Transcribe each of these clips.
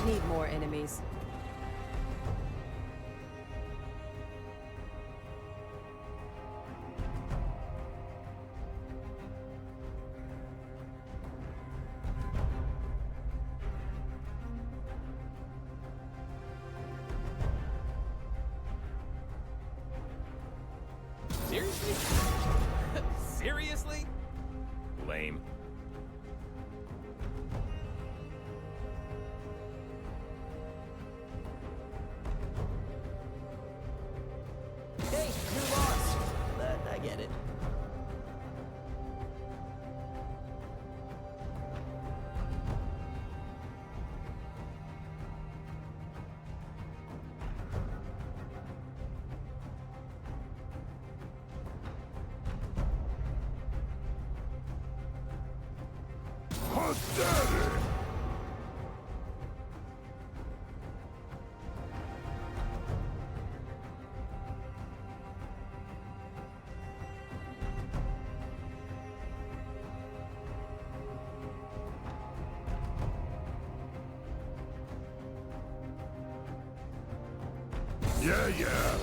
need more enemies. Seriously? Seriously? Lame. Hey, you lost. But I get it. Yeah, yeah.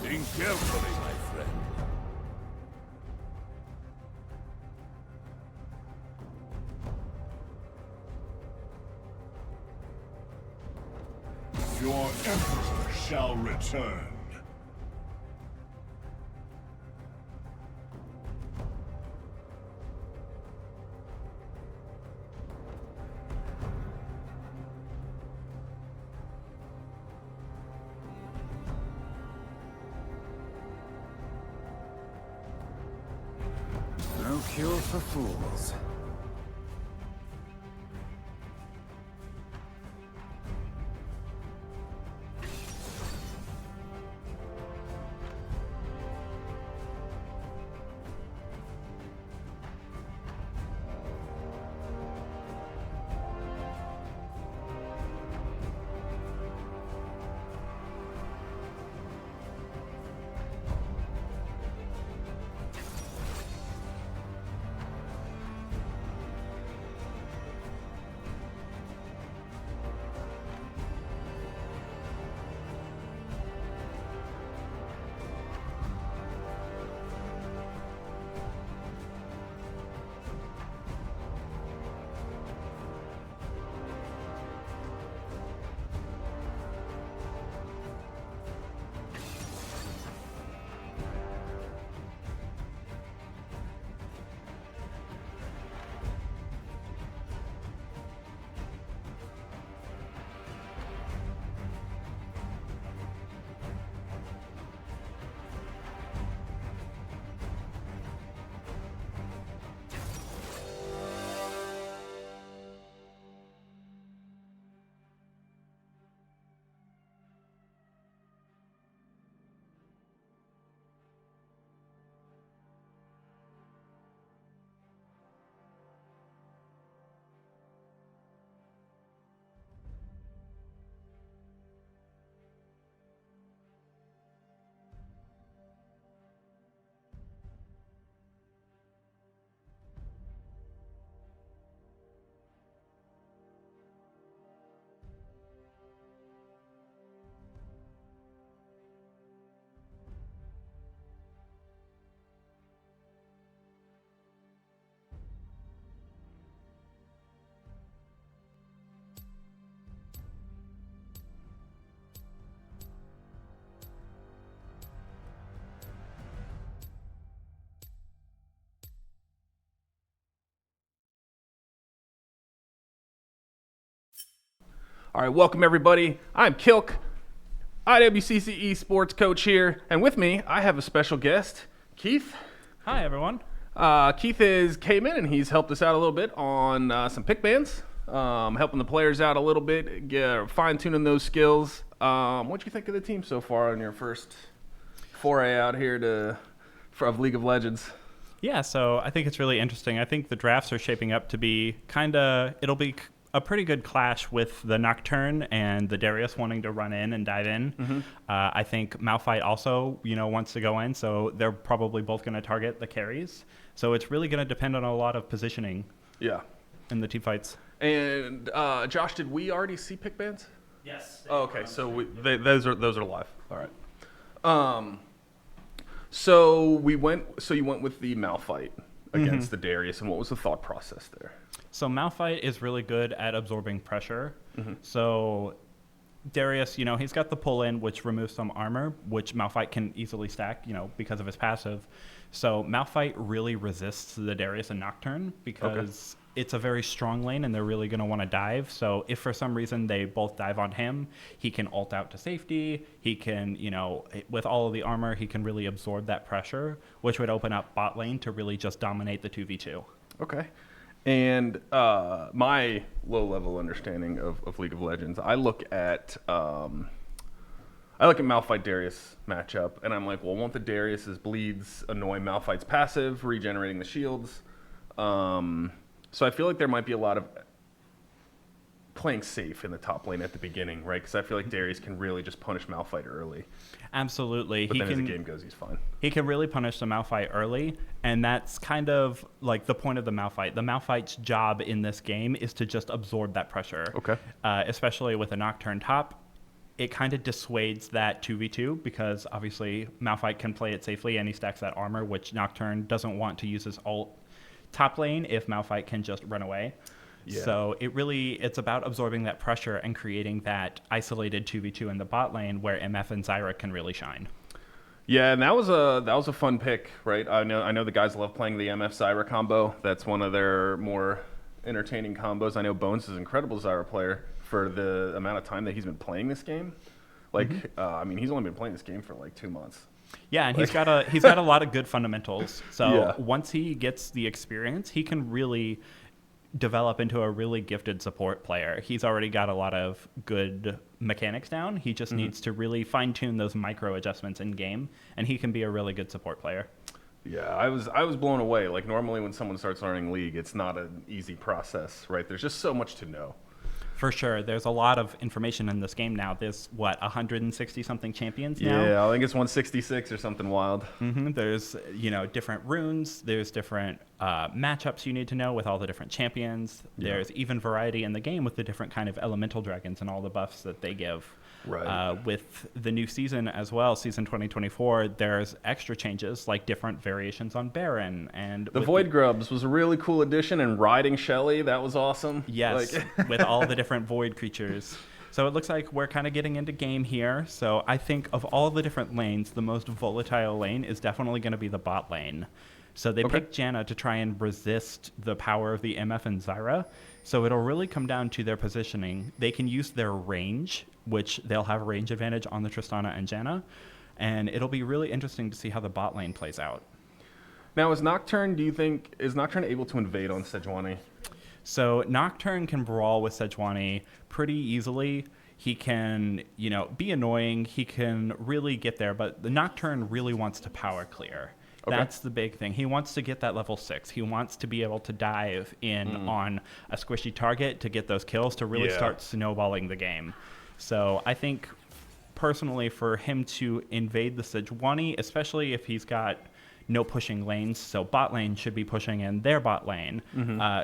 Think carefully, my friend. Your Emperor shall return. No cure for fools. All right, welcome everybody. I'm Kilk, NJCAAE Esports coach here, and with me I have a special guest, Keith. Hi, everyone. Keith came in and he's helped us out a little bit on some pick bands, helping the players out a little bit, fine-tuning those skills. What'd you think of the team so far on your first foray out here of League of Legends? Yeah, so I think it's really interesting. I think the drafts are shaping up to be it'll be a pretty good clash with the Nocturne and the Darius wanting to run in and dive in. Mm-hmm. I think Malphite also, wants to go in, so they're probably both going to target the carries. So it's really going to depend on a lot of positioning. Yeah. In the team fights. And Josh, did we already see pick bands? Yes. Oh, okay, so those are live. All right. So you went with the Malphite against the Darius, and what was the thought process there? So Malphite is really good at absorbing pressure. Mm-hmm. So Darius, he's got the pull-in, which removes some armor, which Malphite can easily stack, because of his passive. So Malphite really resists the Darius and Nocturne because it's a very strong lane and they're really going to want to dive. So if for some reason they both dive on him, he can ult out to safety. He can, with all of the armor, he can really absorb that pressure, which would open up bot lane to really just dominate the 2v2. Okay. And my low-level understanding of League of Legends, I look at Malphite Darius matchup, and I'm like, well, won't the Darius's bleeds annoy Malphite's passive, regenerating the shields? So I feel like there might be a lot of playing safe in the top lane at the beginning, right? Because I feel like Darius can really just punish Malphite early. Absolutely. But then as the game goes, he's fine. He can really punish the Malphite early, and that's kind of like the point of the Malphite. The Malphite's job in this game is to just absorb that pressure. Okay. Especially with a Nocturne top. It kind of dissuades that 2v2 because obviously Malphite can play it safely and he stacks that armor, which Nocturne doesn't want to use his ult top lane if Malphite can just run away. Yeah. So it's about absorbing that pressure and creating that isolated 2v2 in the bot lane where MF and Zyra can really shine. Yeah, and that was a fun pick, right? I know the guys love playing the MF Zyra combo. That's one of their more entertaining combos. I know Bones is an incredible Zyra player for the amount of time that he's been playing this game. Like, he's only been playing this game for like 2 months. Yeah, and he's got a lot of good fundamentals. So once he gets the experience, he can really develop into a really gifted support player. He's already got a lot of good mechanics down. He just needs to really fine-tune those micro adjustments in game, and he can be a really good support player. Yeah, I was blown away. Like, normally when someone starts learning League, it's not an easy process, right? There's just so much to know. For sure. There's a lot of information in this game now. There's, 160-something champions now? Yeah, I think it's 166 or something wild. There's, different runes. There's different matchups you need to know with all the different champions. Yeah. There's even variety in the game with the different kind of elemental dragons and all the buffs that they give. Right. With the new season as well, season 2024, there's extra changes like different variations on Baron. And the Void Grubs was a really cool addition, and riding Shelly, that was awesome. Yes, with all the different Void creatures. So it looks like we're kind of getting into game here. So I think of all the different lanes, the most volatile lane is definitely going to be the bot lane. So they picked Janna to try and resist the power of the MF and Zyra. So it'll really come down to their positioning. They can use their range, which they'll have range advantage on the Tristana and Janna. And it'll be really interesting to see how the bot lane plays out. Now, is Nocturne able to invade on Sejuani? So Nocturne can brawl with Sejuani pretty easily. He can, be annoying. He can really get there, but the Nocturne really wants to power clear. Okay. That's the big thing. He wants to get that level 6. He wants to be able to dive in on a squishy target to get those kills to really start snowballing the game. So I think, personally, for him to invade the Sejuani, especially if he's got no pushing lanes, so bot lane should be pushing in their bot lane.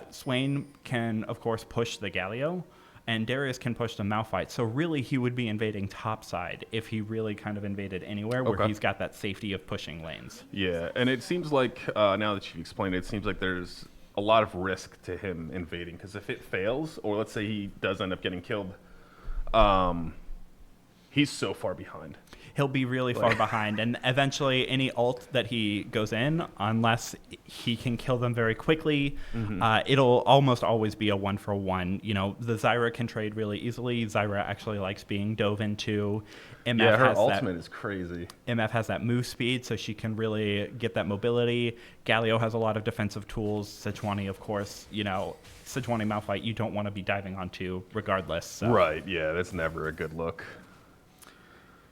Swain can, of course, push the Galio, and Darius can push the Malphite. So really, he would be invading topside if he really kind of invaded anywhere where he's got that safety of pushing lanes. Yeah, and it seems like, now that you've explained it, it seems like there's a lot of risk to him invading, because if it fails, or let's say he does end up getting killed, he's so far behind. he'll be really far behind. And eventually, any ult that he goes in, unless he can kill them very quickly, it'll almost always be a 1-for-1. You know, the Zyra can trade really easily. Zyra actually likes being dove into. MF Yeah, her has ultimate is crazy. MF has that move speed, so she can really get that mobility. Galio has a lot of defensive tools. Sejuani, of course, you know, Sejuani Malphite, you don't want to be diving onto regardless. So. Right, yeah, that's never a good look.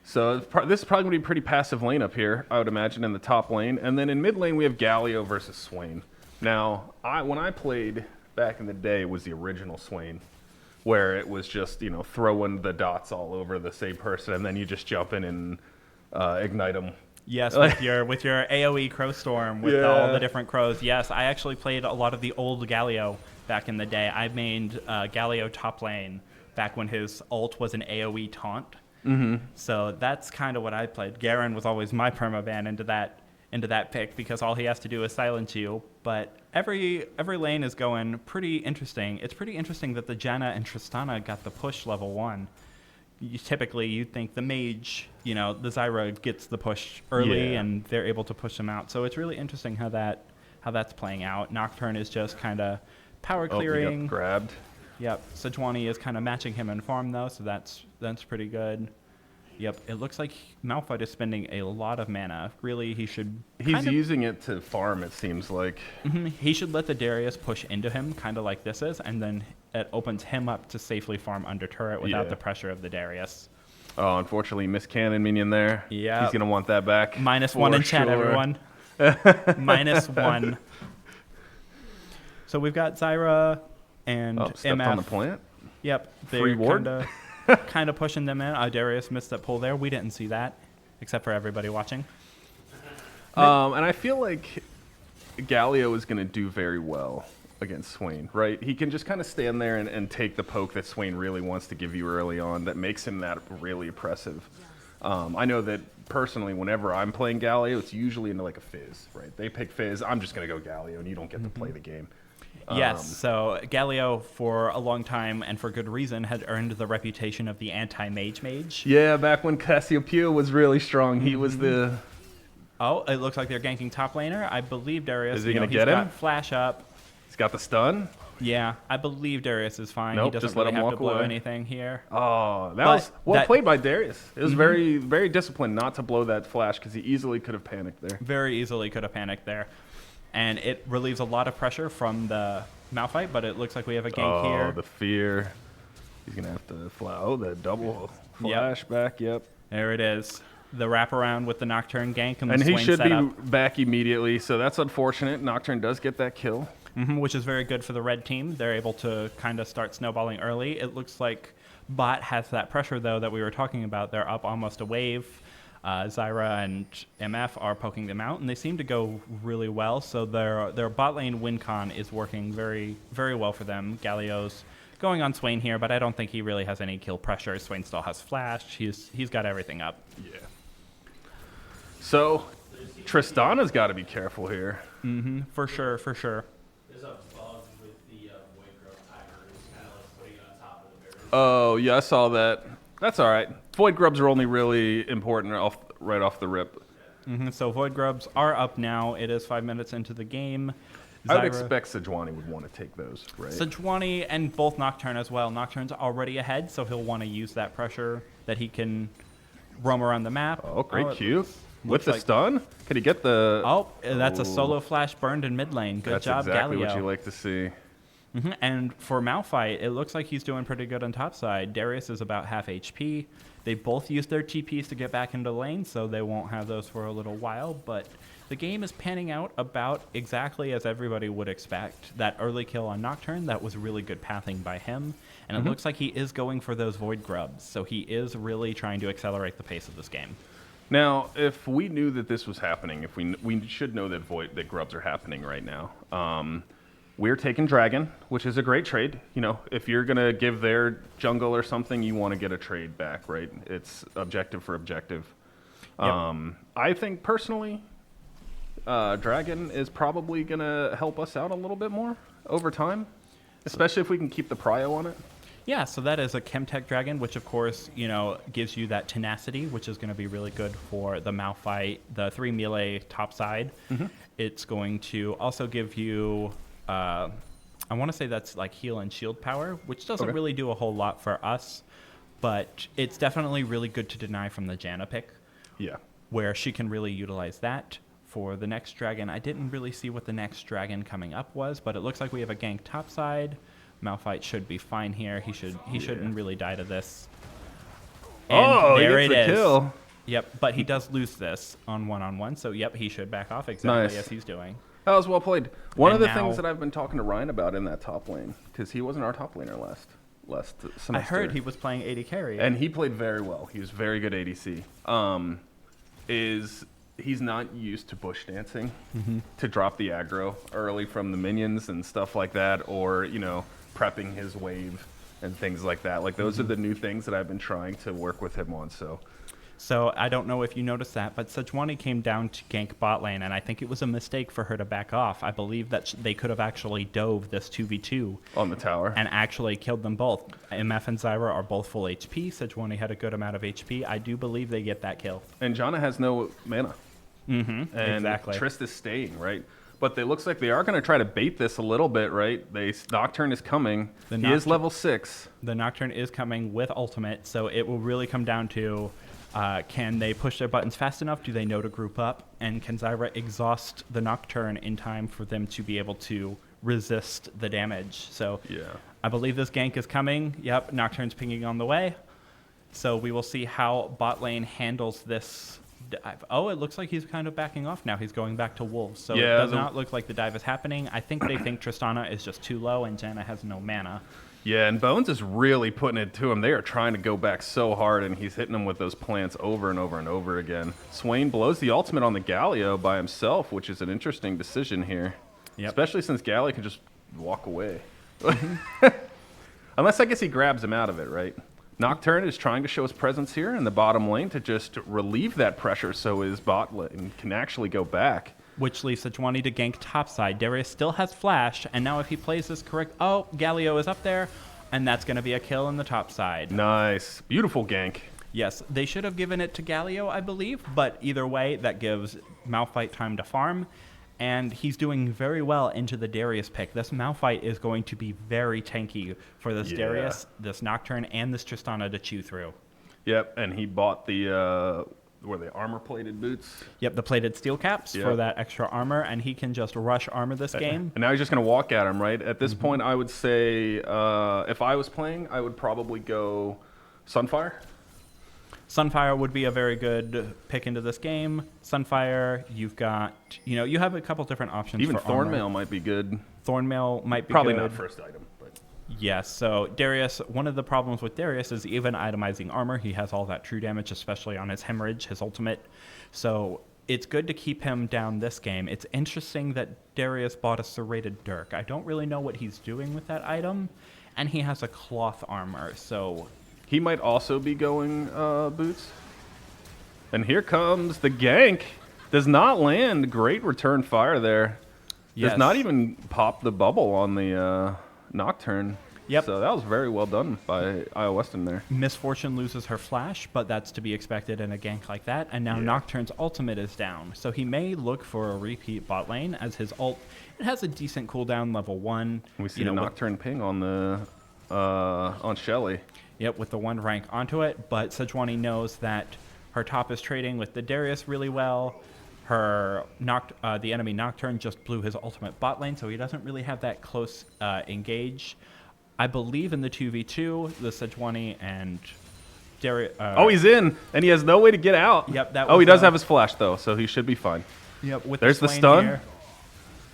So this is probably going to be a pretty passive lane up here, I would imagine, in the top lane. And then in mid lane, we have Galio versus Swain. Now, when I played back in the day, it was the original Swain, where it was just, you know, throwing the dots all over the same person, and then you just jump in and ignite them. Yes, with your AoE Crow Storm, with all the different crows. Yes, I actually played a lot of the old Galio back in the day. I mained Galio top lane back when his ult was an AoE taunt. So that's kind of what I played. Garen was always my permaban into that pick because all he has to do is silence you. But every lane is going pretty interesting. It's pretty interesting that the Janna and Tristana got the push level 1. Typically, you'd think the mage, you know, the Zyra gets the push early and they're able to push them out. So it's really interesting how that's playing out. Nocturne is just kind of power clearing. Oh, he got grabbed. Yep, Sejuani is kind of matching him in farm though, so that's pretty good. Yep, it looks like Malphite is spending a lot of mana. Really, he's using it to farm, it seems like. He should let the Darius push into him, kind of like this is, and then it opens him up to safely farm under turret without the pressure of the Darius. Oh, unfortunately, Miss Cannon minion there. Yeah. He's going to want that back. -1 in chat, everyone. -1. So we've got Zyra and stepped MF. on the plant. Yep. Free ward. Kind of pushing them in. Darius missed that pull there. We didn't see that, except for everybody watching. And I feel like Galio is going to do very well against Swain, right? He can just kind of stand there and take the poke that Swain really wants to give you early on that makes him that really oppressive. I know that personally, whenever I'm playing Galio, it's usually into like a Fizz, right? They pick Fizz, I'm just going to go Galio, and you don't get to play the game. Yes, so Galio, for a long time, and for good reason, had earned the reputation of the anti-mage mage. Yeah, back when Cassiopeia was really strong, he was the... Oh, it looks like they're ganking top laner. I believe Darius... Is he going to get he's him? got flash up. He's got the stun? Yeah, I believe Darius is fine. Nope, He doesn't just let really him have to walk blow away. anything here. Oh, that was well played by Darius. It was very, very disciplined not to blow that flash because he easily could have panicked there. Very easily could have panicked there. And it relieves a lot of pressure from the Malphite, but it looks like we have a gank here. Oh, the fear. He's going to have to fly. Oh, the double flashback, yep. There it is. The wraparound with the Nocturne gank and the And he Swain should be setup. back immediately, so that's unfortunate. Nocturne does get that kill. Which is very good for the red team. They're able to kind of start snowballing early. It looks like Bot has that pressure, though, that we were talking about. They're up almost a wave. Zyra and MF are poking them out, and they seem to go really well. So their bot lane win con is working very, very well for them. Galio's going on Swain here, but I don't think he really has any kill pressure. Swain still has flash. He's got everything up. Yeah. So Tristana's got to be careful here. For sure, for sure. There's a bug with the Void Growth timer. It's kind of like putting it on top of the barrel. Oh, yeah, I saw that. That's all right. Void grubs are only really important right off the rip. So Void Grubs are up now. It is 5 minutes into the game. I would Zyra- expect Sejuani would want to take those, right? Sejuani and both Nocturne as well. Nocturne's already ahead, so he'll want to use that pressure that he can roam around the map. Oh, great it Q. With looks the like- stun? Could he get the... Oh, that's a solo flash burned in mid lane. Good That's job, exactly Galio. what you like to see. And for Malphite, it looks like he's doing pretty good on top side. Darius is about half HP. They both used their TPs to get back into lane, so they won't have those for a little while. But the game is panning out about exactly as everybody would expect. That early kill on Nocturne, that was really good pathing by him. And it looks like he is going for those Void Grubs, so he is really trying to accelerate the pace of this game. Now, if we knew that this was happening, if we should know that grubs are happening right now. We're taking Dragon, which is a great trade. You know, if you're going to give their jungle or something, you want to get a trade back, right? It's objective for objective. Yep. I think, personally, Dragon is probably going to help us out a little bit more over time, especially if we can keep the prio on it. Yeah, so that is a Chemtech Dragon, which of course, gives you that tenacity, which is going to be really good for the Malphite, the 3 melee topside. It's going to also give you, I want to say that's like heal and shield power, which doesn't really do a whole lot for us, but it's definitely really good to deny from the Janna pick. Yeah. Where she can really utilize that. For the next dragon, I didn't really see what the next dragon coming up was, but it looks like we have a gank topside. Malphite should be fine here. He shouldn't really die to this. And there he it gets the is. kill. Yep, but he does lose this on 1-on-1, so yep, he should back off exactly Nice. as he's doing. That was well played. One of And the now- things that I've been talking to Ryan about in that top lane, because he wasn't our top laner last semester. I heard he was playing AD carry. And he played very well. He was very good ADC. He's not used to bush dancing to drop the aggro early from the minions and stuff like that, or prepping his wave and things like that. Like those are the new things that I've been trying to work with him on. So I don't know if you noticed that, but Sejuani came down to gank bot lane, and I think it was a mistake for her to back off. I believe that they could have actually dove this 2v2 on the tower and actually killed them both. MF and Zyra are both full HP. Sejuani had a good amount of HP. I do believe they get that kill. And Janna has no mana. And exactly. Trist is staying, right? But it looks like they are going to try to bait this a little bit, right? Nocturne is coming. He is level 6. The Nocturne is coming with ultimate, so it will really come down to can they push their buttons fast enough? Do they know to group up? And can Zyra exhaust the Nocturne in time for them to be able to resist the damage? So Yeah. I believe this gank is coming. Yep, Nocturne's pinging on the way. So we will see how bot lane handles this dive. Oh, it looks like he's kind of backing off now. He's going back to Wolves. So it does not look like the dive is happening. I think they think Tristana is just too low and Janna has no mana. Yeah, and Bones is really putting it to him. They are trying to go back so hard, and he's hitting them with those plants over and over and over again. Swain blows the ultimate on the Galio by himself, which is an interesting decision here. Yep. Especially since Galio can just walk away. Unless I guess he grabs him out of it, right? Nocturne is trying to show his presence here in the bottom lane to just relieve that pressure so his bot lane can actually go back. Which leaves Sejuani to gank topside. Darius still has flash, and now if he plays this correct... Oh, Galio is up there, and that's going to be a kill in the topside. Nice. Beautiful gank. Yes, they should have given it to Galio, I believe, but either way, that gives Malphite time to farm, and he's doing very well into the Darius pick. This Malphite is going to be very tanky for this Darius, this Nocturne, and this Tristana to chew through. Yep, and he bought the... were they armor-plated boots? Yep, the plated steel caps for that extra armor, and he can just rush armor this game. And now he's just going to walk at him, right? At this point, I would say if I was playing, I would probably go Sunfire. Sunfire would be a very good pick into this game. Sunfire, you've got, you have a couple different options. Even for armor. Thornmail might be good. Thornmail might be Probably good. not first item, but Yes, so Darius, one of the problems with Darius is even itemizing armor, he has all that true damage, especially on his hemorrhage, his ultimate. So it's good to keep him down this game. It's interesting that Darius bought a serrated Dirk. I don't really know what he's doing with that item, and he has a cloth armor, so... He might also be going boots. And here comes the gank. Does not land. Great return fire there. Yes. Does not even pop the bubble on the Nocturne. Yep. So that was very well done by Io Weston there. Misfortune loses her flash, but that's to be expected in a gank like that. And now Nocturne's ultimate is down. So he may look for a repeat bot lane as his ult. It has a decent cooldown, level 1. We see the Nocturne ping on the on Shelly. Yep, with the 1 rank onto it. But Sejuani knows that her top is trading with the Darius really well. Her the enemy Nocturne just blew his ultimate bot lane, so he doesn't really have that close engage. I believe in the 2v2, the Sejuani and Darius... oh, he's in, and he has no way to get out. Yep, that Oh, was he does have his flash, though, so he should be fine. Yep, with There's the Swain stun. here.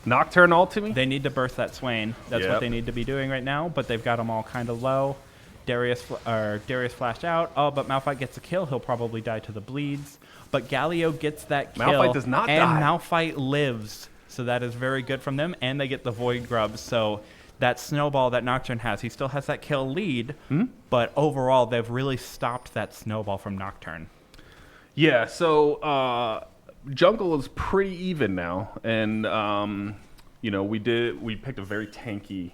Nocturne ult to me. They need to burst that Swain. That's what they need to be doing right now, but they've got them all kind of low. Darius flashed out. Oh, but Malphite gets a kill. He'll probably die to the bleeds. But Galio gets that kill. Malphite does not and die. And Malphite lives. So that is very good from them. And they get the Void Grubs. So that snowball that Nocturne has, he still has that kill lead. But overall, they've really stopped that snowball from Nocturne. Yeah, so jungle is pretty even now. And, we picked a very tanky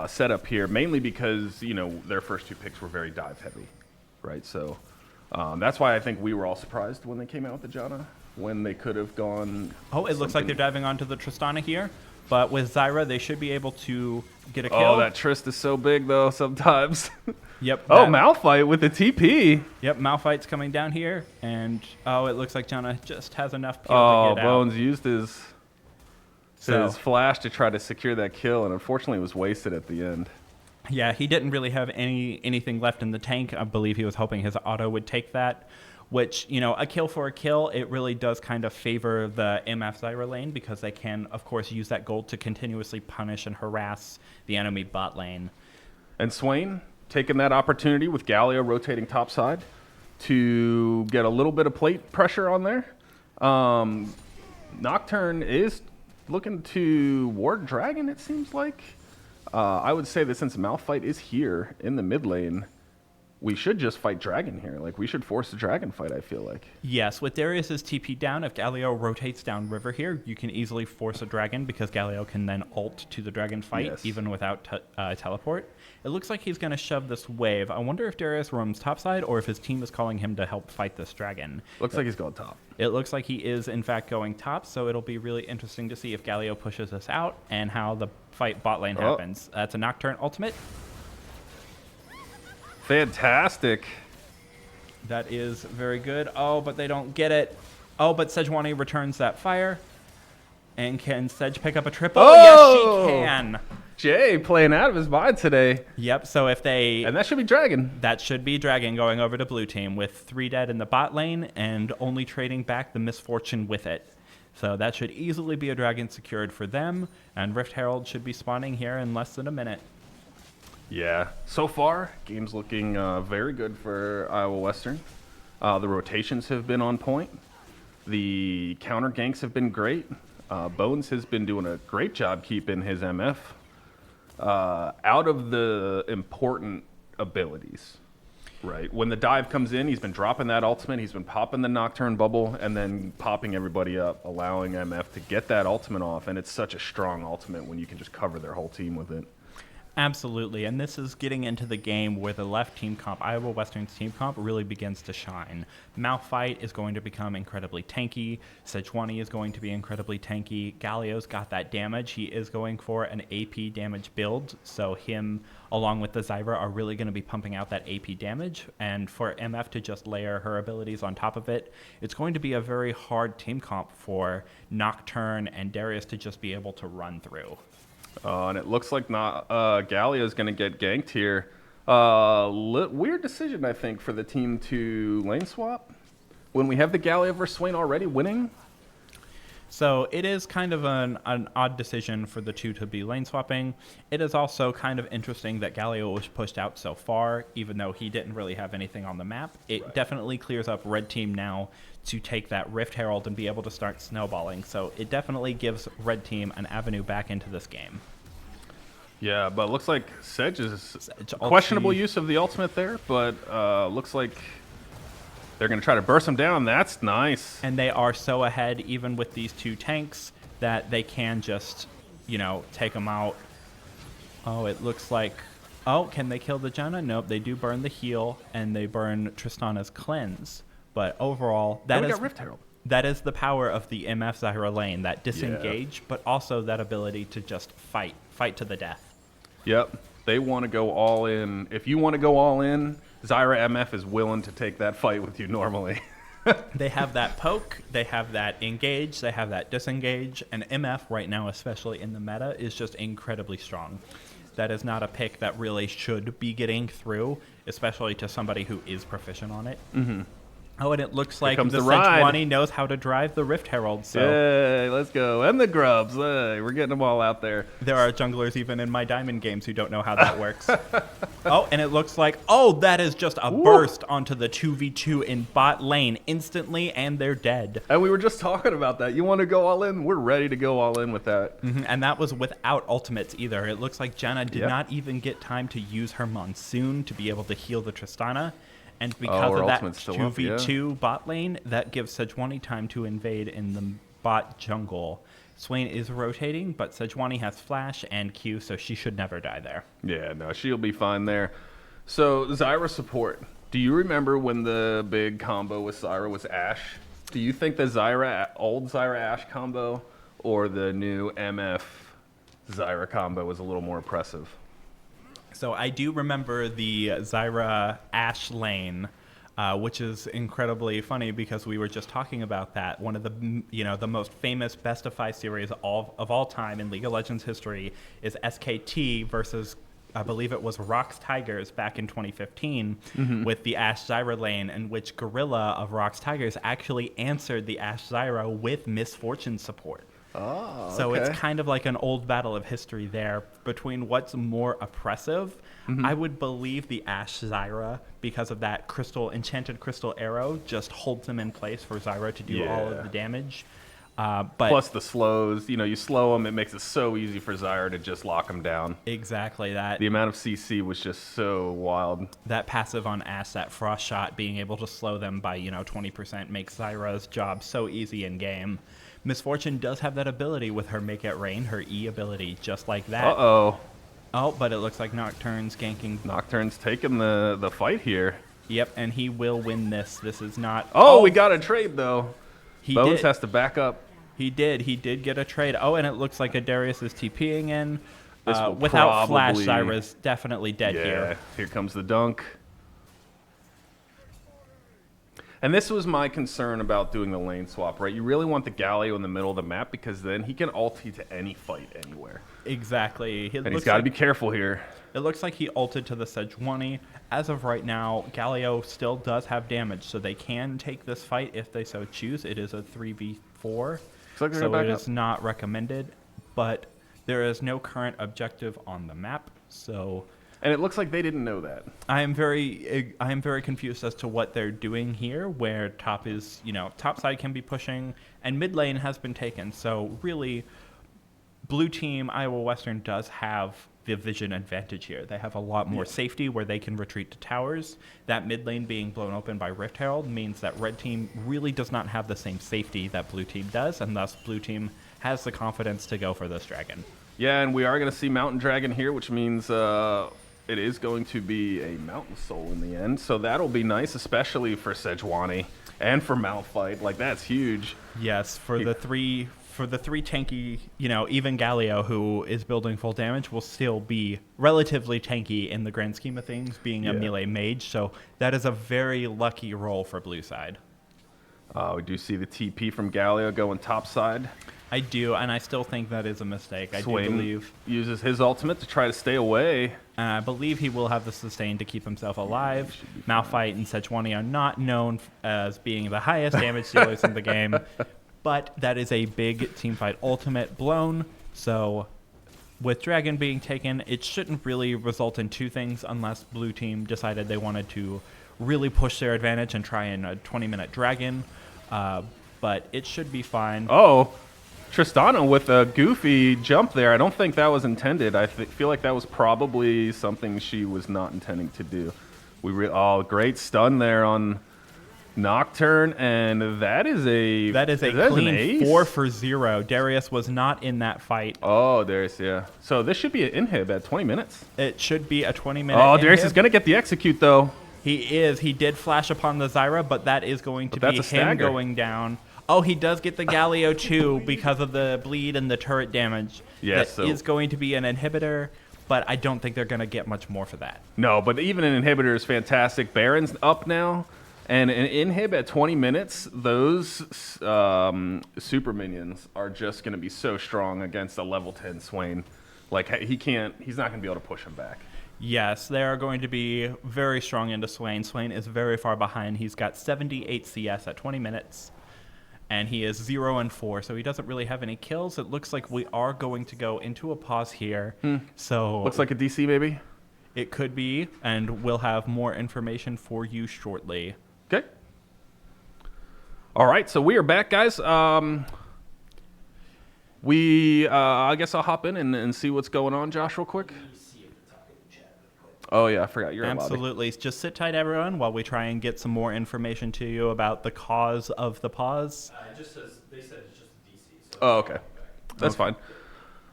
setup here, mainly because, you know, their first 2 picks were very dive heavy, right? So that's why I think we were all surprised when they came out with the Janna, when they could have gone. Oh, it looks like they're diving onto the Tristana here. But with Zyra, they should be able to get a kill. Oh, that Trist is so big, though, sometimes. Yep. Oh, Malphite with the TP. Yep, Malphite's coming down here. And, oh, it looks like Janna just has enough peel Oh, to get out. Bones used his So- flash to try to secure that kill, and unfortunately was wasted at the end. Yeah, he didn't really have anything left in the tank. I believe he was hoping his auto would take that, which, you know, a kill for a kill, it really does kind of favor the MF Zyra lane because they can, of course, use that gold to continuously punish and harass the enemy bot lane. And Swain taking that opportunity with Galio rotating topside to get a little bit of plate pressure on there. Nocturne is looking to ward Dragon, it seems like. I would say that since Malphite is here in the mid lane, we should just fight Dragon here. Like, we should force a Dragon fight, I feel like. Yes, with Darius's TP down, if Galio rotates down river here, you can easily force a Dragon because Galio can then ult to the Dragon fight, Yes. even without teleport. It looks like he's going to shove this wave. I wonder if Darius roams topside or if his team is calling him to help fight this Dragon. Looks like he's going top. It looks like he is, in fact, going top, so it'll be really interesting to see if Galio pushes us out and how the fight bot lane happens. That's a Nocturne ultimate. Fantastic. That is very good. Oh, but they don't get it. Oh, but Sejuani returns that fire. And can Sedge pick up a triple? Oh! Yes, she can. Jay playing out of his mind today. Yep, so if they... And that should be Dragon. That should be Dragon going over to blue team with 3 dead in the bot lane and only trading back the misfortune with it. So that should easily be a Dragon secured for them. And Rift Herald should be spawning here in less than a minute. Yeah, so far, game's looking very good for Iowa Western. The rotations have been on point. The counter ganks have been great. Bones has been doing a great job keeping his MF out of the important abilities, right? When the dive comes in, he's been dropping that ultimate, he's been popping the Nocturne bubble, and then popping everybody up, allowing MF to get that ultimate off, and it's such a strong ultimate when you can just cover their whole team with it. Absolutely, and this is getting into the game where the left team comp, Iowa Western's team comp, really begins to shine. Malphite is going to become incredibly tanky. Sejuani is going to be incredibly tanky. Galio's got that damage. He is going for an AP damage build, so him, along with the Zyra, are really going to be pumping out that AP damage, and for MF to just layer her abilities on top of it, it's going to be a very hard team comp for Nocturne and Darius to just be able to run through. And it looks like Galio is going to get ganked here. Weird decision, I think, for the team to lane swap when we have the Galio versus Swain already winning. So it is kind of an odd decision for the two to be lane swapping. It is also kind of interesting that Galio was pushed out so far, even though he didn't really have anything on the map. It definitely clears up red team now to take that Rift Herald and be able to start snowballing. So it definitely gives red team an avenue back into this game. Yeah, but it looks like Sedge's Sedge questionable ulti. use of the ultimate there, but looks like they're going to try to burst him down. That's nice. And they are so ahead, even with these two tanks, that they can just, you know, take them out. Oh, it looks like... Oh, can they kill the Janna? Nope, they do burn the heal, and they burn Tristana's cleanse. But overall, And we got Rift Herald. that is the power of the MF Zyra lane, that disengage, but also that ability to just fight to the death. Yep, they want to go all in. If you want to go all in, Zyra MF is willing to take that fight with you normally. They have that poke, they have that engage, they have that disengage, and MF right now, especially in the meta, is just incredibly strong. That is not a pick that really should be getting through, especially to somebody who is proficient on it. Mm-hmm. Oh, and it looks like the comes the ride. Sejuani knows how to drive the Rift Herald, so Yay, let's go. And the grubs. Hey, we're getting them all out there. there are junglers even in my Diamond games who don't know how that works. Oh, and it looks like, oh, that is just a burst onto the 2v2 in bot lane instantly, and they're dead. And we were just talking about that. You want to go all in? We're ready to go all in with that. Mhm, and that was without ultimates either. It looks like Janna did not even get time to use her Monsoon to be able to heal the Tristana. And because her of that ultimate's still up, 2v2 bot lane, that gives Sejuani time to invade in the bot jungle. Swain is rotating, but Sejuani has flash and Q, so she should never die there. Yeah, no, she'll be fine there. So, Zyra support. Do you remember when the big combo with Zyra was Ashe? Do you think the old Zyra Ashe combo or the new MF Zyra combo was a little more impressive? So I do remember the Zyra Ashe lane, which is incredibly funny because we were just talking about that. One of the the most famous best of 5 series of all time in League of Legends history is SKT versus, I believe it was Rox Tigers back in 2015 with the Ashe Zyra lane, in which Gorilla of Rox Tigers actually answered the Ashe Zyra with Misfortune support. Oh, So okay. it's kind of like an old battle of history there between what's more oppressive. I would believe the Ashe Zyra, because of that enchanted crystal arrow, just holds them in place for Zyra to do all Yeah. of the damage. But Plus the slows. You slow them, it makes it so easy for Zyra to just lock them down. exactly that. The amount of CC was just so wild. That passive on Ashe, that frost shot, being able to slow them by 20% makes Zyra's job so easy in game. Misfortune does have that ability with her Make It Rain, her E ability, just like that. Uh-oh. Oh, but it looks like Nocturne's ganking. Nocturne's taking the fight here. Yep, and he will win this. This is not. Oh, we got a trade, though. he Bones did. has to back up. He did get a trade. Oh, and it looks like Darius is TPing in. This will Without Flash, probably- Zyra's definitely dead Yeah, here. here comes the dunk. And this was my concern about doing the lane swap, right? You really want the Galio in the middle of the map because then he can ulti to any fight anywhere. Exactly. And he's got to be careful here. It looks like he ulted to the Sejuani. As of right now, Galio still does have damage, so they can take this fight if they so choose. It is a 3v4, Looks like they're so gonna it back is up. not recommended. But there is no current objective on the map, so And it looks like they didn't know that. I am very confused as to what they're doing here, where top is, top side can be pushing, and mid lane has been taken. So really, blue team, Iowa Western does have the vision advantage here. They have a lot more safety where they can retreat to towers. That mid lane being blown open by Rift Herald means that red team really does not have the same safety that blue team does, and thus blue team has the confidence to go for this dragon. Yeah, and we are going to see Mountain Dragon here, which means it is going to be a Mountain Soul in the end. So that'll be nice, especially for Sejuani and for Malphite. Like, that's huge. Yes, for the three tanky, even Galio, who is building full damage, will still be relatively tanky in the grand scheme of things, being a melee mage. So that is a very lucky roll for blue side. We do see the TP from Galio going top side. I do, and I still think that is a mistake. I do Swain believe, uses his ultimate to try to stay away. and I believe he will have the sustain to keep himself alive. Malphite and Sejuani are not known as being the highest damage dealers in the game, but that is a big teamfight ultimate blown. So with Dragon being taken, it shouldn't really result in two things unless blue team decided they wanted to really push their advantage and try in a 20-minute Dragon. But it should be fine. Oh, Tristana with a goofy jump there. I don't think that was intended. I feel like that was probably something she was not intending to do. Great stun there on Nocturne, and that is a clean an ace? 4 for 0. Darius was not in that fight. Oh, Darius, yeah. So this should be an inhib at 20 minutes. It should be a 20-minute. Oh, Darius inhib. is going to get the execute, though. He is. He did flash upon the Zyra, but that is going to But be that's a him stagger. going down. Oh, he does get the Galio too because of the bleed and the turret damage. Yes, That is going to be an inhibitor, but I don't think they're going to get much more for that. No, but even an inhibitor is fantastic. Baron's up now, and an inhib at 20 minutes, those super minions are just going to be so strong against a level 10 Swain. Like, he's not going to be able to push him back. Yes, they are going to be very strong into Swain. Swain is very far behind. He's got 78 CS at 20 minutes, and he is 0-4, so he doesn't really have any kills. It looks like we are going to go into a pause here. So Looks like a DC, maybe. it could be, and we'll have more information for you shortly. Okay. All right, so we are back, guys. I guess I'll hop in and see what's going on, Josh, real quick. Oh, yeah, I forgot. You're in lobby. Absolutely. Just sit tight, everyone, while we try and get some more information to you about the cause of the pause. It just says, they said it's just a DC. So Oh, okay. That's fine.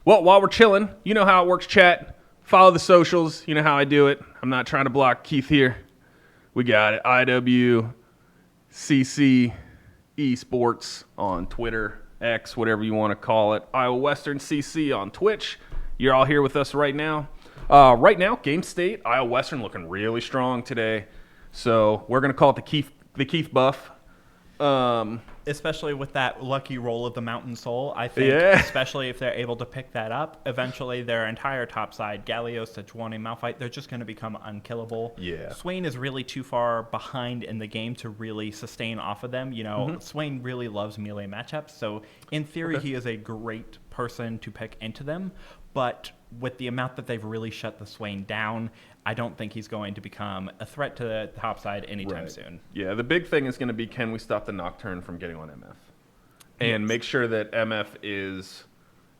Well, while we're chilling, you know how it works, chat. Follow the socials. You know how I do it. I'm not trying to block Keith here. We got it. NJCAAE Esports on Twitter, X, whatever you want to call it. Iowa Western CC on Twitch. You're all here with us right now. Right now, game state, Iowa Western looking really strong today. So we're going to call it the Keith buff. Especially with that lucky roll of the Mountain Soul, I think, especially if they're able to pick that up, eventually their entire top side, Galio, Sejuani, Malphite, they're just going to become unkillable. Yeah. Swain is really too far behind in the game to really sustain off of them. You know, Swain really loves melee matchups, so in theory he is a great person to pick into them, but with the amount that they've really shut the Swain down, I don't think he's going to become a threat to the top side anytime soon. Yeah, the big thing is going to be, can we stop the Nocturne from getting on MF? And make sure that MF is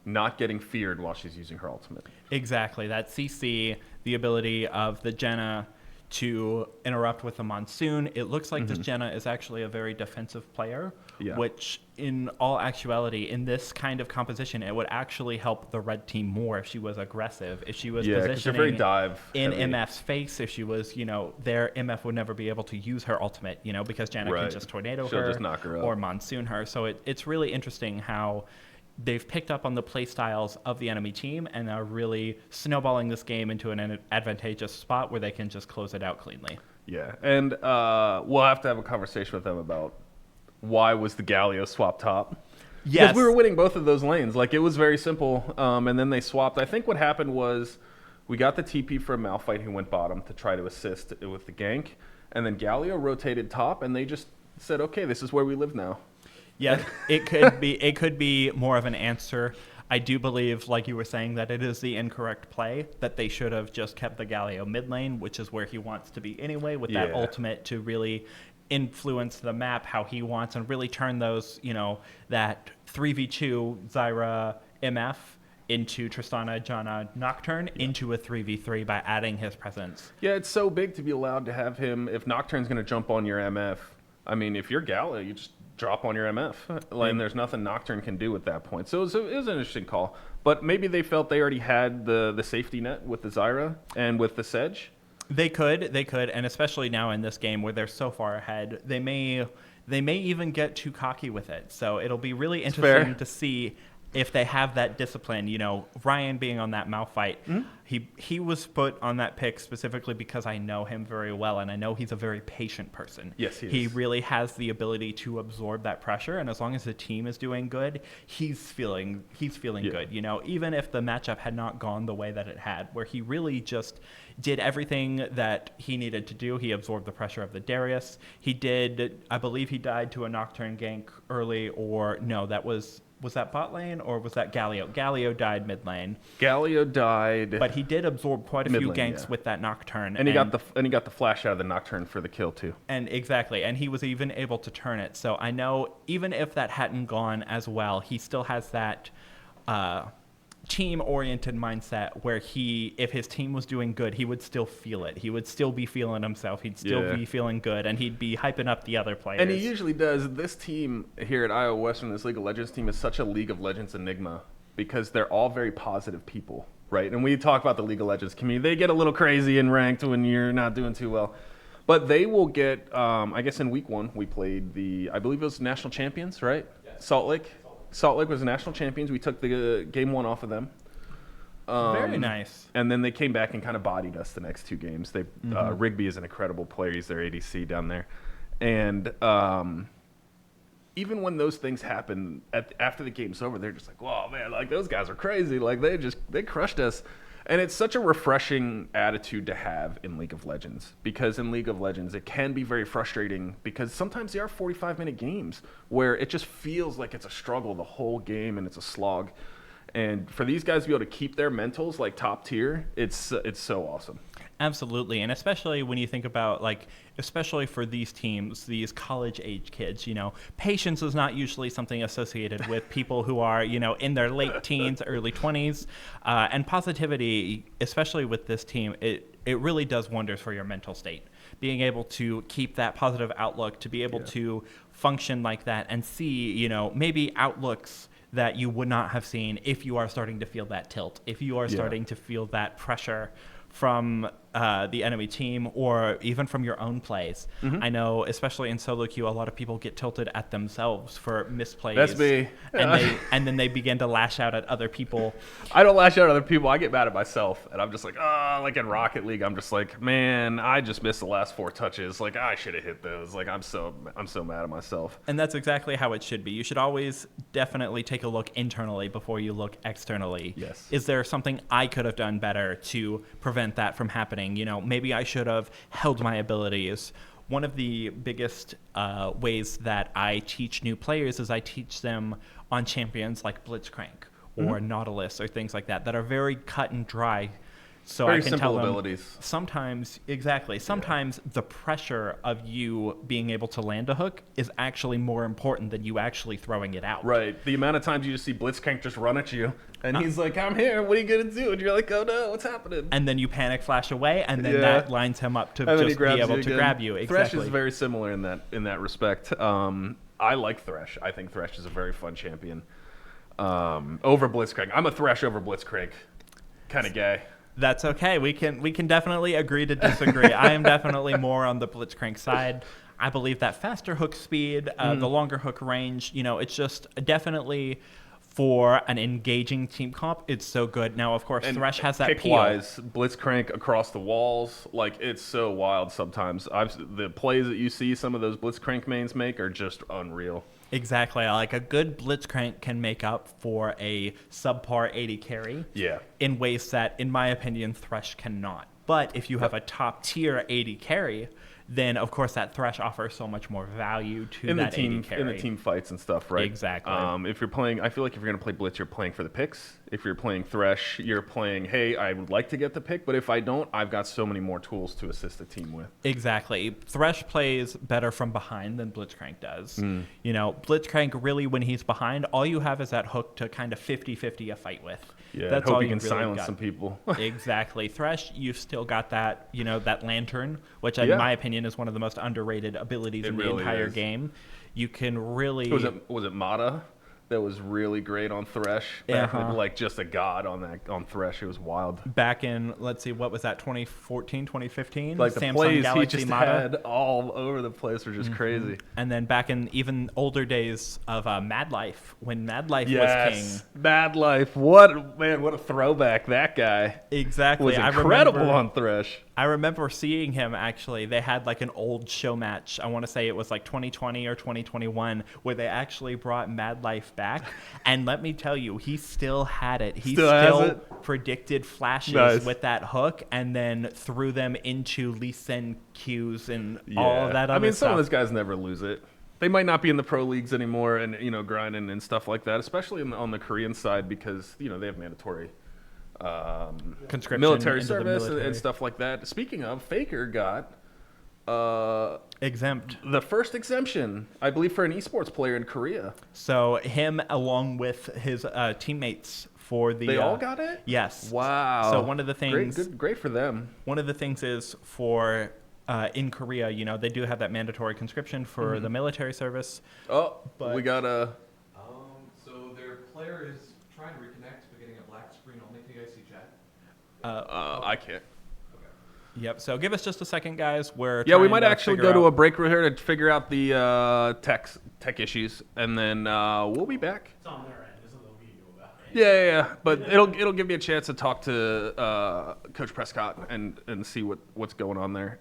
not getting feared while she's using her ultimate. Exactly. That CC, the ability of the Jenna to interrupt with the Monsoon. It looks like this Jenna is actually a very defensive player, which in all actuality, in this kind of composition, it would actually help the red team more if she was aggressive, if she was positioning very dive in heavy. MF's face, if she was, you know, their MF would never be able to use her ultimate, you know, because Jenna can just tornado She'll her, just knock her up. or Monsoon her. So it's really interesting how they've picked up on the play styles of the enemy team and are really snowballing this game into an advantageous spot where they can just close it out cleanly. Yeah, and we'll have to have a conversation with them about why was the Galio swap top. Yes. Because we were winning both of those lanes. Like, it was very simple, and then they swapped. I think what happened was we got the TP for a Malphite who went bottom to try to assist with the gank, and then Galio rotated top, and they just said, okay, this is where we live now. Yeah, it could be more of an answer. I do believe, like you were saying, that it is the incorrect play, that they should have just kept the Galio mid lane, which is where he wants to be anyway, with that ultimate to really influence the map how he wants and really turn those, you know, that 3v2 Zyra MF into Tristana, Janna, Nocturne into a 3v3 by adding his presence. Yeah, it's so big to be allowed to have him. If Nocturne's going to jump on your MF, I mean, if you're Galio, you just drop on your MF. And there's nothing Nocturne can do at that point. So it was an interesting call. But maybe they felt they already had the safety net with the Zyra and with the Sedge. They could, and especially now in this game where they're so far ahead, they may even get too cocky with it. So it'll be really interesting to see if they have that discipline. You know, Ryan being on that Malphite, he was put on that pick specifically because I know him very well, and I know he's a very patient person. Yes, he is. He really has the ability to absorb that pressure, and as long as the team is doing good, he's feeling good. You know, even if the matchup had not gone the way that it had, where he really just did everything that he needed to do. He absorbed the pressure of the Darius. He did, I believe he died to a Nocturne gank early, or no, that was that bot lane or was that Galio? Galio died mid lane. Galio died, but he did absorb quite a few mid-lane, ganks with that Nocturne, and he got the flash out of the Nocturne for the kill too. And exactly, and he was even able to turn it. So I know even if that hadn't gone as well, he still has that team-oriented mindset where if his team was doing good, he would still feel it. He would still be feeling himself. He'd still be feeling good, and he'd be hyping up the other players. And he usually does. This team here at Iowa Western, this League of Legends team, is such a League of Legends enigma because they're all very positive people, right? And we talk about the League of Legends community. They get a little crazy in ranked when you're not doing too well. But they will get, I guess in week 1, we played I believe it was national champions, right? Yes. Salt Lake was the national champions. We took the game 1 off of them. Very nice. And then they came back and kind of bodied us the next 2 games. Rigby is an incredible player. He's their ADC down there. And even when those things happen after the game's over, they're just like, "Whoa, man! Like those guys are crazy. Like they crushed us." And it's such a refreshing attitude to have in League of Legends, because in League of Legends it can be very frustrating because sometimes they are 45-minute games where it just feels like it's a struggle the whole game and it's a slog. And for these guys to be able to keep their mentals like top tier, it's so awesome. Absolutely, and especially when you think about, like, especially for these teams, these college-age kids, you know, patience is not usually something associated with people who are, you know, in their late teens, early 20s, and positivity, especially with this team, it really does wonders for your mental state. Being able to keep that positive outlook, to be able to function like that and see, you know, maybe outlooks that you would not have seen if you are starting to feel that tilt, if you are starting to feel that pressure from the enemy team or even from your own plays. I know, especially in solo queue, a lot of people get tilted at themselves for misplays. That's me. And then they begin to lash out at other people. I don't lash out at other people. I get mad at myself, and I'm just like, like in Rocket League, I'm just like, man, I just missed the last 4 touches. Like, I should have hit those. Like, I'm so mad at myself. And that's exactly how it should be. You should always definitely take a look internally before you look externally. Yes. Is there something I could have done better to prevent that from happening? You know, maybe I should have held my abilities. One of the biggest ways that I teach new players is I teach them on champions like Blitzcrank or Nautilus or things like that are very cut and dry. So Very I can simple tell them abilities. sometimes the pressure of you being able to land a hook is actually more important than you actually throwing it out. Right. The amount of times you just see Blitzcrank just run at you, and he's like, I'm here, what are you going to do? And you're like, oh no, what's happening? And then you panic flash away, and then Yeah. that lines him up to And then he just be grabs able you to again. grab you. Thresh Exactly. is very similar in that respect. I like Thresh. I think Thresh is a very fun champion. Over Blitzcrank. I'm a Thresh over Blitzcrank kind of guy. That's okay. We can definitely agree to disagree. I am definitely more on the Blitzcrank side. I believe that faster hook speed, the longer hook range, it's just definitely for an engaging team comp, it's so good. Now, of course, Thresh has that peel. Pick-wise, Blitzcrank across the walls, like, it's so wild sometimes. The plays that you see some of those Blitzcrank mains make are just unreal. Exactly. Like a good Blitzcrank can make up for a subpar 80 carry in ways that, in my opinion, Thresh cannot. But if you have a top tier 80 carry, then of course that Thresh offers so much more value to that 80 carry. In the team fights and stuff, right? Exactly. If you're playing, I feel like if you're going to play Blitz, you're playing for the picks. If you're playing Thresh, you're playing, hey, I would like to get the pick, but if I don't, I've got so many more tools to assist the team with. Exactly. Thresh plays better from behind than Blitzcrank does. Blitzcrank, really, when he's behind, all you have is that hook to kind of 50-50 a fight with. Yeah, That's hope all you can really silence got. some people. Exactly. Thresh, you've still got that, that lantern, which in my opinion is one of the most underrated abilities in the entire game. You can really... Was it Mata that was really great on Thresh? Like just a god on Thresh. It was wild. Back in, let's see, what was that, 2014, 2015? Like the Samsung plays Galaxy he just Mata. had all over the place were just crazy. And then back in even older days of Mad Life, when Mad Life was king. Mad Life. What a throwback. That guy Exactly. was incredible on Thresh. I remember seeing him, actually. They had like an old show match. I want to say it was like 2020 or 2021, where they actually brought Mad Life back. And let me tell you, he still had it. He still predicted flashes with that hook and then threw them into Lee Sin Qs and all of that other stuff. I mean, some of those guys never lose it. They might not be in the pro leagues anymore and, grinding and stuff like that, especially on the Korean side because, they have mandatory conscription, military into the service military. and stuff like that. Speaking of, Faker got exempt. the first exemption, I believe, for an esports player in Korea. So him along with his teammates for the... They all got it? Yes. Wow. So one of the things... Great for them. One of the things is for... in Korea, they do have that mandatory conscription for the military service. Oh, But- we got a... So their player is trying to reconnect, but getting a black screen. I'll make you guys see chat. I can't. Yep. So give us just a second, guys. We trying might to actually figure go to out- a break here to figure out the tech issues, and then we'll be back. It's on their end. There's a little video about it. Yeah. But it'll give me a chance to talk to Coach Prescott and see what's going on there.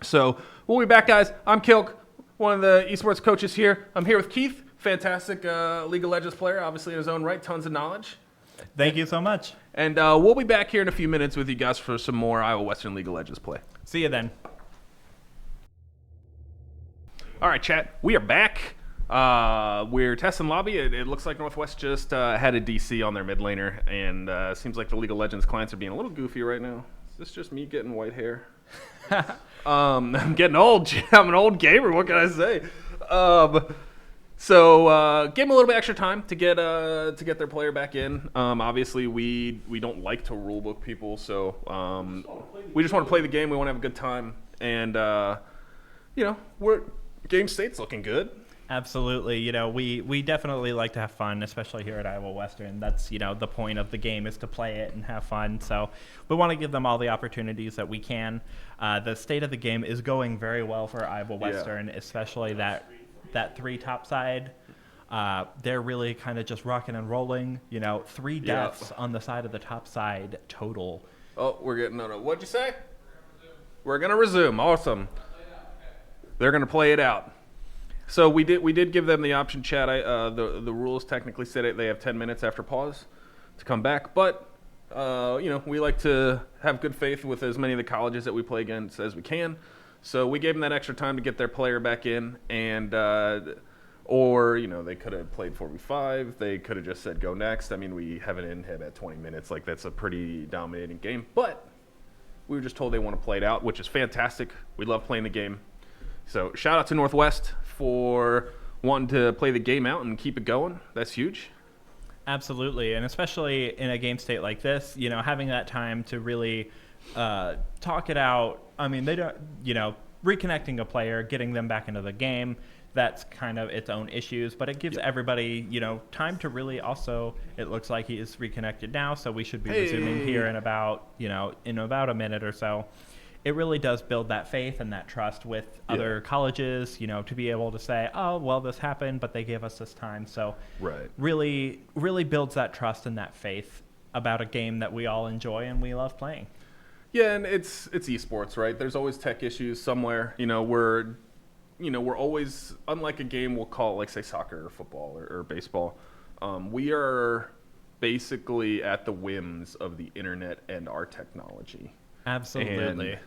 So we'll be back, guys. I'm Kilk, one of the esports coaches here. I'm here with Keith, fantastic League of Legends player, obviously in his own right, tons of knowledge. Thank you so much. And we'll be back here in a few minutes with you guys for some more Iowa Western League of Legends play. See you then. All right, chat. We are back. We're testing lobby. It looks like Northwest just had a DC on their mid laner, and it seems like the League of Legends clients are being a little goofy right now. Is this just me getting white hair? I'm getting old. I'm an old gamer. What can I say? So give them a little bit extra time to get their player back in. Obviously, we don't like to rulebook people, so we just want to play the game. We want to have a good time, and game state's looking good. Absolutely. We definitely like to have fun, especially here at Iowa Western. That's, the point of the game is to play it and have fun. So we want to give them all the opportunities that we can. The state of the game is going very well for Iowa Western, especially that 3 top side. They're really kind of just rocking and rolling. 3 deaths on the side of the top side total. Oh, we're getting on. What'd you say? We're gonna resume. Awesome. They're gonna play it out. So we did give them the option, Chad. The rules technically say they have 10 minutes after pause to come back, but we like to have good faith with as many of the colleges that we play against as we can. So we gave them that extra time to get their player back in, and or they could have played 4v5. They could have just said go next. I mean, we have an inhib at 20 minutes. Like, that's a pretty dominating game, but we were just told they want to play it out, which is fantastic. We love playing the game. So shout out to Northwest for wanting to play the game out and keep it going. That's huge. Absolutely, and especially in a game state like this, having that time to really talk it out. I mean, they don't, reconnecting a player, getting them back into the game, that's kind of its own issues, but it gives everybody, time to really also, it looks like he is reconnected now, so we should be resuming here in about a minute or so. It really does build that faith and that trust with other colleges, to be able to say, oh, well, this happened, but they gave us this time. So really, really builds that trust and that faith about a game that we all enjoy and we love playing. Yeah, and it's esports, right? There's always tech issues somewhere. We're always, unlike a game we'll call, like, say, soccer or football or baseball, we are basically at the whims of the internet and our technology. Absolutely. And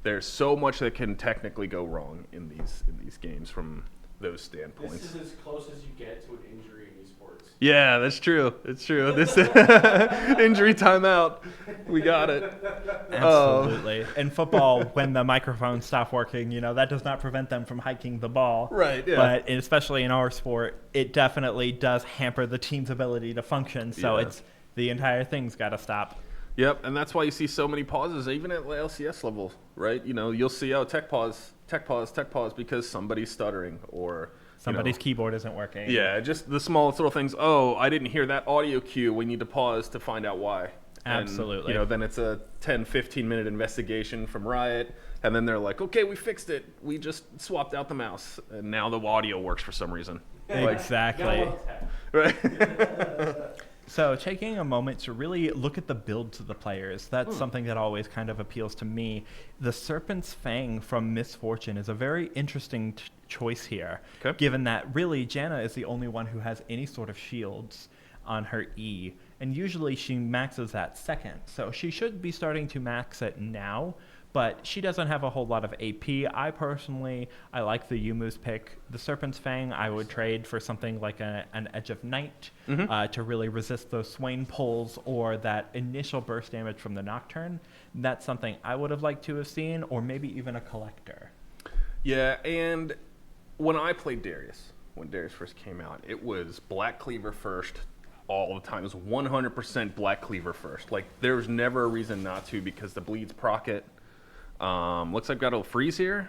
there's so much that can technically go wrong in these games from those standpoints. This is as close as you get to an injury in esports. Yeah, that's true. It's true. This injury timeout. We got it. Absolutely. In football, when the microphones stop working, that does not prevent them from hiking the ball. Right, yeah. But especially in our sport, it definitely does hamper the team's ability to function. So it's the entire thing's got to stop. Yep, and that's why you see so many pauses, even at LCS level, right? You'll see, tech pause, because somebody's stuttering or somebody's keyboard isn't working. Yeah, just the smallest little things. Oh, I didn't hear that audio cue. We need to pause to find out why. Absolutely. And, then it's a 10, 15-minute investigation from Riot, and then they're like, okay, we fixed it. We just swapped out the mouse, and now the audio works for some reason. Exactly. Right. So taking a moment to really look at the builds of the players, that's something that always kind of appeals to me. The Serpent's Fang from Misfortune is a very interesting choice here, given that really Janna is the only one who has any sort of shields on her E, and usually she maxes that second. So she should be starting to max it now, but she doesn't have a whole lot of AP. I like the Yumu's pick. The Serpent's Fang I would trade for something like an Edge of Night to really resist those Swain pulls or that initial burst damage from the Nocturne. That's something I would have liked to have seen, or maybe even a Collector. Yeah, and when I played Darius, when Darius first came out, it was Black Cleaver first all the time. It was 100% Black Cleaver first. Like, there was never a reason not to, because the bleeds proc it. Looks like got a freeze here,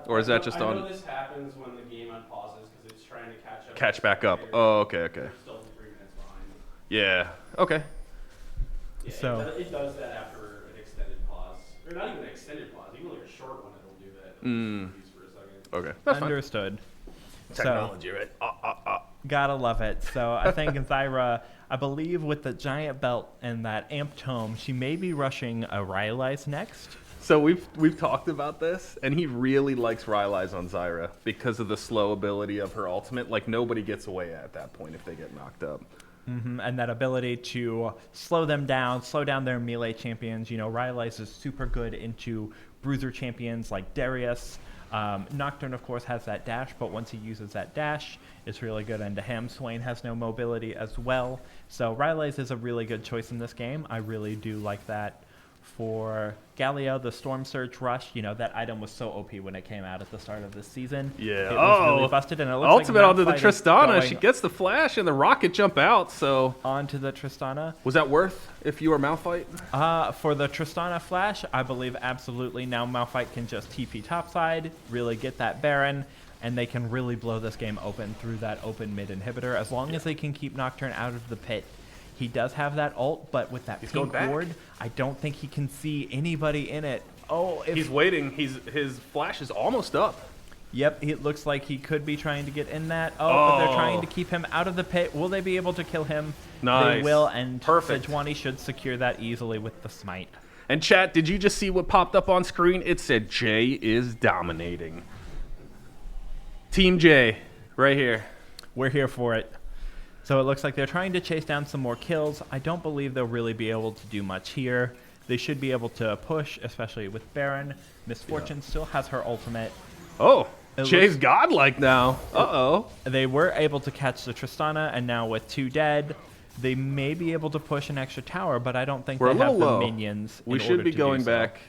or is that just on? I know this happens when the game unpauses because it's trying to catch up. Catch back up. Oh, okay. They're still 3 minutes behind. Yeah. Okay. Yeah, So it does that after an extended pause, or not even an extended pause, even like a short one. It'll do that. For a second. Okay. That's understood. Technology, right? Gotta love it. So I think Zyra, I believe with the giant belt and that amp tome, she may be rushing a Rylai's next. So we've talked about this, and he really likes Rylai's on Zyra because of the slow ability of her ultimate. Like, nobody gets away at that point if they get knocked up. And that ability to slow them down, slow down their melee champions. Rylai's is super good into bruiser champions like Darius. Nocturne, of course, has that dash, but once he uses that dash, it's really good into him. Swain has no mobility as well. So Rylai's is a really good choice in this game. I really do like that. For Galio, the Storm Surge Rush, that item was so OP when it came out at the start of this season. Yeah. It was really busted, and it looks ultimate like onto the Tristana. She gets the flash and the rocket jump out. So onto the Tristana. Was that worth if you were Malphite? For the Tristana flash, I believe absolutely. Now Malphite can just TP topside, really get that Baron. and they can really blow this game open through that open mid inhibitor as long as they can keep Nocturne out of the pit. He does have that ult, but with that pink ward, I don't think he can see anybody in it. Oh, He's waiting. His flash is almost up. Yep, it looks like he could be trying to get in that. But they're trying to keep him out of the pit. Will they be able to kill him? Nice. They will, and Perfect. Sejuani should secure that easily with the smite. And chat, did you just see what popped up on screen? It said Jay is dominating. Team J, right here. We're here for it. So it looks like they're trying to chase down some more kills. I don't believe they'll really be able to do much here. They should be able to push, especially with Baron. Misfortune still has her ultimate. Oh, It Jay's looks- godlike now. Uh-oh. They were able to catch the Tristana, and now with 2 dead, they may be able to push an extra tower, but I don't think We're they a have little the low. minions. We in should order be to going do so. back.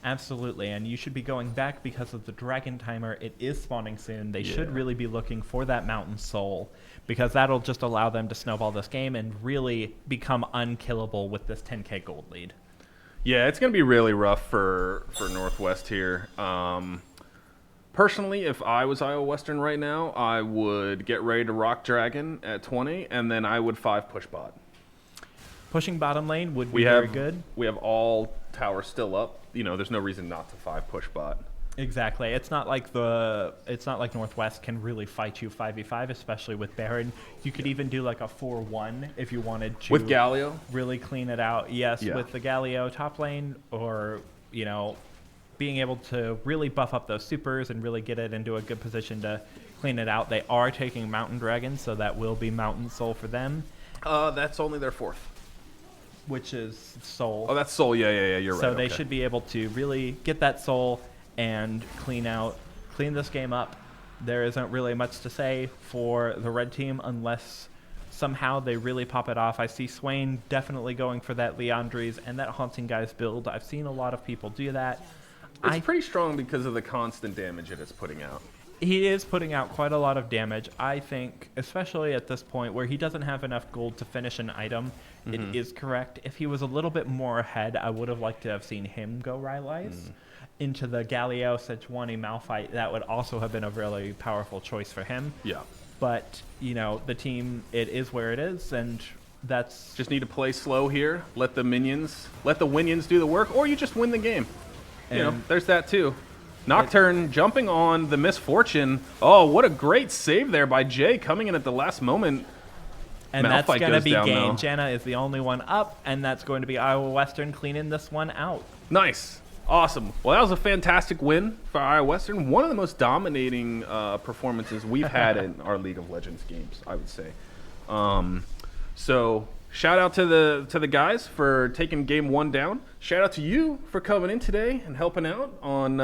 Absolutely, and you should be going back because of the dragon timer. It is spawning soon. They should really be looking for that mountain soul, because that'll just allow them to snowball this game and really become unkillable with this 10k gold lead. Yeah, it's going to be really rough for Northwest here. Personally, if I was Iowa Western right now, I would get ready to rock Dragon at 20, and then I would 5 push bot. Pushing bottom lane would be very good. We have all towers still up. You know, there's no reason not to 5 push bot. Exactly. It's not like Northwest can really fight you 5v5, especially with Baron. You could even do like a 4-1 if you wanted to. With Galio? Really clean it out. Yes, Yeah. with the Galio top lane, or, you know, being able to really buff up those supers and really get it into a good position to clean it out. They are taking Mountain Dragon, so that will be Mountain Soul for them, That's only their 4th. which is Soul. Oh, that's Soul. Yeah, you're right. So they okay. should be able to really get that soul and clean this game up. There isn't really much to say for the red team unless somehow they really pop it off. I see Swain definitely going for that Leandries and that Haunting Guys build. I've seen a lot of people do that. It's pretty strong because of the constant damage it is putting out. He is putting out quite a lot of damage. I think, especially at this point where he doesn't have enough gold to finish an item, it is correct. If he was a little bit more ahead, I would have liked to have seen him go Rylai's into the Galio Sejuani Malphite. That would also have been a really powerful choice for him. Yeah. But, you know, the team, it is where it is, and that's... Just need to play slow here. Let the winions do the work, or you just win the game. You know, And- there's that too. Nocturne jumping on the Misfortune. Oh, what a great save there by Jay, coming in at the last moment. And that's Malphite going to goes be down, game. though. Janna is the only one up, and that's going to be Iowa Western cleaning this one out. Nice. Awesome. Well, that was a fantastic win for Iowa Western. One of the most dominating performances we've had in our League of Legends games, I would say. So shout out to the guys for taking game 1 down. Shout out to you for coming in today and helping out on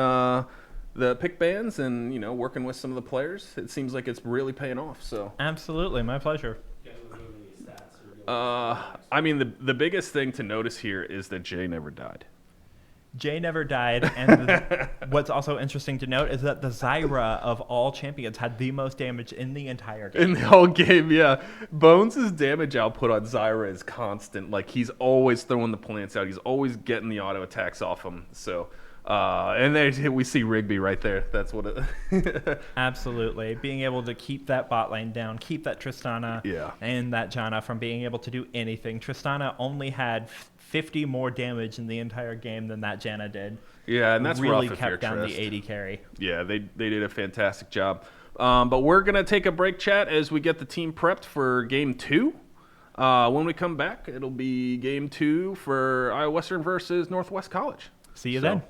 the pick bans and, you know, working with some of the players. It seems like it's really paying off. So Absolutely, my pleasure. You guys don't know any stats or I mean, the biggest thing to notice here is that Jay never died. Jay never died, and what's also interesting to note is that the Zyra of all champions had the most damage in the entire game. In the whole game, yeah. Bones' damage output on Zyra is constant. Like, he's always throwing the plants out. He's always getting the auto attacks off him. So, and there we see Rigby right there. That's what it... Absolutely. Being able to keep that bot lane down, keep that Tristana Yeah. and that Janna from being able to do anything. Tristana only had 50 more damage in the entire game than that Janna did. Yeah, and that's really rough if you're kept down Trist. the 80 carry. Yeah, they did a fantastic job. But we're going to take a break, chat, as we get the team prepped for Game 2. When we come back, it'll be Game 2 for Iowa Western versus Northwest College. See you then.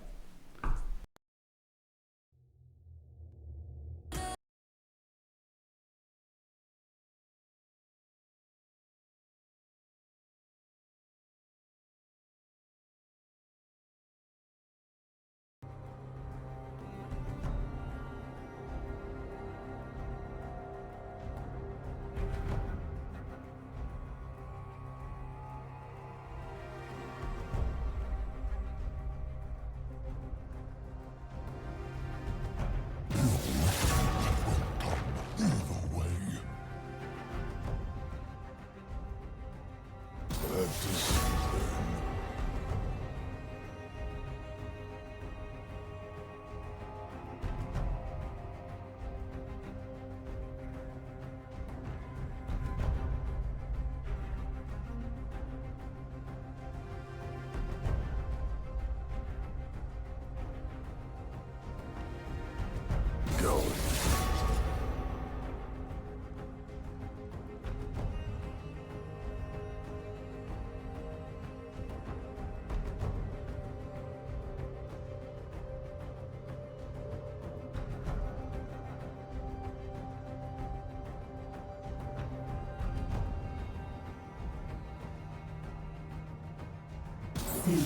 soon.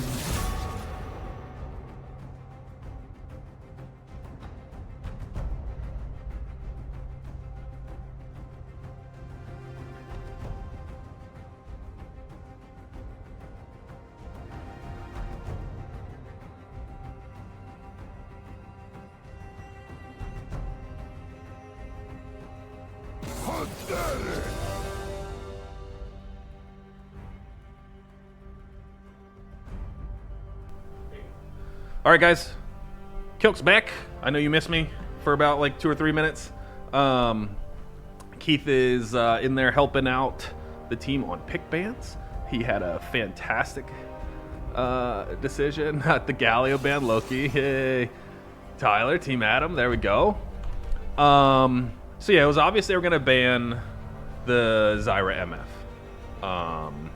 All right, guys. Kilk's back. I know you missed me for about like 2 or 3 minutes. Keith is in there helping out the team on pick bans. He had a fantastic decision at the Galio ban. Loki. Hey. Tyler, Team Adam. There we go. So yeah, it was obvious they were going to ban the Zyra MF.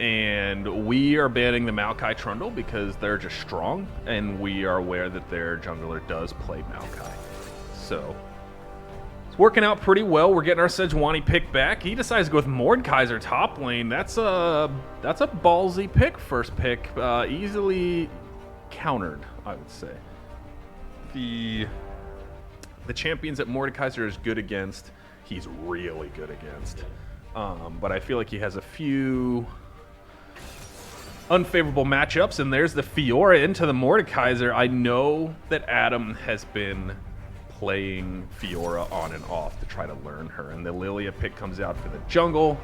And we are banning the Maokai Trundle because they're just strong, and we are aware that their jungler does play Maokai. So it's working out pretty well. We're getting our Sejuani pick back. He decides to go with Mordekaiser top lane. That's a ballsy pick, first pick. Easily countered, I would say. The champions that Mordekaiser is good against, he's really good against. But I feel like he has a few unfavorable matchups, and there's the Fiora into the Mordekaiser. I know that Adam has been playing Fiora on and off to try to learn her, and the Lilia pick comes out for the jungle.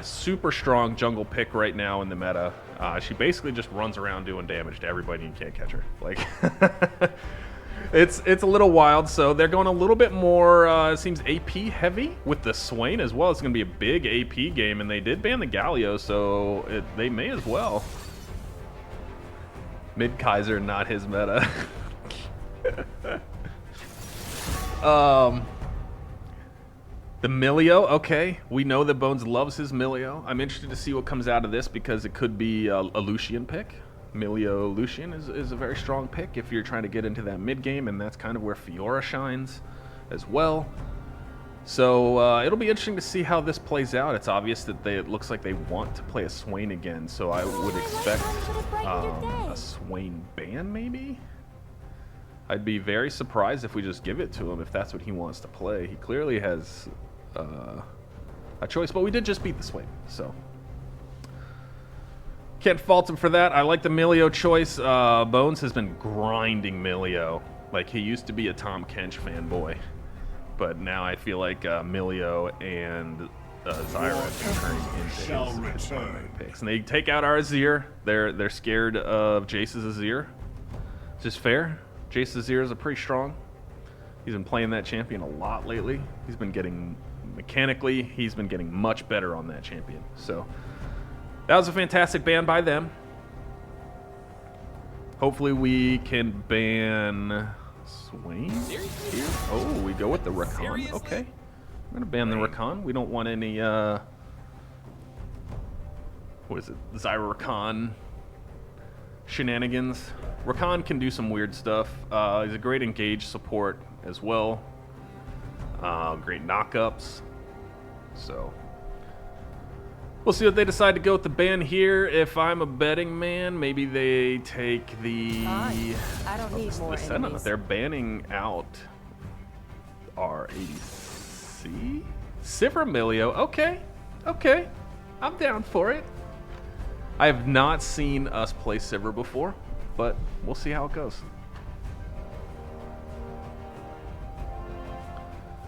Super strong jungle pick right now in the meta. She basically just runs around doing damage to everybody and you can't catch her. Like, it's a little wild, so they're going a little bit more, it seems, AP heavy with the Swain as well. It's going to be a big AP game, and they did ban the Galio, so they may as well. Mid-Kaiser, not his meta. The Milio, okay. We know that Bones loves his Milio. I'm interested to see what comes out of this because it could be a Lucian pick. Milio Lucian is a very strong pick if you're trying to get into that mid game, and that's kind of where Fiora shines as well. So it'll be interesting to see how this plays out. It's obvious that it looks like they want to play a Swain again, so I would expect a Swain ban maybe? I'd be very surprised if we just give it to him if that's what he wants to play. He clearly has a choice, but we did just beat the Swain, so can't fault him for that. I like the Milio choice. Bones has been grinding Milio. Like, he used to be a Tom Kench fanboy, but now I feel like Milio and Zyra have been turning into his primary picks. And they take out our Azir. They're scared of Jace's Azir. It's just fair. Jace's Azir is pretty strong. He's been playing that champion a lot lately. He's been getting, mechanically, he's been getting much better on that champion. So that was a fantastic ban by them. Hopefully we can ban Swain here. Oh, we go with the Rakan. Okay. I'm going to ban the Rakan. We don't want any, what is it? Zyra Rakan shenanigans. Rakan can do some weird stuff. He's a great engage support as well. Great knockups. So we'll see what they decide to go with the ban here. If I'm a betting man, maybe they take the I don't need more Senna. enemies. They're banning out our ADC. Sivir Milio. Okay. Okay. I'm down for it. I have not seen us play Sivir before, but we'll see how it goes.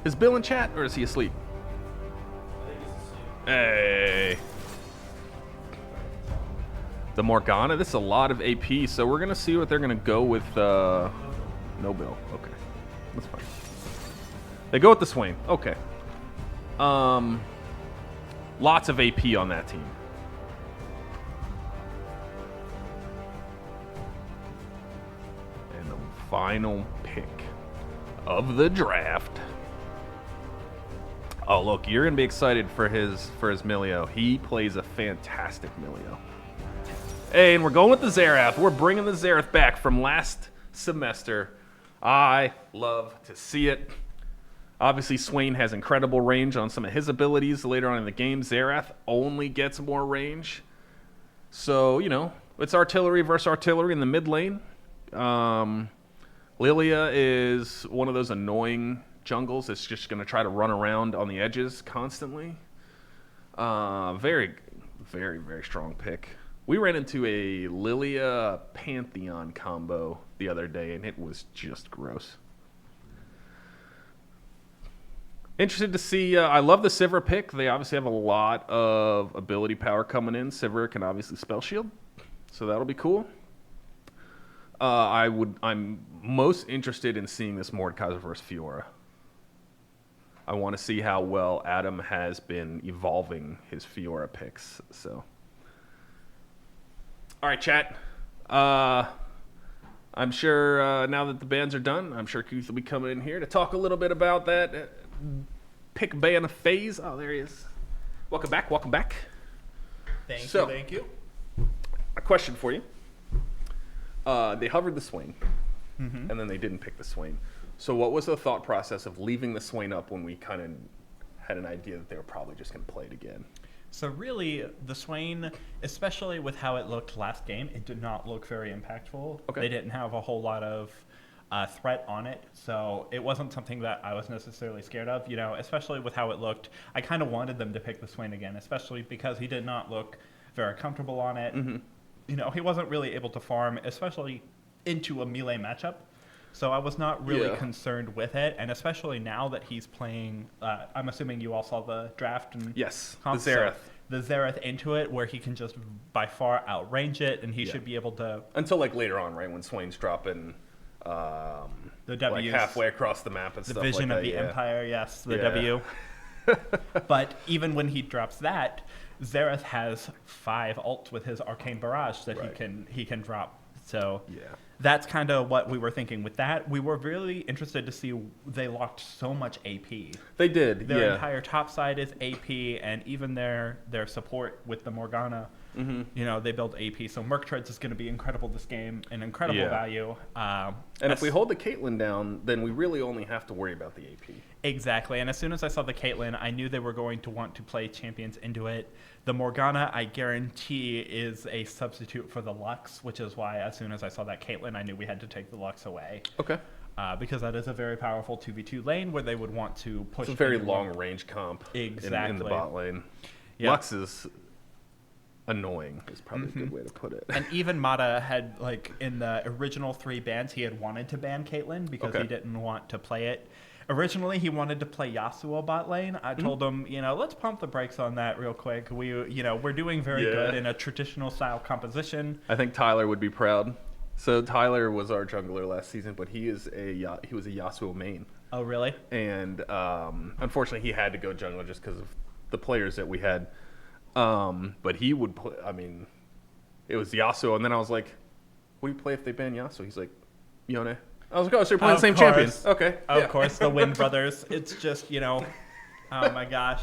Is Bill in chat, or is he asleep? Hey. The Morgana, this is a lot of AP, so we're going to see what they're going to go with. No Bill. Okay. That's fine. They go with the Swain. Okay. Lots of AP on that team. And the final pick of the draft. Oh, look, you're going to be excited for his Milio. He plays a fantastic Milio. Hey, and we're going with the Xerath. We're bringing the Xerath back from last semester. I love to see it. Obviously, Swain has incredible range on some of his abilities later on in the game. Xerath only gets more range. So, it's artillery versus artillery in the mid lane. Lilia is one of those annoying jungles that's just going to try to run around on the edges constantly. Very, very, very strong pick. We ran into a Lilia Pantheon combo the other day, and it was just gross. Interested to see. I love the Sivir pick. They obviously have a lot of ability power coming in. Sivir can obviously spell shield, so that'll be cool. I'm most interested in seeing this Mordekaiser versus Fiora. I want to see how well Adam has been evolving his Fiora picks. So, all right, chat. I'm sure now that the bans are done, I'm sure Keith will be coming in here to talk a little bit about that pick ban phase. Oh, there he is. Welcome back. Welcome back. Thank you. A question for you. They hovered the Swain, and then they didn't pick the Swain. So what was the thought process of leaving the Swain up when we kind of had an idea that they were probably just going to play it again? So really, the Swain, especially with how it looked last game, it did not look very impactful. Okay. They didn't have a whole lot of threat on it, so it wasn't something that I was necessarily scared of. Especially with how it looked, I kind of wanted them to pick the Swain again, especially because he did not look very comfortable on it. He wasn't really able to farm, especially into a melee matchup. So I was not really concerned with it, and especially now that he's playing, I'm assuming you all saw the draft and Yes, comp, the Xerath. so the Xerath into it, where he can just by far outrange it, and he should be able to... Until later on, right, when Swain's dropping the W's, halfway across the map and the stuff vision like of that. the Empire, yes, the W. But even when he drops that, Xerath has 5 ults with his Arcane Barrage that he can drop. So that's kind of what we were thinking with that. We were really interested to see they locked so much AP. They did, Their entire top side is AP, and even their support with the Morgana, they build AP. So Merc Treads is going to be incredible this game, an incredible value. And if we hold the Caitlyn down, then we really only have to worry about the AP. Exactly, and as soon as I saw the Caitlyn, I knew they were going to want to play champions into it. The Morgana, I guarantee, is a substitute for the Lux, which is why as soon as I saw that Caitlyn, I knew we had to take the Lux away. Okay. Because that is a very powerful 2v2 lane where they would want to push... It's a very long-range comp in the bot lane. Yep. Lux is annoying, is probably a good way to put it. And even Mata had, in the original 3 bans, he had wanted to ban Caitlyn because he didn't want to play it. Originally, he wanted to play Yasuo bot lane. I told him, let's pump the brakes on that real quick. We're doing very good in a traditional style composition. I think Tyler would be proud. So Tyler was our jungler last season, but he was a Yasuo main. Oh, really? And unfortunately, he had to go jungler just because of the players that we had. But he would play. I mean, it was Yasuo, and then I was like, "What do you play if they ban Yasuo?" He's like, "Yone." I was like, "Oh, so you're playing the same champions?" Okay. Of course, the Wind Brothers. It's just oh my gosh,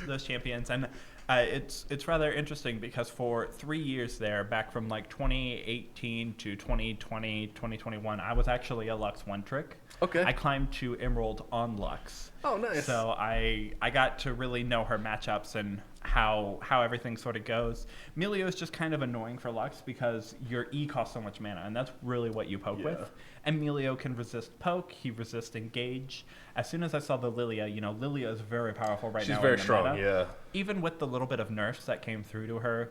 those champions, and it's rather interesting because for 3 years there, back from 2018 to 2020, 2021, I was actually a Lux one trick. Okay. I climbed to Emerald on Lux. Oh, nice. So I got to really know her matchups and how everything sort of goes. Melio is just kind of annoying for Lux because your E costs so much mana, and that's really what you poke with. And Melio can resist poke, he resists engage. As soon as I saw the Lilia, Lilia is very powerful right now. She's very in the strong, meta. Even with the little bit of nerfs that came through to her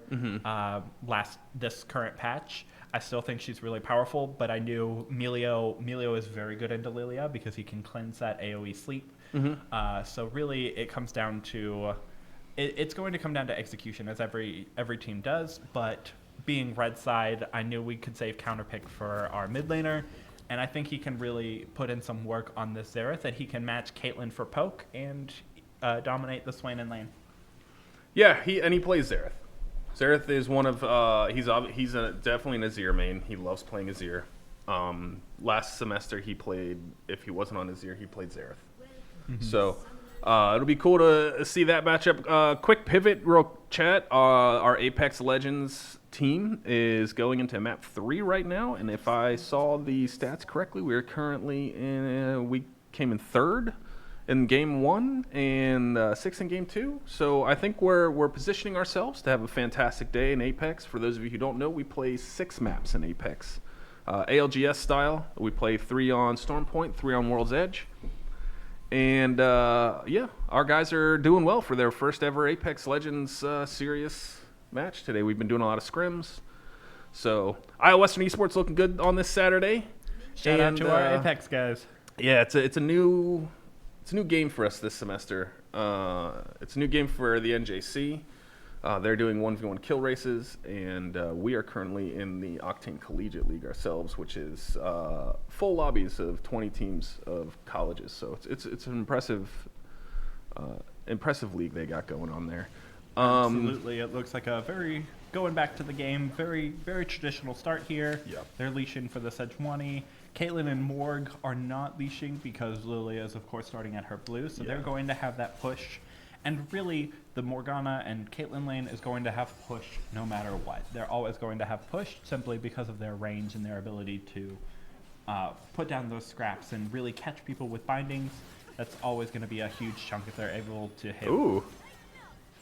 this current patch, I still think she's really powerful, but I knew Melio is very good into Lilia because he can cleanse that AoE sleep. So really it comes down to... It's going to come down to execution, as every team does, but being red side, I knew we could save counterpick for our mid laner, and I think he can really put in some work on this Xerath, that he can match Caitlyn for poke and dominate the Swain in lane. Yeah, he plays Xerath. Xerath is one of he's definitely an Azir main. He loves playing Azir. Last semester he played, if he wasn't on Azir, he played Xerath. So it'll be cool to see that matchup. Quick pivot, real chat. Our Apex Legends team is going into map 3 right now, and if I saw the stats correctly, we're currently we came in 3rd in game 1 and 6 in game 2. So I think we're positioning ourselves to have a fantastic day in Apex. For those of you who don't know, we play 6 maps in Apex. ALGS style, we play 3 on Stormpoint, 3 on World's Edge. And yeah, our guys are doing well for their first ever Apex Legends serious match today. We've been doing a lot of scrims. So Iowa Western Esports looking good on this Saturday. Shout out to our Apex guys. Yeah, it's a new game for us this semester. It's a new game for the NJC. They're doing 1v1 kill races, and we are currently in the Octane Collegiate League ourselves, which is full lobbies of 20 teams of colleges. So it's an impressive league they got going on there. Absolutely, it looks like a going back to the game, very traditional start here. Yep. They're leashing for the Sejuani. Caitlyn and Morg are not leashing because Lilia is of course starting at her blue, so they're going to have that push. And really, the Morgana and Caitlyn lane is going to have push no matter what. They're always going to have push simply because of their range and their ability to put down those scraps and really catch people with bindings. That's always going to be a huge chunk if they're able to hit. Ooh,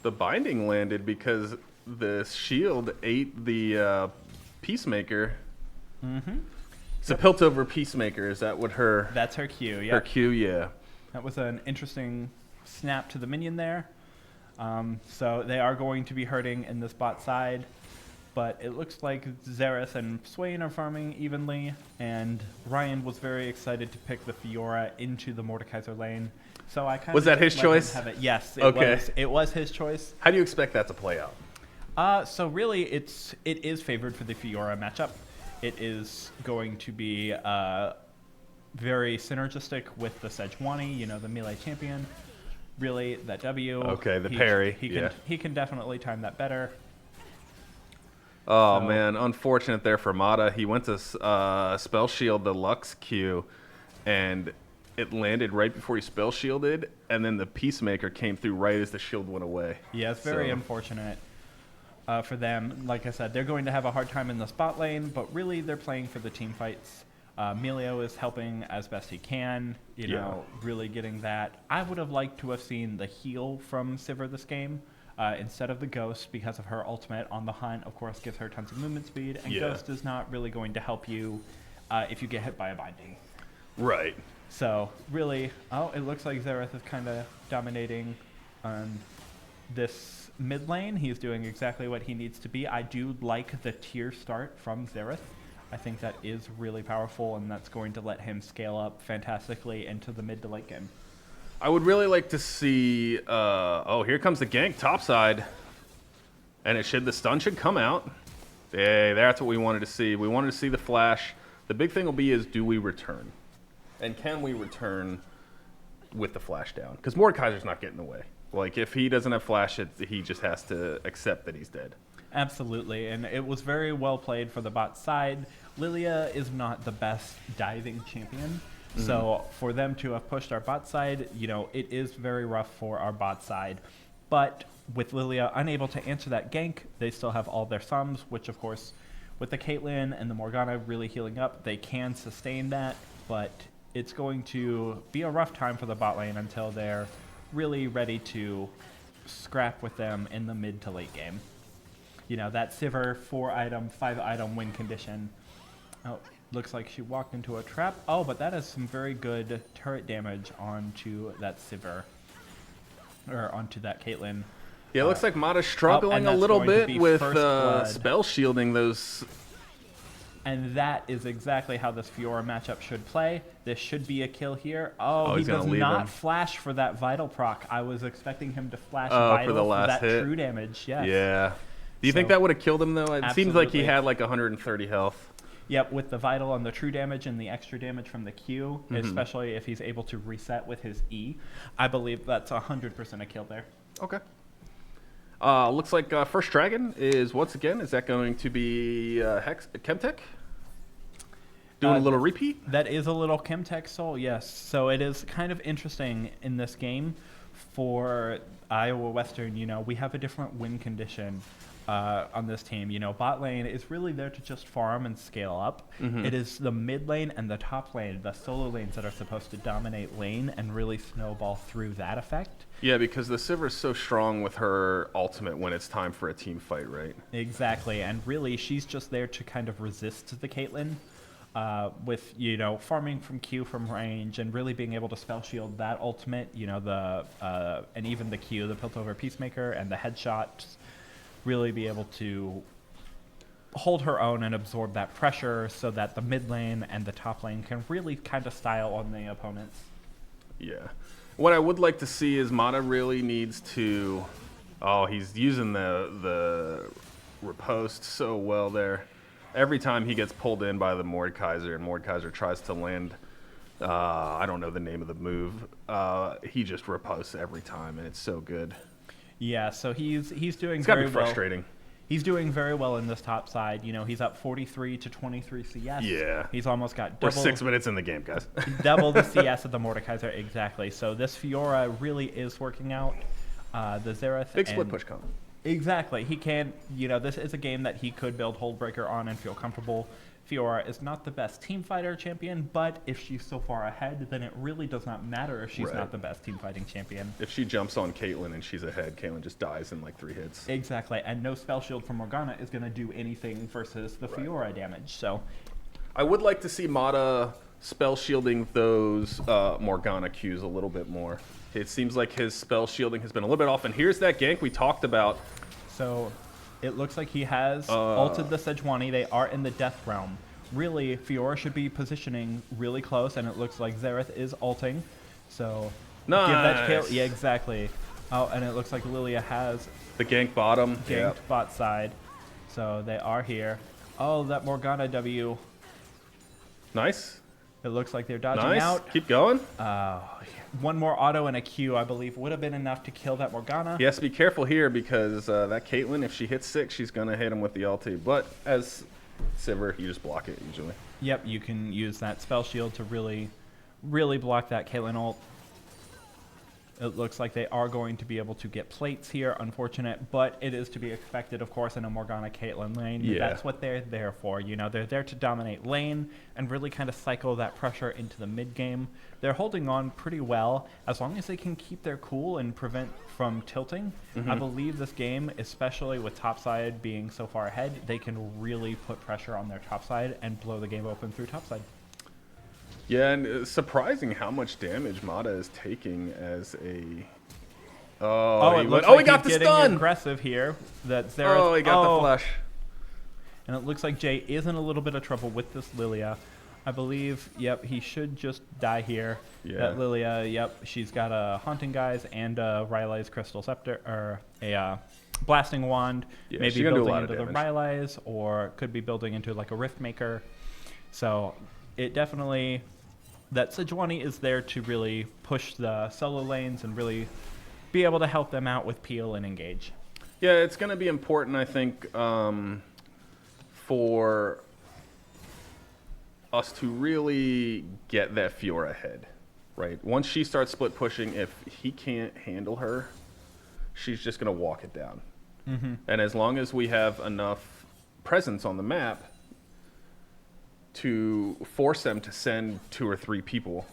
the binding landed because the shield ate the Peacemaker. Mm-hmm. It's a Piltover Peacemaker. Is that what her? That's her Q, yeah. Her Q, yeah. That was an interesting snap to the minion there. So they are going to be hurting in this bot side, but it looks like Xerath and Swain are farming evenly, and Ryan was very excited to pick the Fiora into the Mordekaiser lane. So I kind Was that his choice? Yes, Okay. It was his choice. How do you expect that to play out? So really, it is favored for the Fiora matchup. It is going to be very synergistic with the Sejuani, the melee champion. Really, that W. Okay, the parry. He can definitely time that better. Oh, man. Unfortunate there for Mata. He went to Spell Shield the Lux Q, and it landed right before he Spell Shielded, and then the Peacemaker came through right as the shield went away. Yeah, it's very unfortunate for them. Like I said, they're going to have a hard time in the spot lane, but really they're playing for the team fights. Melio is helping as best he can, really getting that. I would have liked to have seen the heal from Sivir this game instead of the Ghost because of her ultimate on the hunt, of course, gives her tons of movement speed, and Ghost is not really going to help you if you get hit by a binding. Right. So, really, it looks like Xerath is kind of dominating on this mid lane. He's doing exactly what he needs to be. I do like the tier start from Xerath. I think that is really powerful, and that's going to let him scale up fantastically into the mid to late game. I would really like to see... here comes the gank topside. And the stun should come out. Hey, that's what we wanted to see. We wanted to see the flash. The big thing will be is, do we return? And can we return with the flash down? Because Mordekaiser's not getting away. Like, if he doesn't have flash, he just has to accept that he's dead. Absolutely, and it was very well played for the bot side. Lilia is not the best diving champion, so for them to have pushed our bot side, it is very rough for our bot side. But with Lilia unable to answer that gank, they still have all their sums, which of course, with the Caitlyn and the Morgana really healing up, they can sustain that, but it's going to be a rough time for the bot lane until they're really ready to scrap with them in the mid to late game. That Sivir 4-item, 5-item win condition. Oh, looks like she walked into a trap. Oh, but that is some very good turret damage onto that Sivir. Or onto that Caitlyn. Yeah, it looks like Mata's struggling a little bit with spell shielding those. And that is exactly how this Fiora matchup should play. This should be a kill here. Oh, he does not flash for that Vital proc. I was expecting him to flash Vital for the last hit. True damage. Yes. Yeah. Do you think that would have killed him, though? It seems like he had like 130 health. Yep, with the Vital on the true damage and the extra damage from the Q, especially if he's able to reset with his E, I believe that's 100% a kill there. Okay. Looks like First Dragon is that going to be Chemtech? Doing a little repeat? That is a little Chemtech Soul, yes. So it is kind of interesting in this game for Iowa Western. We have a different win condition on this team. Bot lane is really there to just farm and scale up. It is the mid lane and the top lane, the solo lanes, that are supposed to dominate lane and really snowball through that effect. Yeah, because the Sivir is so strong with her ultimate when it's time for a team fight, right? Exactly, and really she's just there to kind of resist the Caitlyn with, farming from Q from range and really being able to spell shield that ultimate, and even the Q, the Piltover Peacemaker and the headshots, really be able to hold her own and absorb that pressure so that the mid lane and the top lane can really kind of style on the opponents. Yeah. What I would like to see is Mata really needs to... Oh, he's using the riposte so well there. Every time he gets pulled in by the Mordekaiser and Mordekaiser tries to land, I don't know the name of the move, he just riposts every time, and it's so good. Yeah, so he's doing It's gotta very be well. frustrating. He's doing very well in this top side. He's up 43 to 23 CS. Yeah. He's almost got We're double. 6 minutes in the game, guys. Double the CS of the Mordekaiser, exactly. So this Fiora really is working out. The Xerath. Big split and- push combo. Exactly. He can, this is a game that he could build Holdbreaker on and feel comfortable. Fiora is not the best team fighter champion, but if she's so far ahead, then it really does not matter if she's Right. not the best team fighting champion. If she jumps on Caitlyn and she's ahead, Caitlyn just dies in like 3 hits. Exactly. And no spell shield from Morgana is going to do anything versus the Fiora damage. So I would like to see Mata spell shielding those Morgana Qs a little bit more. It seems like his spell shielding has been a little bit off, and here's that gank we talked about. So it looks like he has ulted the Sejuani. They are in the death realm. Really, Fiora should be positioning really close, and it looks like Xerath is ulting. So give that kill. Nice. Yeah, exactly. Oh, and it looks like Lilia has The gank bottom. ganked Yeah. bot side. So they are here. Oh, that Morgana W. Nice. It looks like they're dodging Nice. out. Keep going. One more auto and a Q, I believe, would have been enough to kill that Morgana. He has to be careful here because that Caitlyn, if she hits 6, she's going to hit him with the ulti. But as Sivir, you just block it usually. Yep, you can use that spell shield to really block that Caitlyn ult. It looks like they are going to be able to get plates here. Unfortunate, but it is to be expected, of course, in a Morgana Caitlyn lane. Yeah. That's what they're there for. They're there to dominate lane and really kind of cycle that pressure into the mid game. They're holding on pretty well as long as they can keep their cool and prevent from tilting. I believe this game, especially with topside being so far ahead, they can really put pressure on their topside and blow the game open through topside. Yeah, and it's surprising how much damage Mata is taking as a... Oh, It looks he like got he's the getting stun! aggressive here. That Xerath, Oh, he got the flash. And it looks like Jay is in a little bit of trouble with this Lilia. I believe, yep, he should just die here. Yeah. That Lilia, yep, she's got a Haunting Guise and a Rylai's Crystal Scepter, or a Blasting Wand. Yeah, Maybe she's gonna do a building lot of into the damage. Rylai's, or could be building into like a Rift Maker. So it definitely... That Sejuani is there to really push the solo lanes and really be able to help them out with peel and engage. Yeah, it's going to be important, I think, for us to really get that Fiora ahead, right? Once she starts split pushing, if he can't handle her, she's just going to walk it down. And as long as we have enough presence on the map to force them to send 2 or 3 people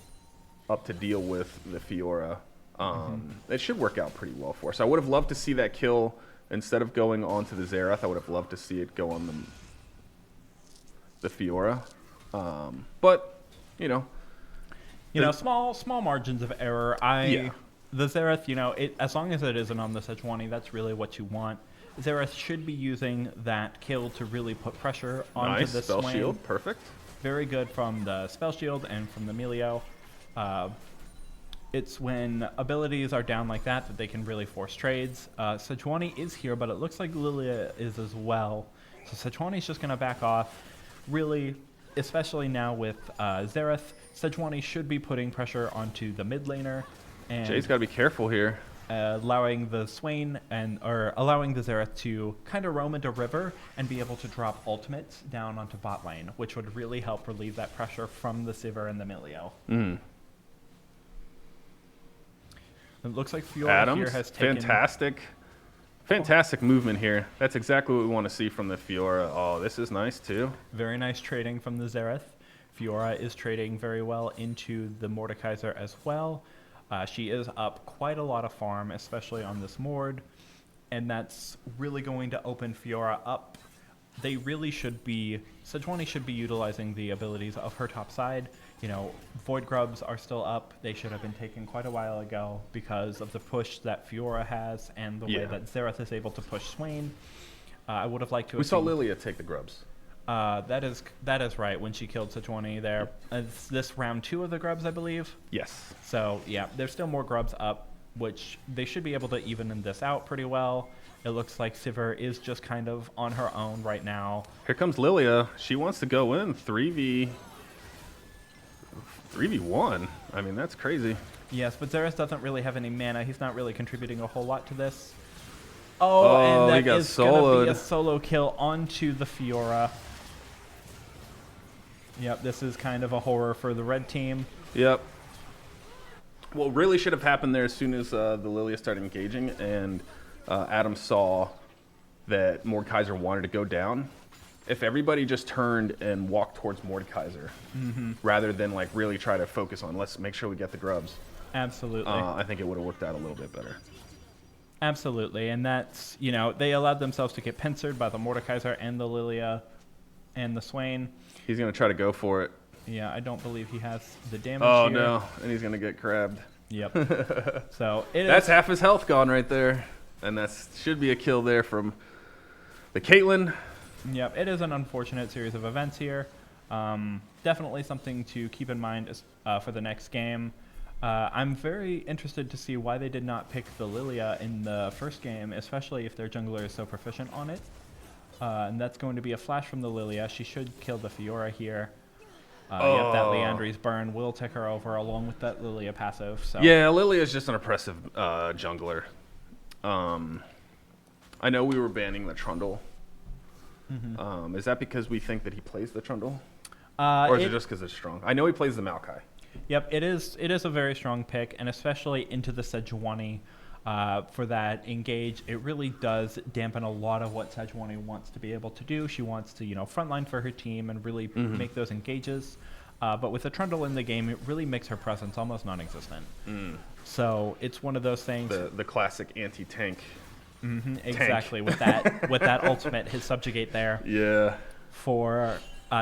up to deal with the Fiora, it should work out pretty well for us. I would have loved to see that kill instead of going onto the Xerath. I would have loved to see it go on the Fiora, but small margins of error. Yeah. The Xerath, as long as it isn't on the Sejuani, that's really what you want. Xerath should be using that kill to really put pressure onto nice the spell Swain. shield, perfect. Very good from the spell shield and from the Melio. It's when abilities are down like that they can really force trades. Sejuani is here, but it looks like Lilia is as well. So Sejuani's just going to back off. Really, especially now with Xerath, Sejuani should be putting pressure onto the mid laner. And Jay's got to be careful here. allowing the Swain or allowing the Xerath to kind of roam into river and be able to drop ultimates down onto bot lane, which would really help relieve that pressure from the Sivir and the Melio. It looks like Fiora here Adams, has taken... Fantastic movement here. That's exactly what we want to see from the Fiora. Oh, this is nice too. Very nice trading from the Xerath. Fiora is trading very well into the Mordekaiser as well. She is up quite a lot of farm, especially on this Mord, and that's really going to open Fiora up. They really should be, Sejuani should be utilizing the abilities of her top side. You know, Void Grubs are still up. They should have been taken quite a while ago because of the push that Fiora has and the way that Xerath is able to push Swain. I would have liked to have We saw seen- Lilia take the grubs. that is right, when she killed Sejuani there. It's this round 2 of the grubs, I believe. Yes. So, yeah, there's still more grubs up, which they should be able to even this out pretty well. It looks like Sivir is just kind of on her own right now. Here comes Lilia. She wants to go in 3v1. I mean, that's crazy. Yes, but Xerath doesn't really have any mana. He's not really contributing a whole lot to this. Oh, and he that got is going to be soloed. a solo kill onto the Fiora. Yep, this is kind of a horror for the red team. Yep. What really should have happened there as soon as the Lilia started engaging and Adam saw that Mordekaiser wanted to go down. If everybody just turned and walked towards Mordekaiser rather than like really try to focus on let's make sure we get the grubs, Absolutely. I think it would have worked out a little bit better. Absolutely, and that's, you know, they allowed themselves to get pincered by the Mordekaiser and the Lilia and the Swain. He's going to try to go for it. Yeah, I don't believe he has the damage Oh, here. no. And he's going to get crabbed. Yep. So it is. That's half his health gone right there. And that should be a kill there from the Caitlyn. Yep, it is an unfortunate series of events here. Definitely something to keep in mind for the next game. I'm very interested to see why they did not pick the Lilia in the first game, especially if their jungler is so proficient on it. And that's going to be a flash from the Lilia. She should kill the Fiora here. Yep, that Leandri's burn will take her over along with that Lilia passive. So. Yeah, Lilia is just an oppressive jungler. I know we were banning the Trundle. Is that because we think that he plays the Trundle? Or is it just because it's strong? I know he plays the Maokai. Yep, it is a very strong pick, and especially into the Sejuani for that engage, it really does dampen a lot of what Sejuani wants to be able to do. She wants to, you know, frontline for her team and really make those engages. But with the Trundle in the game, it really makes her presence almost non-existent. So it's one of those things. The classic anti-tank. Exactly, with that ultimate, his subjugate there. Yeah. For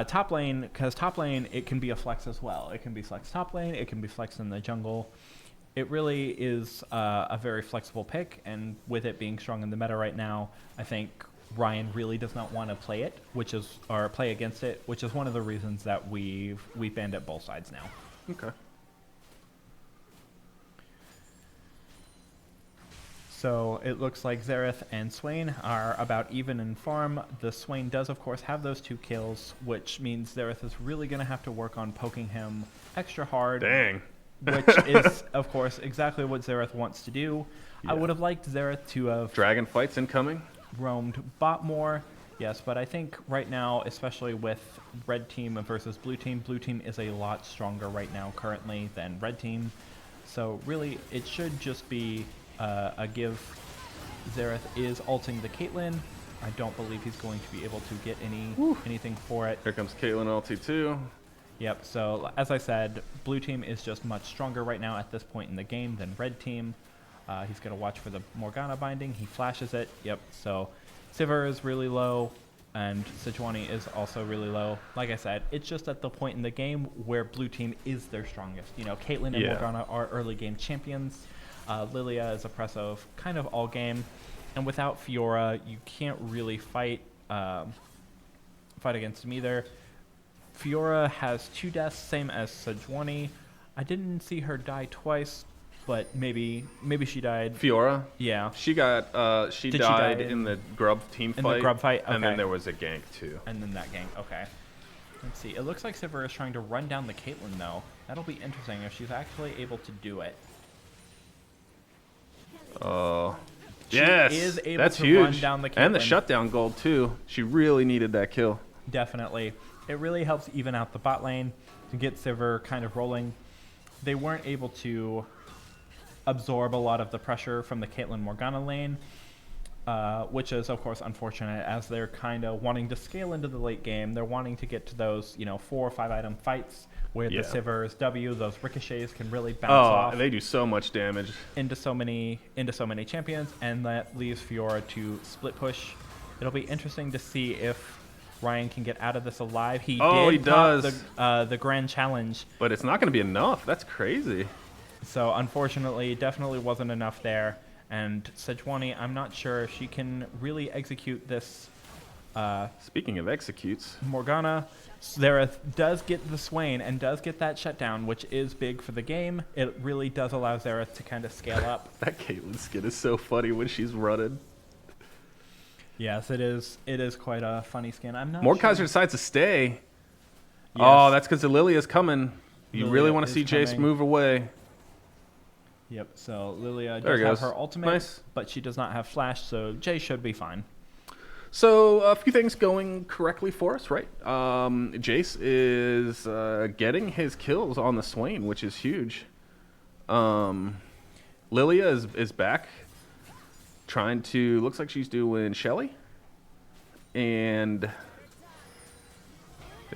top lane, because top lane, it can be a flex as well. It can be flex top lane, it can be flex in the jungle. It really is a very flexible pick, and with it being strong in the meta right now, I think Ryan really does not want to play it, or play against it, which is one of the reasons that we've banned it both sides now. Okay. So it looks like Xerath and Swain are about even in farm. The Swain does, of course, have those 2 kills, which means Xerath is really going to have to work on poking him extra hard. Dang. Which is, of course, exactly what Xerath wants to do. Yeah. I would have liked Xerath to have Dragon fights incoming. roamed bot more, yes, but I think right now, especially with red team versus blue team is a lot stronger right now currently than red team. So really, it should just be a give. Xerath is ulting the Caitlyn. I don't believe he's going to be able to get anything for it. Here comes Caitlyn LT2. Yep, so as I said, blue team is just much stronger right now at this point in the game than red team. He's going to watch for the Morgana binding. He flashes it. Yep, so Sivir is really low, and Sejuani is also really low. Like I said, it's just at the point in the game where blue team is their strongest. You know, Caitlyn and Morgana are early game champions. Lilia is oppressive kind of all game. And without Fiora, you can't really fight against him either. Fiora has 2 deaths, same as Sejuani. I didn't see her die twice, but maybe she died. Fiora? Yeah. She got she died in the grub team fight. In the grub fight? And then Okay. there was a gank too. And then that gank, okay. Let's see. It looks like Sivir is trying to run down the Caitlyn, though. That'll be interesting if she's actually able to do it. She Yes, is able that's to huge. run down the And the Caitlyn. shutdown gold too. She really needed that kill. Definitely. It really helps even out the bot lane to get Sivir kind of rolling. They weren't able to absorb a lot of the pressure from the Caitlyn Morgana lane. which is, of course, unfortunate as they're kind of wanting to scale into the late game. They're wanting to get to those, 4 or 5 item fights where Yeah. the Sivers W, those ricochets can really bounce Oh, off they do so much damage. into so many champions, and that leaves Fiora to split push. It'll be interesting to see if Ryan can get out of this alive. He Oh, did he top does. the grand challenge, But it's not going to be enough. That's crazy. so unfortunately, definitely wasn't enough there. And Sejuani, I'm not sure if she can really execute this. Speaking of executes, Morgana, Xerath does get the Swain and does get that shutdown, which is big for the game. It really does allow Xerath to kind of scale up. that Caitlyn skin is so funny when she's running. Yes, it is. It is quite a funny skin. I'm not Mordekaiser sure. decides to stay. Yes. Oh, that's because Lilia's coming. You really Lilia want to is see Jace coming. move away. Yep, so Lilia There does it have goes. her ultimate, Nice. but she does not have flash, so Jay should be fine. So a few things going correctly for us, right? Jace is getting his kills on the Swain, which is huge. Lilia is back, trying to. Looks like she's doing Shelly, and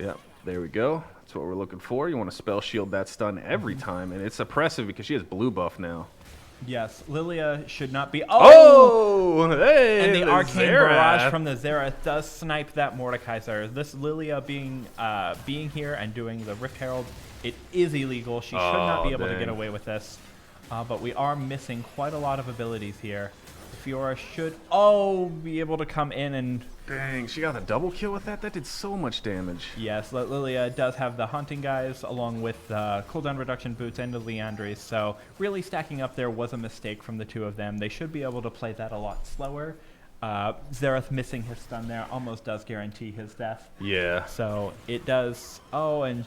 yeah, there we go. That's what we're looking for. You want to spell shield that stun every time, and it's oppressive because she has blue buff now. Yes, Lilia should not be. Oh, hey, And the arcane Xerath. barrage from the Xerath does snipe that Mordekaiser. This Lilia being here and doing the Rift Herald, it is illegal. She should not be able to get dang. away with this. But we are missing quite a lot of abilities here. Fiora should be able to come in and Dang, she got a double kill with that? That did so much damage. yes, Lilia does have the hunting guys along with cooldown reduction boots and the Leandries. So really stacking up there was a mistake from the two of them. They should be able to play that a lot slower. Xerath missing his stun there almost does guarantee his death. Yeah. So it does. Oh, and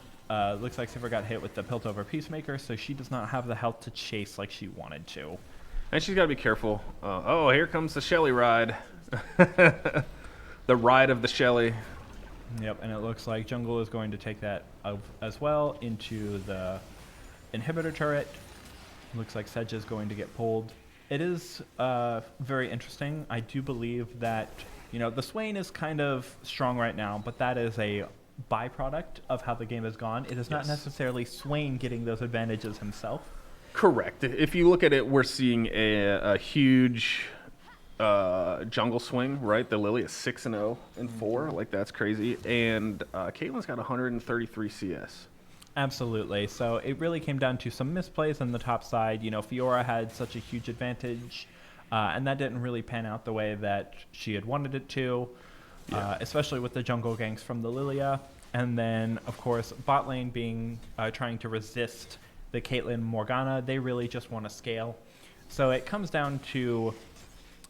looks like Sivir got hit with the Piltover Peacemaker, so she does not have the health to chase like she wanted to. And she's got to be careful. Oh, here comes the Shelly ride. The ride of the Shelly. Yep, and it looks like Jungle is going to take that as well into the inhibitor turret. Looks like Sedge is going to get pulled. It is very interesting. I do believe that, the Swain is kind of strong right now, but that is a byproduct of how the game has gone. It is not Yes. necessarily Swain getting those advantages himself. Correct. If you look at it, we're seeing a huge jungle swing, right? The Lily is 6-0 and 4. Like, that's crazy. And Caitlyn's got 133 CS. Absolutely. So it really came down to some misplays on the top side. Fiora had such a huge advantage, and that didn't really pan out the way that she had wanted it to, especially with the jungle ganks from the Lilia. And then, of course, bot lane being trying to resist the Caitlyn Morgana. They really just want to scale. So it comes down to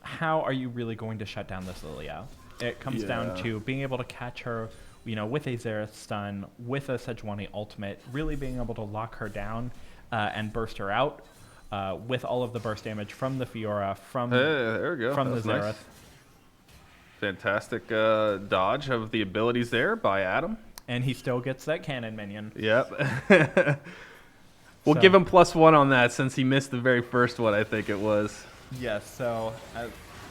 how are you really going to shut down this Lilia? It comes down Yeah. to being able to catch her, with a Xerath stun, with a Sejuani ultimate, really being able to lock her down and burst her out with all of the burst damage from the Fiora, from There we go. from That the was Xerath. nice. Fantastic dodge of the abilities there by Adam. And he still gets that cannon minion. Yep. We'll So- give him +1 on that since he missed the very first one, I think it was. Yes, so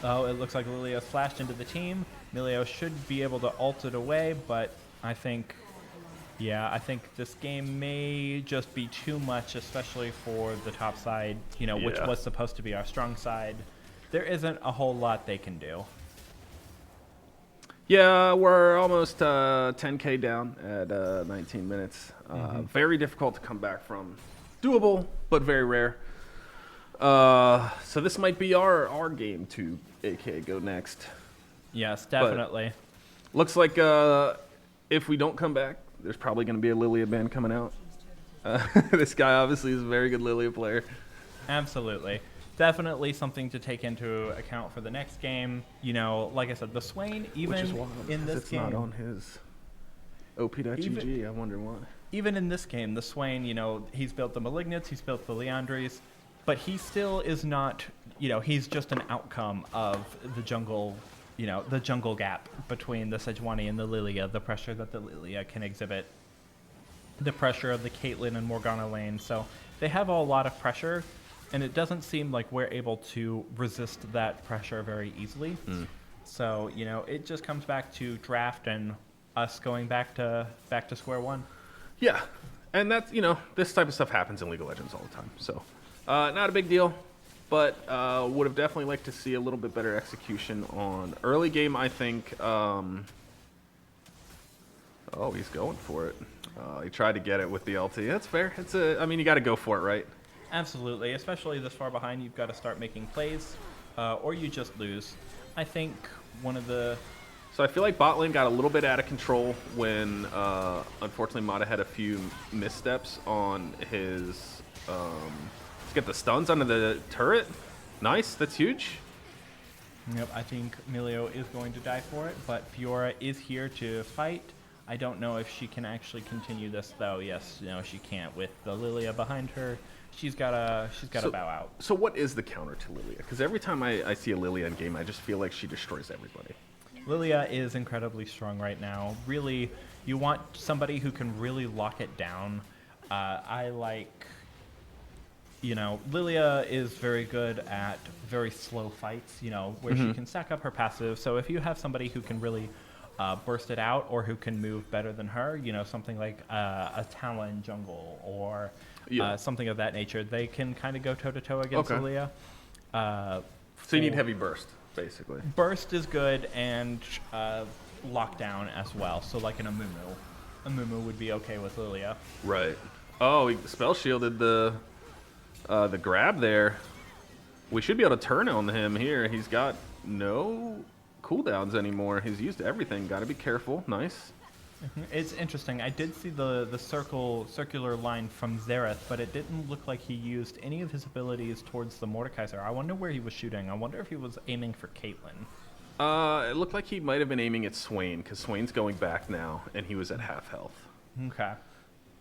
it looks like Lilia flashed into the team. Milio should be able to ult it away, but I think this game may just be too much, especially for the top side, which Yeah. was supposed to be our strong side. There isn't a whole lot they can do. Yeah, we're almost 10K down at 19 minutes. Very difficult to come back from. Doable, but very rare. So this might be our game to aka go next. Yes, definitely. Looks like if we don't come back, there's probably going to be a Lilia ban coming out. This guy obviously is a very good Lilia player. Absolutely. Definitely something to take into account for the next game. Like I said, the Swain, even Which is wild, in this it's game, not on his op.gg. I wonder why. even in this game, the Swain, he's built the Malignants, he's built the Leandries, but he still is not, he's just an outcome of the jungle, the jungle gap between the Sejuani and the Lilia, the pressure that the Lilia can exhibit, the pressure of the Caitlyn and Morgana lane. So they have a lot of pressure, and it doesn't seem like we're able to resist that pressure very easily. So, you know, it just comes back to draft and us going back to square one. Yeah, and that's, you know, this type of stuff happens in League of Legends all the time. So, not a big deal, but would have definitely liked to see a little bit better execution on early game, I think. Oh, he's going for it. He tried to get it with the LT. That's fair. I mean, you got to go for it, right? Absolutely, especially this far behind, you've got to start making plays, or you just lose. I think one of the... So I feel like bot lane got a little bit out of control when, unfortunately, Mata had a few missteps on his... let's get the stuns under the turret. Nice, that's huge. Yep, I think Milio is going to die for it, but Fiora is here to fight. I don't know if she can actually continue this, though. Yes, no, she can't. With the Lilia behind her, she's got to bow out. So what is the counter to Lilia? Because every time I see a Lilia in game, I just feel like she destroys everybody. Lilia is incredibly strong right now. Really, you want somebody who can really lock it down. I like, you know, Lilia is very good at very slow fights, you know, where she can stack up her passive. So if you have somebody who can really burst it out or who can move better than her, you know, something like a Talon jungle or something of that nature, they can kind of go toe-to-toe against Lilia. So you need heavy burst, basically. Burst is good, and lockdown as well. So like an Amumu. Amumu would be okay with Lilia. Right. Oh, he spell shielded the grab there. We should be able to turn on him here. He's got no cooldowns anymore. He's used everything. Got to be careful. Nice. It's interesting. I did see the circular line from Xerath, but it didn't look like he used any of his abilities towards the Mordekaiser. I wonder where he was shooting. I wonder if he was aiming for Caitlyn. It looked like he might have been aiming at Swain, because Swain's going back now, and he was at half health. Okay.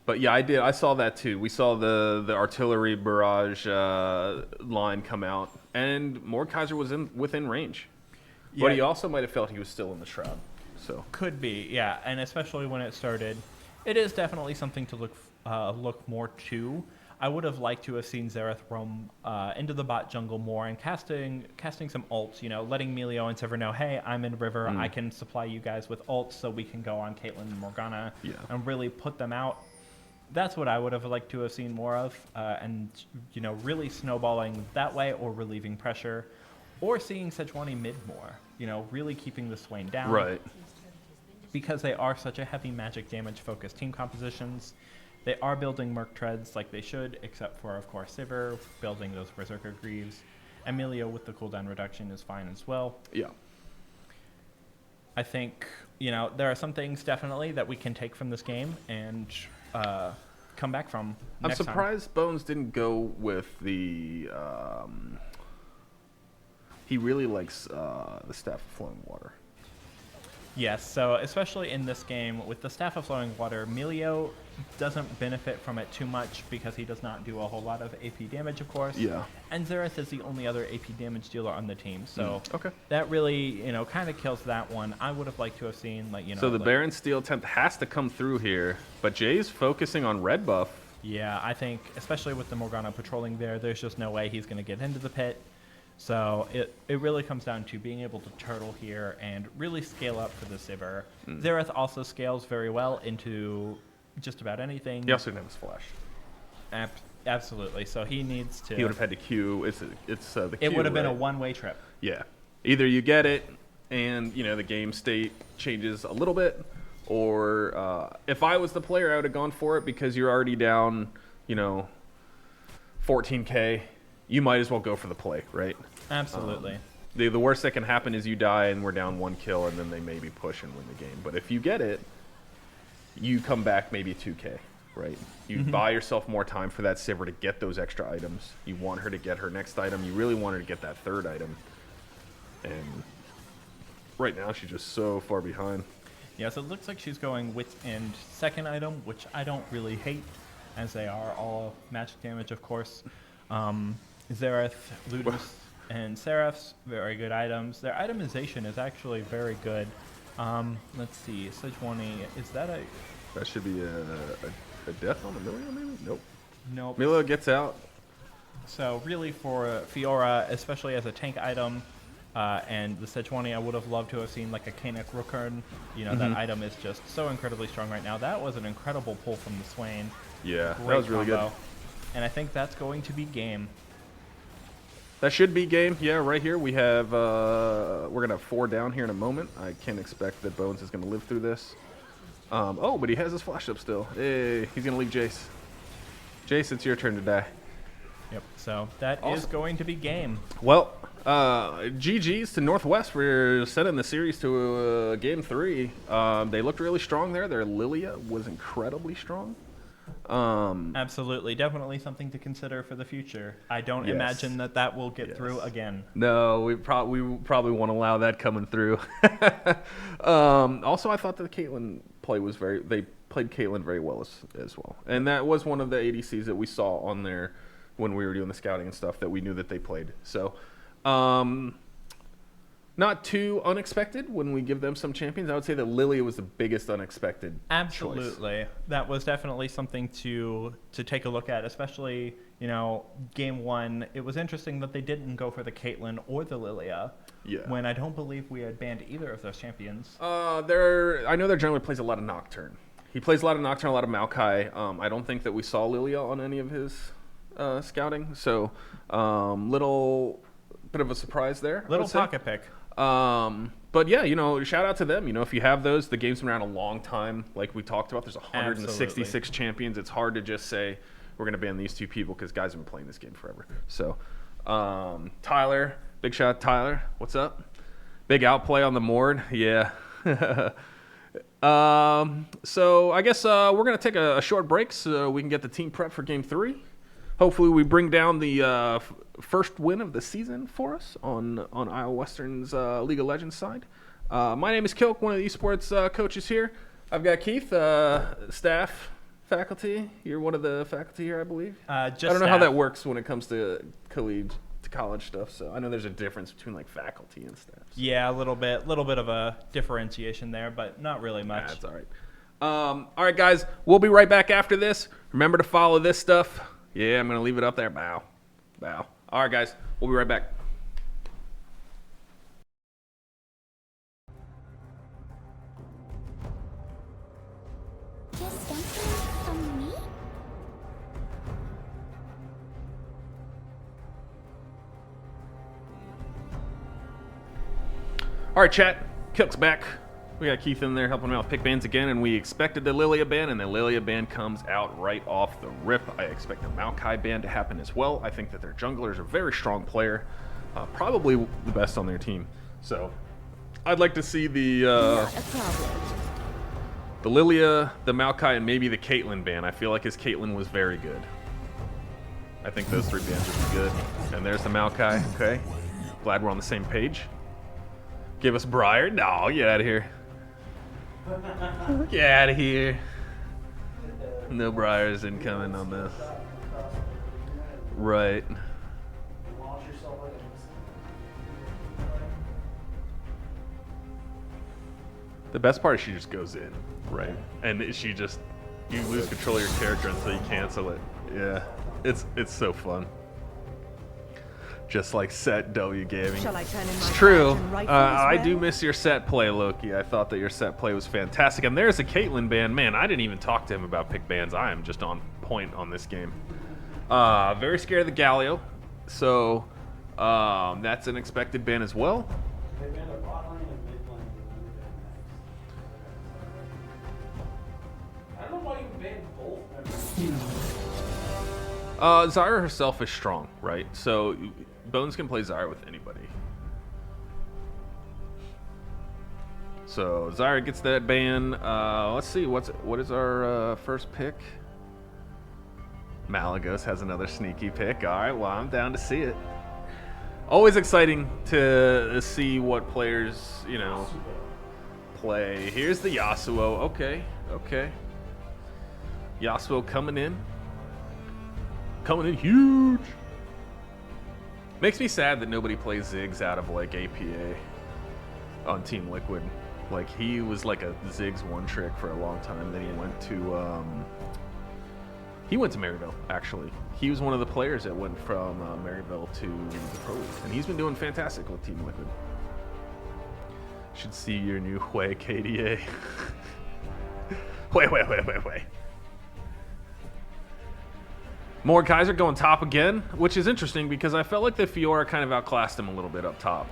But yeah, I saw that too. We saw the artillery barrage line come out, and Mordekaiser was within range. Yeah. But he also might have felt he was still in the shroud. So Could be, yeah, and especially when it started, it is definitely something to look more to. I would have liked to have seen Xerath roam into the bot jungle more and casting some ults, you know, letting Milio and Sivir know, hey, I'm in river, I can supply you guys with ults so we can go on Caitlyn and Morgana and really put them out. That's what I would have liked to have seen more of, and, you know, really snowballing that way or relieving pressure, or seeing Sejuani mid more, you know, really keeping the Swain down. right. Because they are such a heavy magic damage focused team compositions, they are building Merc Treads like they should, except for, of course, Sivir building those Berserker Greaves. Emilio with the cooldown reduction is fine as well. Yeah. I think, you know, there are some things definitely that we can take from this game and come back from next I'm surprised Bones didn't go with the... he really likes the Staff of Flowing Water. Yes, so especially in this game, with the Staff of Flowing Water, Milio doesn't benefit from it too much because he does not do a whole lot of AP damage, of course. Yeah. And Xerath is the only other AP damage dealer on the team, so Okay. that really, you know, kind of kills that one. I would have liked to have seen, like, you know... So the like, Baron Steel attempt has to come through here, but Jay's focusing on red buff. Yeah, I think, especially with the Morgana patrolling there, there's just no way he's going to get into the pit. So it really comes down to being able to turtle here and really scale up for the Sivir. Xerath also scales very well into just about anything. He also didn't have his flash. Absolutely. So he needs to... He would have had to queue. It's the queue, It would have been a right? one-way trip. Yeah. Either you get it and, you know, the game state changes a little bit, or if I was the player, I would have gone for it because you're already down, you know, 14K. You might as well go for the play, right? Absolutely. The worst that can happen is you die and we're down 1 kill, and then they maybe push and win the game. But if you get it, you come back maybe 2K, right? You buy yourself more time for that Sivir to get those extra items. You want her to get her next item. You really want her to get that third item. And right now she's just so far behind. Yeah, so it looks like she's going Wits End second item, which I don't really hate, as they are all magic damage, of course. Xerath, Ludus, and Seraph's, very good items. Their itemization is actually very good. Let's see, Sejuani, is that a... That should be a death on Amelia, maybe? Nope. Nope. Milo gets out. So really for Fiora, especially as a tank item, and the Sejuani, I would have loved to have seen like a Kanek Rookern. You know, that item is just so incredibly strong right now. That was an incredible pull from the Swain. Yeah, Great that was really combo. good. And I think that's going to be game. That should be game. Yeah, right here we have, we're going to have 4 down here in a moment. I can't expect that Bones is going to live through this. Oh, but he has his flash up still. Hey, he's going to leave Jace. Jace, it's your turn to die. Yep, so that is going to be game. Well, GG's to Northwest for sending the series to game 3. They looked really strong there. Their Lilia was incredibly strong. Absolutely, definitely something to consider for the future. I don't Yes. imagine that will get through again. No, we probably won't allow that coming through. Also, I thought that the Caitlyn play was they played Caitlyn very well as well. And that was one of the ADCs that we saw on there when we were doing the scouting and stuff that we knew that they played. So, not too unexpected when we give them some champions. I would say that Lilia was the biggest unexpected choice. Absolutely. That was definitely something to take a look at, especially, you know, game 1. It was interesting that they didn't go for the Caitlyn or the Lilia. Yeah. When I don't believe we had banned either of those champions. I know their jungler plays a lot of Nocturne. He plays a lot of Nocturne, a lot of Maokai. I don't think that we saw Lilia on any of his scouting. So, little bit of a surprise there. Little pocket pick. But yeah, you know, shout out to them. You know, if you have those, the game's been around a long time. Like we talked about, there's 166 Absolutely. champions. It's hard to just say we're going to ban these 2 people because guys have been playing this game forever. So, Tyler, big shout out Tyler. What's up? Big outplay on the Mord. Yeah. So I guess we're going to take a short break so we can get the team prep for game 3. Hopefully we bring down the first win of the season for us on Iowa Western's League of Legends side. My name is Kilk, one of the esports coaches here. I've got Keith, staff, faculty. You're one of the faculty here, I believe. I don't know how that works when it comes to college stuff. So I know there's a difference between like faculty and staff. So. Yeah, a little bit of a differentiation there, but not really much. That's all right. All right, guys, we'll be right back after this. Remember to follow this stuff. Yeah, I'm going to leave it up there. Bow. Bow. All right, guys. We'll be right back. Just something from me? All right, chat. Kilk's back. We got Keith in there helping him out with pick bans again, and we expected the Lilia ban, and the Lilia ban comes out right off the rip. I expect the Maokai ban to happen as well. I think that their jungler is a very strong player, probably the best on their team. So I'd like to see Not a problem. the Lilia, the Maokai, and maybe the Caitlyn ban. I feel like his Caitlyn was very good. I think those 3 bans would be good. And there's the Maokai. Okay. Glad we're on the same page. Give us Briar. No, get out of here. Get out of here. No Briars incoming on this. Right. The best part is she just goes in, right? And she just, you lose control of your character until you cancel it. Yeah, it's so fun. Just like set W gaming. Shall I turn in my It's true. cards and rifle as I well? do miss your set play, Loki. I thought that your set play was fantastic. And there's a Caitlyn ban. Man, I didn't even talk to him about pick bans. I am just on point on this game. Very scared of the Galio. So that's an expected ban as well. They banned a bot lane and mid lane, but never banned Max. I don't know why you banned both. Zyra herself is strong, right? So Bones can play Zyra with anybody. So Zyra gets that ban. Let's see, what is our first pick? Malagos has another sneaky pick. All right, well, I'm down to see it. Always exciting to see what players, you know, play. Here's the Yasuo. Okay, okay. Yasuo coming in. Coming in huge. Makes me sad that nobody plays Ziggs out of like APA on Team Liquid. Like he was like a Ziggs one trick for a long time. Then he went to He went to Maryville, actually. He was one of the players that went from Maryville to the Pro League, and he's been doing fantastic with Team Liquid. Should see your new Hue KDA. Wait. Mordekaiser going top again, which is interesting because I felt like the Fiora kind of outclassed him a little bit up top.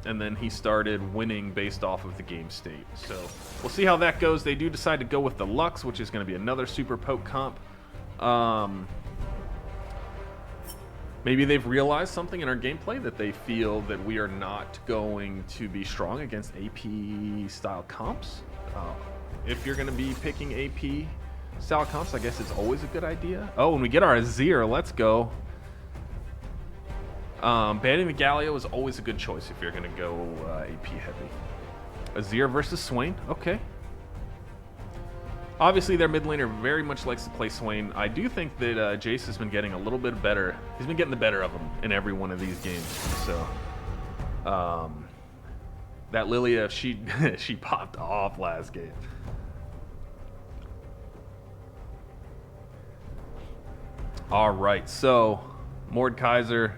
And then he started winning based off of the game state. So we'll see how that goes. They do decide to go with the Lux, which is going to be another super poke comp. Maybe they've realized something in our gameplay that they feel that we are not going to be strong against AP style comps. If you're going to be picking AP style comps, I guess it's always a good idea. Oh, when we get our Azir, let's go. Banning the Galio is always a good choice if you're going to go AP heavy. Azir versus Swain, okay. Obviously, their mid laner very much likes to play Swain. I do think that Jace has been getting a little bit better. He's been getting the better of him in every one of these games. So, that Lilia, she she popped off last game. All right, so Mordekaiser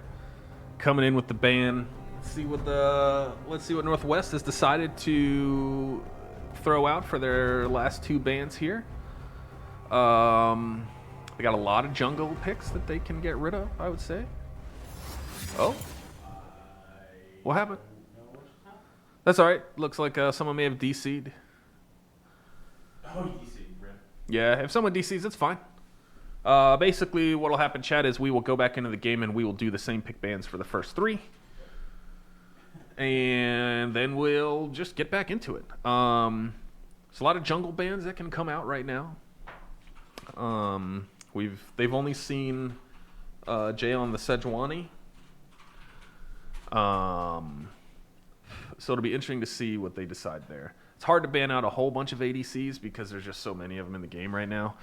coming in with the ban. Let's see what Northwest has decided to throw out for their last two bans here. They got a lot of jungle picks that they can get rid of, I would say. Oh, what happened? That's all right. Looks like someone may have DC'd. Oh, easy, Rip. Yeah, if someone DCs, it's fine. Basically, what will happen, chat, is we will go back into the game and we will do the same pick bans for the first three. And then we'll just get back into it. There's a lot of jungle bans that can come out right now. They've only seen Jay on the Sejuani. So it'll be interesting to see what they decide there. It's hard to ban out a whole bunch of ADCs because there's just so many of them in the game right now.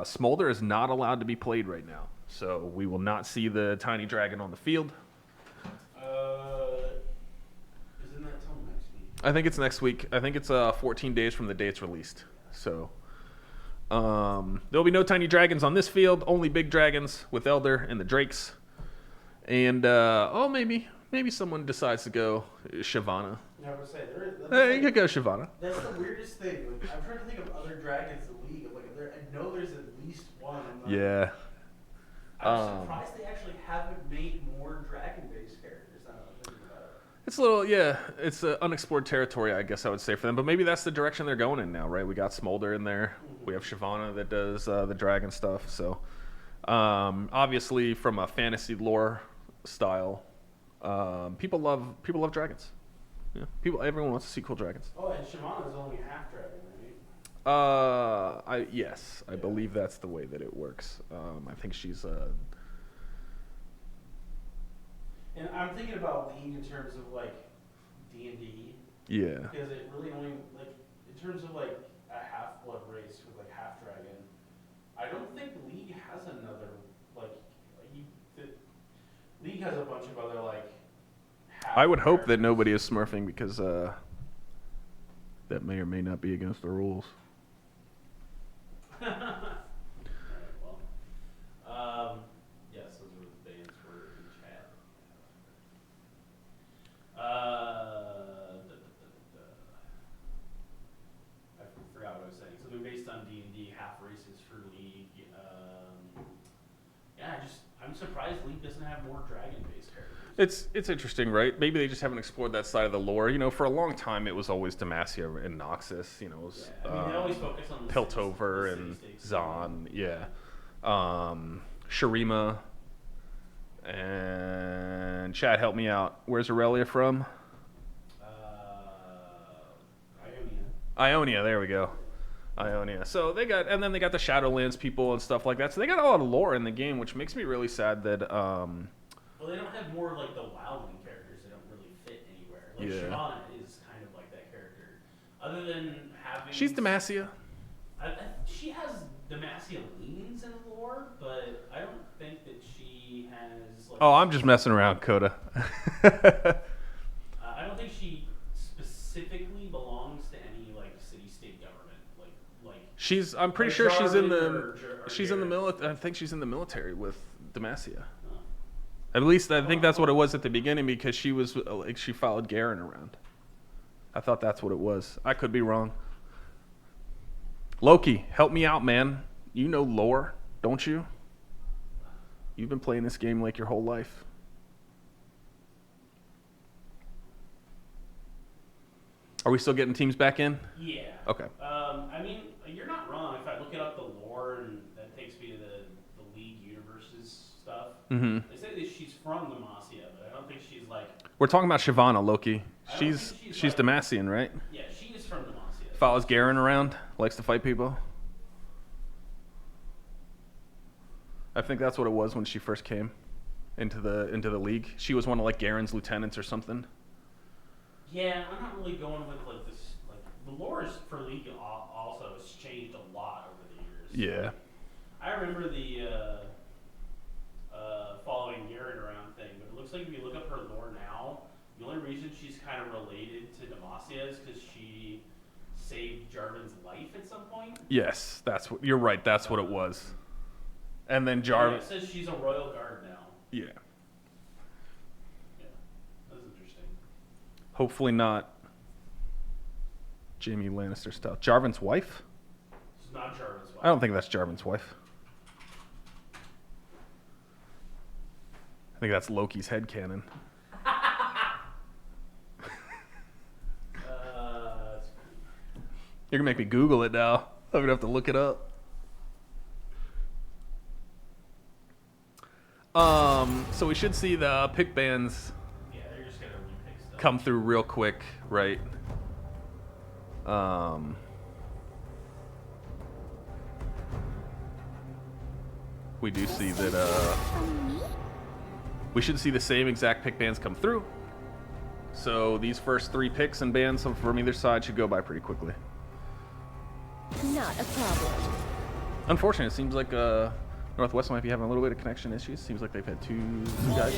Smolder is not allowed to be played right now, so we will not see the Tiny Dragon on the field. Isn't that till next week? I think it's next week. I think it's 14 days from the day it's released. So there'll be no Tiny Dragons on this field, only big dragons with Elder and the Drakes. And, maybe someone decides to go Shyvana. I would say You could go Shyvana. That's the weirdest thing. Like, I'm trying to think of other dragons in the league. I'm like, I know there's at least one. Yeah. I'm surprised they actually haven't made more dragon-based characters. Now that I'm thinking about it. It's a little, yeah, it's unexplored territory, I guess I would say, for them. But maybe that's the direction they're going in now, right? We got Smolder in there. We have Shyvana that does the dragon stuff. So, obviously, from a fantasy lore style, people love dragons. Yeah, everyone wants to see cool dragons. Oh, and Shyvana is only half dragon, right? Yes, I believe that's the way that it works. I think she's And I'm thinking about League in terms of like D&D. Yeah. Because it really only like in terms of like a half blood race with like half dragon. I don't think League has another League has a bunch of other like. I would hope that nobody is smurfing because that may or may not be against the rules. Yes, those were the bans were in chat. I forgot what I was saying. So they're based on D&D, half races for League. I'm surprised League doesn't have more dragon-based characters. It's interesting, right? Maybe they just haven't explored that side of the lore. You know, for a long time it was always Demacia and Noxus. You know, it was they always focus on the Piltover and Zon. Yeah, Shurima. And Chad, help me out. Where's Aurelia from? Ionia. There we go. Ionia. So they got, and then they got the Shadowlands people and stuff like that. So they got a lot of lore in the game, which makes me really sad that. Well, they don't have more like the Wildling characters. They don't really fit anywhere. Like Shyvana is kind of like that character. Other than having. She's Demacia. She has Demacia leans in lore, but I don't think that she has. Like, I'm just messing around, Coda. I don't think she specifically belongs to any like city-state government. I'm pretty sure she's in the. Jarvan or She's in the Garrett? military. I think she's in the military with Demacia. At least I think that's what it was at the beginning because she was like she followed Garen around. I thought that's what it was. I could be wrong. Loki, help me out, man. You know lore, don't you? You've been playing this game like your whole life. Are we still getting teams back in? Yeah. Okay. I mean, you're not wrong. If I look it up the lore, and that takes me to the League Universes stuff. Mm-hmm. They say that she's from Demacia, but I don't think she's like. We're talking about Shyvana, Loki. I don't She's think she's like- Demacian, right? Yeah, she is from Demacia. Follows Garen around, likes to fight people. I think that's what it was when she first came into the league. She was one of like Garen's lieutenants or something. Yeah, I'm not really going with like this. Like the lore for League also has changed a lot over the years. Yeah. I remember the following Garen around thing, but it looks like if you look up her lore now, the only reason she's kind of related to Demacia is because she saved Jarvan's life at some point. Yes, you're right. That's what it was. And then Yeah, it says she's a royal guard now. Yeah. Yeah, that's interesting. Hopefully not Jaime Lannister style. Jarvan's wife? It's not Jarvan's wife. I don't think that's Jarvan's wife. I think that's Loki's headcanon. You're gonna make me Google it now. I'm gonna have to look it up. So we should see the pick bands Yeah, they're just gonna repick stuff. come through real quick, right? We do see that we should see the same exact pick bands come through. So these first 3 picks and bands from either side should go by pretty quickly. Not a problem. Unfortunately, it seems like Northwest might be having a little bit of connection issues. Seems like they've had two guys.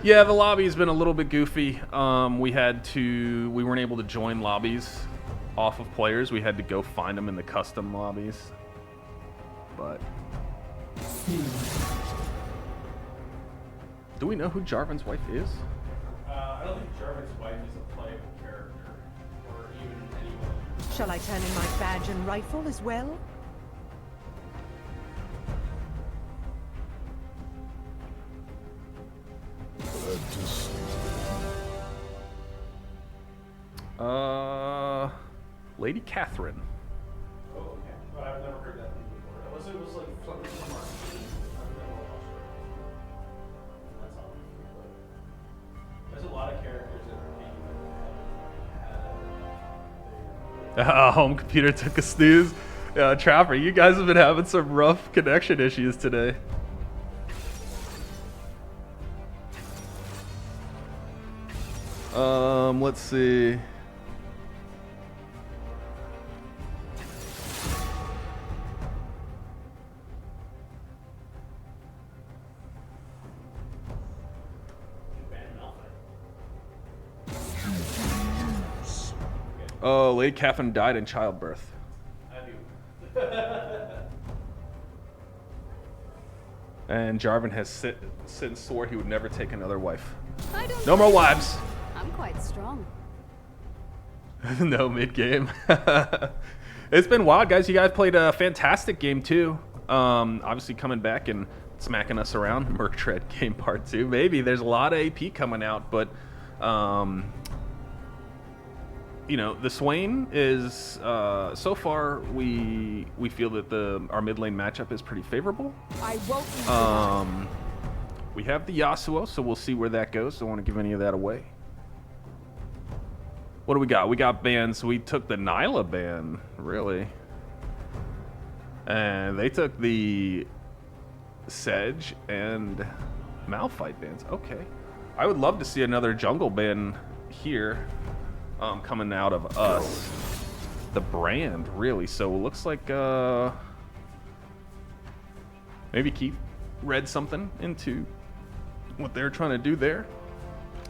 Yeah, the lobby's been a little bit goofy. We weren't able to join lobbies off of players. We had to go find them in the custom lobbies. But do we know who Jarvan's wife is? I don't think Jarvan's wife is a playable character, or even anyone. Shall I turn in my badge and rifle as well? Lady Catherine. Oh, okay. Well, I've never heard that name before. Unless it was like something from our team. I've never watched it. That's all. There's a lot of characters that are named. Home computer took a snooze. Trapper, you guys have been having some rough connection issues today. Let's see. Oh, Lady Catherine died in childbirth. I do. And Jarvan has since swore he would never take another wife. I don't No more blame wives. you. I'm quite strong. No mid-game. It's been wild, guys. You guys played a fantastic game, too. Obviously coming back and smacking us around. Merc Tread game part 2. Maybe. There's a lot of AP coming out, but... you know, the Swain is so far we feel that our mid lane matchup is pretty favorable. I won't. We have the Yasuo, so we'll see where that goes. Don't want to give any of that away. What do we got? We got bans. We took the Nyla ban, really, and they took the Sedge and Malphite bans. Okay, I would love to see another jungle ban here. Coming out of us, the brand, really. So it looks like maybe Keith read something into what they're trying to do there.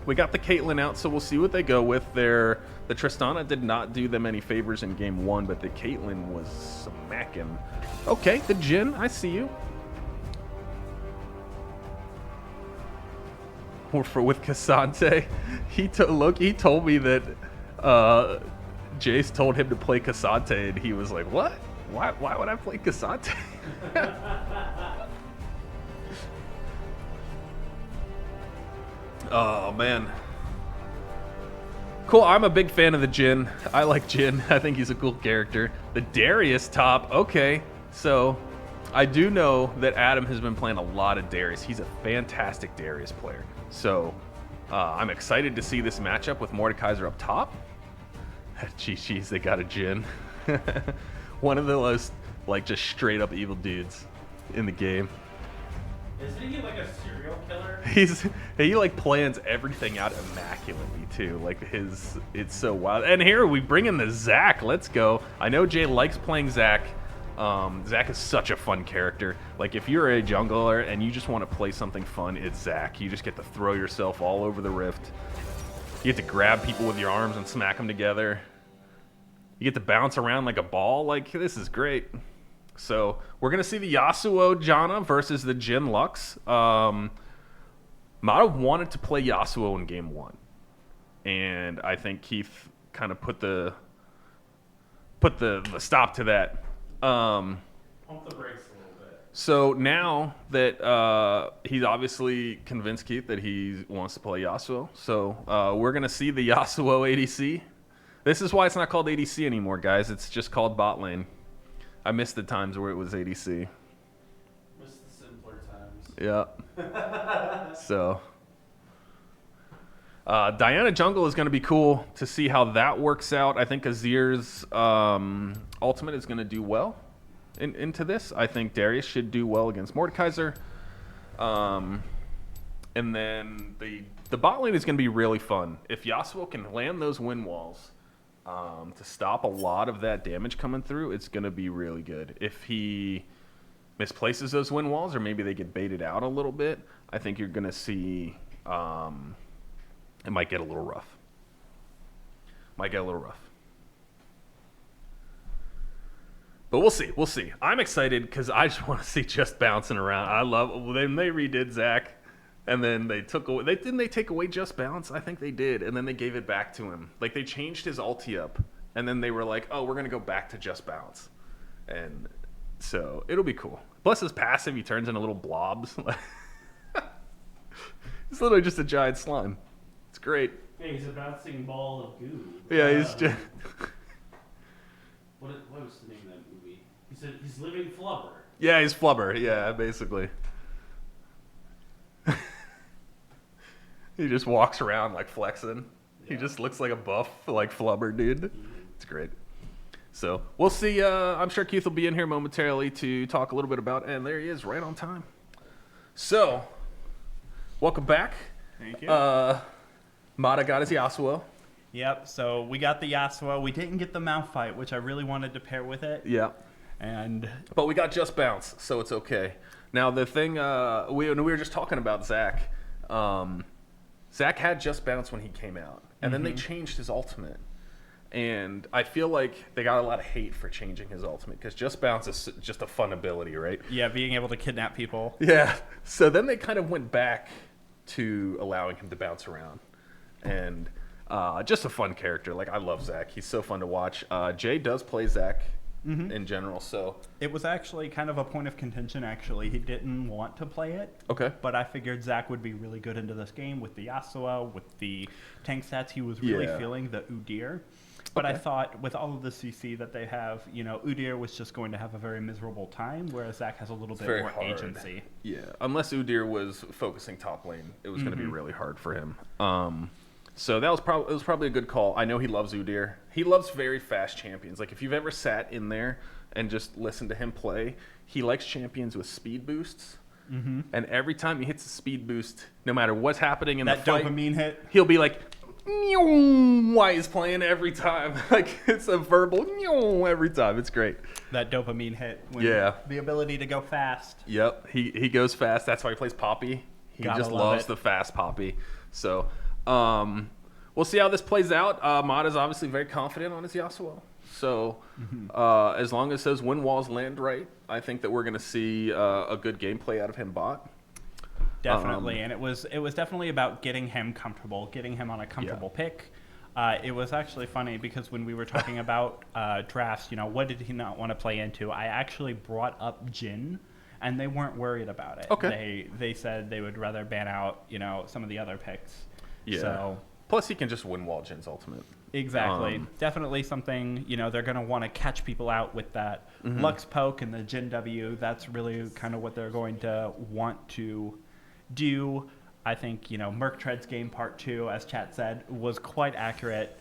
We got the Caitlyn out, so we'll see what they go with. Their The Tristana did not do them any favors in game 1, but the Caitlyn was smacking. Okay, the Jhin, I see you. With Cassante, he told me that Jace told him to play Cassante, and he was like, "What? Why would I play Cassante?" Oh man, cool. I'm a big fan of the Jhin. I like Jhin. I think he's a cool character. The Darius top. Okay, so I do know that Adam has been playing a lot of Darius. He's a fantastic Darius player. So I'm excited to see this matchup with Mordekaiser up top. Jeez, they got a Jhin. One of the most, like, just straight up evil dudes in the game. Isn't he like a serial killer? He like plans everything out immaculately too. Like it's so wild. And here we bring in the Zac. Let's go. I know Jay likes playing Zac. Zac is such a fun character. Like, if you're a jungler and you just want to play something fun, it's Zac. You just get to throw yourself all over the rift. You get to grab people with your arms and smack them together. You get to bounce around like a ball. Like, this is great. So we're gonna see the Yasuo Janna versus the Jhin Lux. Mata wanted to play Yasuo in game 1, and I think Keith kind of put the stop to that. Pump the brakes a little bit. So now that he's obviously convinced Keith that he wants to play Yasuo, so we're gonna see the Yasuo ADC. This is why it's not called ADC anymore, guys. It's just called bot lane. I missed the times where it was ADC. Missed the simpler times. Yeah. So Diana Jungle is going to be cool to see how that works out. I think Azir's ultimate is going to do well into this. I think Darius should do well against Mordekaiser. And then the bot lane is going to be really fun. If Yasuo can land those wind walls to stop a lot of that damage coming through, it's going to be really good. If he misplaces those wind walls, or maybe they get baited out a little bit, I think you're going to see it might get a little rough. But we'll see. We'll see. I'm excited because I just want to see just bouncing around. I love when they redid Zac, and then they took away. Didn't they take away just bounce? I think they did, and then they gave it back to him. Like, they changed his ulti up, and then they were like, "Oh, we're gonna go back to just bounce," and so it'll be cool. Plus, his passive, he turns into little blobs. It's literally just a giant slime. It's great. Yeah, he's a bouncing ball of goo. Yeah, he's just. What was the name of that movie? He said he's living flubber. Yeah, he's flubber. Yeah, basically. He just walks around like flexing. Yeah. He just looks like a buff, like flubber dude. It's great. So we'll see. I'm sure Keith will be in here momentarily to talk a little bit about. And there he is, right on time. So, welcome back. Thank you. Mata got his Yasuo. Yep, so we got the Yasuo. We didn't get the Malphite, which I really wanted to pair with it. Yeah. But we got just bounce, so it's okay. Now the thing we were just talking about Zac. Zac had just bounce when he came out, and then they changed his ultimate. And I feel like they got a lot of hate for changing his ultimate, because just bounce is just a fun ability, right? Yeah, being able to kidnap people. Yeah. So then they kind of went back to allowing him to bounce around, and just a fun character. Like, I love Zac. He's so fun to watch. Jay does play Zac in general, so it was actually kind of a point of contention. Actually, he didn't want to play it. Okay. But I figured Zac would be really good into this game with the Yasuo, with the tank stats. He was really feeling the Udyr. But I thought with all of the CC that they have, Udyr was just going to have a very miserable time, whereas Zac has a little bit more agency. Yeah, unless Udyr was focusing top lane, it was going to be really hard for him. So that was probably a good call. I know he loves Udyr. He loves very fast champions. Like, if you've ever sat in there and just listened to him play, he likes champions with speed boosts. And every time he hits a speed boost, no matter what's happening in the fight, that dopamine hit, he'll be like, why he's playing every time. Like, it's a verbal every time. It's great. That dopamine hit. The ability to go fast. Yep. He goes fast. That's why he plays Poppy. He just loves the fast Poppy. So we'll see how this plays out. Mod is obviously very confident on his Yasuo. So as long as those wind walls land right, I think that we're going to see a good gameplay out of him bot. Definitely, and it was definitely about getting him comfortable, getting him on a comfortable pick. It was actually funny because when we were talking about drafts, what did he not want to play into? I actually brought up Jhin, and they weren't worried about it. Okay. They said they would rather ban out, some of the other picks. Yeah. So, plus, he can just win wall Jin's ultimate. Exactly. Definitely something, they're going to want to catch people out with that Lux poke and the Jhin W. That's really kind of what they're going to want to do. I think, Merc Tread's game part 2, as chat said, was quite accurate.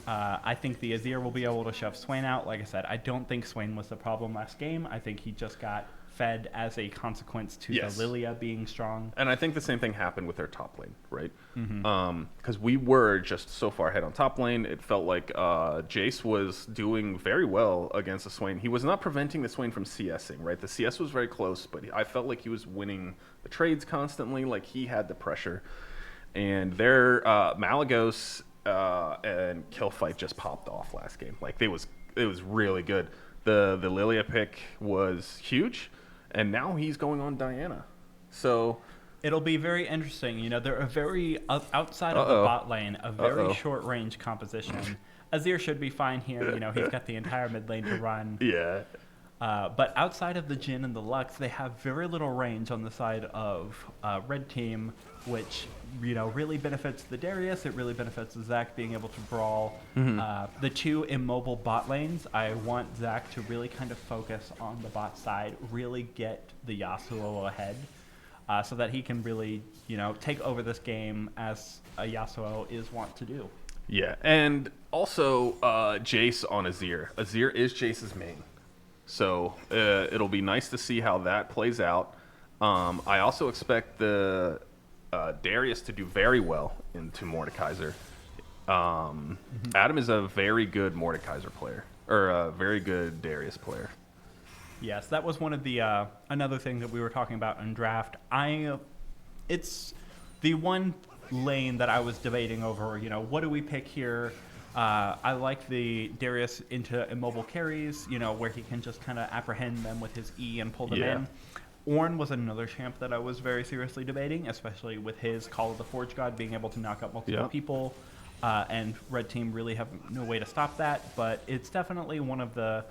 I think the Azir will be able to shove Swain out. Like I said, I don't think Swain was the problem last game. I think he just got fed as a consequence to the Lilia being strong. And I think the same thing happened with their top lane, right? Because we were just so far ahead on top lane. It felt like Jace was doing very well against the Swain. He was not preventing the Swain from CSing, right? The CS was very close, but I felt like he was winning the trades constantly, like he had the pressure. And their Malagos and Kill fight just popped off last game. Like it was really good. The Lilia pick was huge. And now he's going on Diana. So it'll be very interesting. They're a very, outside of the bot lane, a very short range composition. Azir should be fine here. He's got the entire mid lane to run. Yeah. But outside of the Jhin and the Lux, they have very little range on the side of red team, which really benefits the Darius. It really benefits the Zac being able to brawl. The two immobile bot lanes, I want Zac to really kind of focus on the bot side, really get the Yasuo ahead, so that he can really take over this game as a Yasuo is wont to do. Yeah, and also Jace on Azir. Azir is Jace's main. So it'll be nice to see how that plays out. I also expect the Darius to do very well into Mordekaiser. Adam is a very good Mordekaiser player, or a very good Darius player. Yes, that was one of the another thing that we were talking about in draft. It's the one lane that I was debating over. What do we pick here? I like the Darius into immobile carries, where he can just kind of apprehend them with his E and pull them in. Ornn was another champ that I was very seriously debating, especially with his Call of the Forge God being able to knock out multiple people, and red team really have no way to stop that. But it's definitely one of the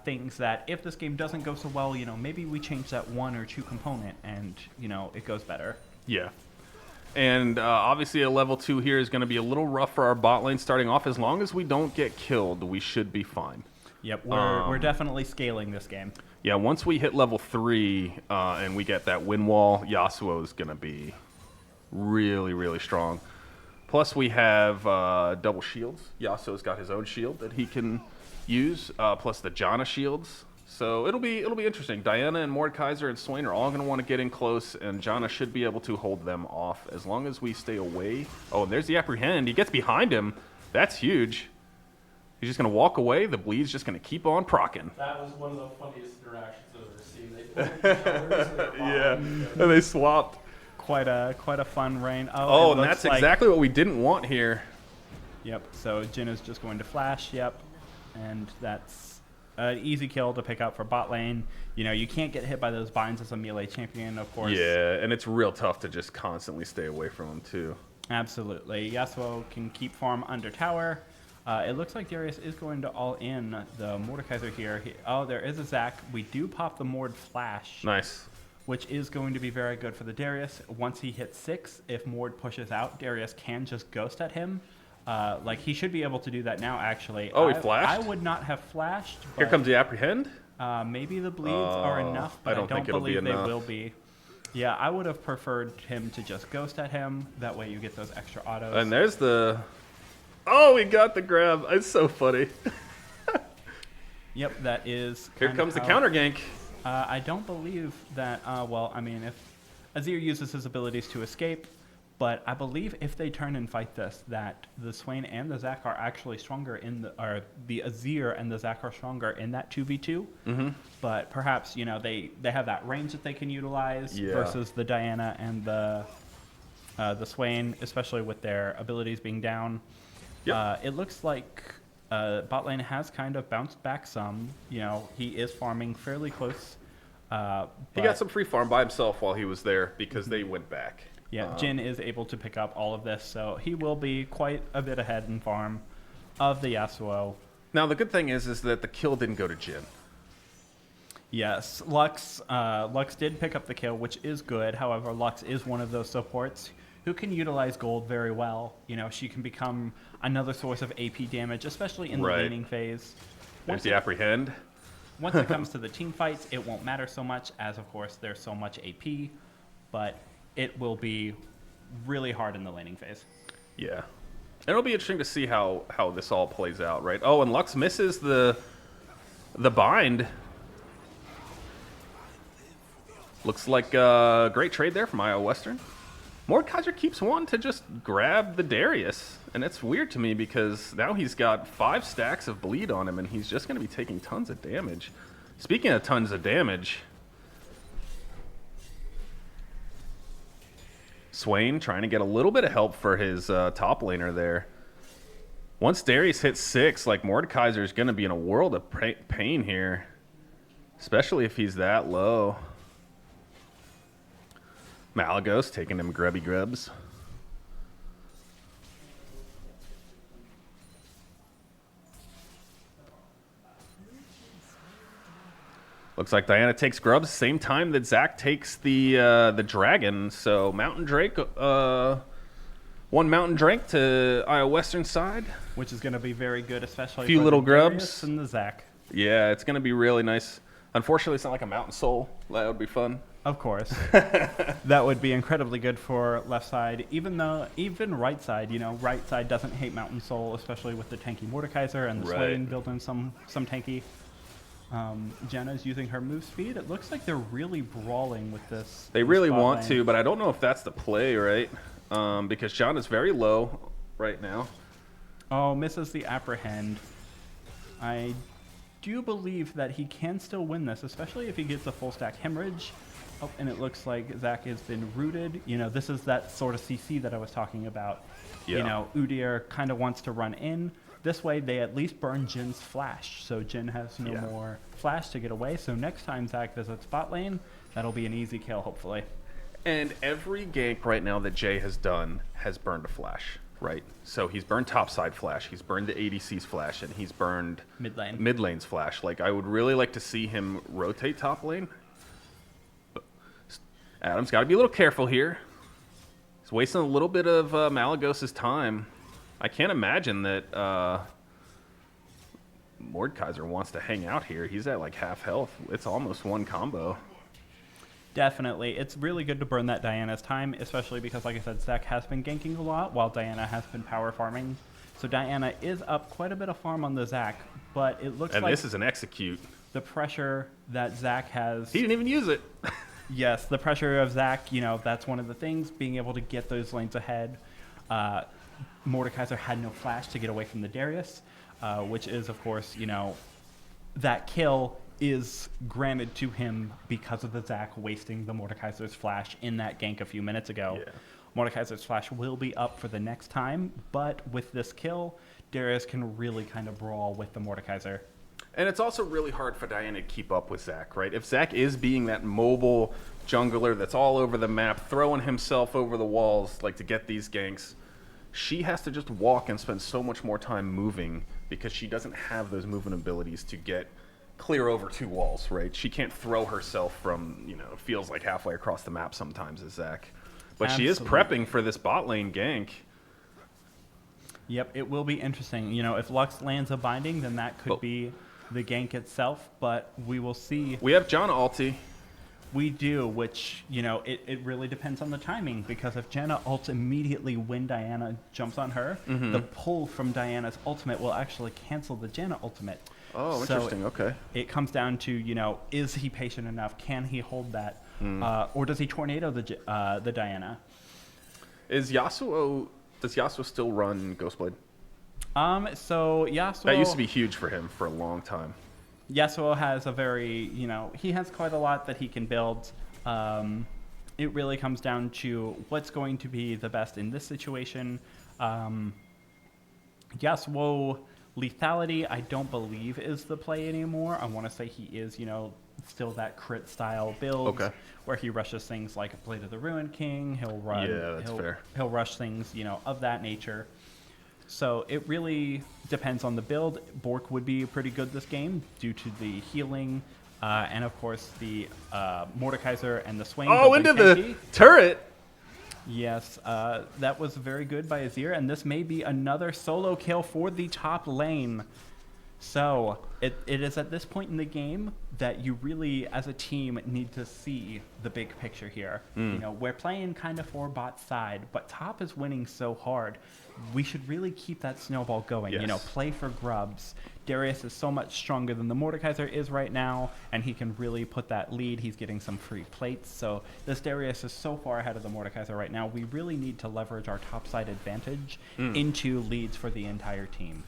things that if this game doesn't go so well, maybe we change that one or two component and, it goes better. Yeah. And obviously a level 2 here is going to be a little rough for our bot lane starting off. As long as we don't get killed, we should be fine. Yep, we're definitely scaling this game. Yeah, once we hit level 3 and we get that win wall, Yasuo is going to be really, really strong. Plus we have double shields. Yasuo's got his own shield that he can use, plus the Janna shields. So it'll be interesting. Diana and Mordekaiser and Swain are all going to want to get in close, and Janna should be able to hold them off as long as we stay away. Oh, and there's the apprehend. He gets behind him. That's huge. He's just going to walk away. The bleed's just going to keep on procking. That was one of the funniest interactions I've ever seen. They pulled each other's in their Yeah, and they swapped. Quite a fun reign. Oh, and that's exactly what we didn't want here. Yep, so Jhin is just going to flash, yep, and that's an easy kill to pick up for bot lane. You can't get hit by those binds as a melee champion, of course. Yeah, and it's real tough to just constantly stay away from him, too. Absolutely. Yasuo can keep farm under tower. It looks like Darius is going to all in the Mordekaiser here. There is a Zac. We do pop the Mord flash. Nice. Which is going to be very good for the Darius. Once he hits 6, if Mord pushes out, Darius can just ghost at him. He should be able to do that now, actually. Oh, he flashed? I would not have flashed. Here comes the apprehend. Maybe the bleeds are enough, but I don't think it'll be believe they enough. will be. Yeah, I would have preferred him to just ghost at him. That way you get those extra autos. And there's the... Oh, we got the grab. It's so funny. Yep, that is... Here comes the counter gank. I don't believe that... if Azir uses his abilities to escape, but I believe if they turn and fight this, that the Swain and the Zac are actually stronger the Azir and the Zac are stronger in that 2v2. But perhaps, they have that range that they can utilize versus the Diana and the the Swain, especially with their abilities being down. Yep. It looks like bot lane has kind of bounced back some. You know, he is farming fairly close. He got some free farm by himself while he was there because they went back. Yeah, Jin is able to pick up all of this, so he will be quite a bit ahead in farm of the Yasuo. Now, the good thing is that the kill didn't go to Jin. Yes, Lux did pick up the kill, which is good. However, Lux is one of those supports who can utilize gold very well. You know, she can become another source of AP damage, especially in the Right. laning phase. There's the apprehend. Once it comes to the team fights, it won't matter so much, as of course there's so much AP, but it will be really hard in the laning phase. Yeah. And it'll be interesting to see how this all plays out, right? Oh, and Lux misses the bind. Looks like a great trade there from IO Western. Mordekaiser keeps wanting to just grab the Darius, and it's weird to me because now he's got 5 stacks of bleed on him, and he's just going to be taking tons of damage. Speaking of tons of damage, Swain trying to get a little bit of help for his top laner there. Once Darius hits 6, like Mordekaiser is going to be in a world of pain here, especially if he's that low. Malagos taking him grubby grubs. Looks like Diana takes grubs same time that Zach takes the dragon. So Mountain Drake, one Mountain Drake to IO Western side. Which is going to be very good, especially Few for little the grubs. Darius and the Zac. Yeah, it's going to be really nice. Unfortunately, it's not like a Mountain Soul. That would be fun. Of course. That would be incredibly good for left side, even right side, you know, right side doesn't hate Mountain Soul, especially with the tanky Mordekaiser and the Right. Swain building some tanky. Jenna's using her move speed. It looks like they're really brawling with this. They really want to, but I don't know if that's the play, right? Because John is very low right now. Oh, misses the apprehend. I do believe that he can still win this, especially if he gets a full stack hemorrhage. Oh, and it looks like Zach has been rooted. You know, this is that sort of CC that I was talking about. Yeah. You know, Udyr kind of wants to run in. This way, they at least burn Jin's flash, so Jin has no more flash to get away. So next time Zach visits bot lane, that'll be an easy kill, hopefully. And every gank right now that Jay has done has burned a flash, right? So he's burned topside flash, he's burned the ADC's flash, and he's burned Mid lane. mid lane's flash. Like, I would really like to see him rotate top lane. But Adam's got to be a little careful here. He's wasting a little bit of Malagos' time. I can't imagine that Mordekaiser wants to hang out here. He's at like half health. It's almost one combo. Definitely. It's really good to burn that Diana's time, especially because, like I said, Zach has been ganking a lot while Diana has been power farming. So Diana is up quite a bit of farm on the Zach, but it looks And like this is an execute. the pressure that Zach has... He didn't even use it. Yes, the pressure of Zach, you know, that's one of the things, being able to get those lanes ahead. Mordekaiser had no flash to get away from the Darius, which is, of course, you know, that kill is granted to him because of the Zac wasting the Mordekaiser's flash in that gank a few minutes ago. Yeah. Mordekaiser's flash will be up for the next time, but with this kill, Darius can really kind of brawl with the Mordekaiser. And it's also really hard for Diana to keep up with Zach, right? If Zach is being that mobile jungler that's all over the map, throwing himself over the walls like to get these ganks, she has to just walk and spend so much more time moving because she doesn't have those movement abilities to get clear over 2 walls, right? She can't throw herself from, you know, it feels like halfway across the map sometimes as Zach. But she is prepping for this bot lane gank. Yep, it will be interesting. You know, if Lux lands a binding, then that could be the gank itself, but we will see. We have John ulti. We do, which, you know, it really depends on the timing, because if Janna ults immediately when Diana jumps on her, the pull from Diana's ultimate will actually cancel the Janna ultimate. Oh, So interesting. Okay. It comes down to, you know, is he patient enough? Can he hold that? Or does he tornado the Diana? Does Yasuo still run Ghostblade? So Yasuo... That used to be huge for him for a long time. Yasuo has a very, you know, he has quite a lot that he can build. it really comes down to what's going to be the best in this situation. Yasuo lethality, I don't believe is the play anymore. I want to say he is, still that crit style build where he rushes things like Blade of the Ruined King. He'll run. Yeah, that's fair. He'll rush things, of that nature. So it really depends on the build. Bork would be pretty good this game due to the healing, and of course the Mordekaiser and the Swain. Oh, into the turret. Yes, that was very good by Azir, and this may be another solo kill for the top lane. So it is at this point in the game that you really, as a team, need to see the big picture here. We're playing kind of for bot side, but top is winning so hard. We should really keep that snowball going. Yes. Play for grubs. Darius is so much stronger than the Mordekaiser is right now, and he can really put that lead. He's getting some free plates, so this Darius is so far ahead of the Mordekaiser right now. We really need to leverage our topside advantage into leads for the entire team.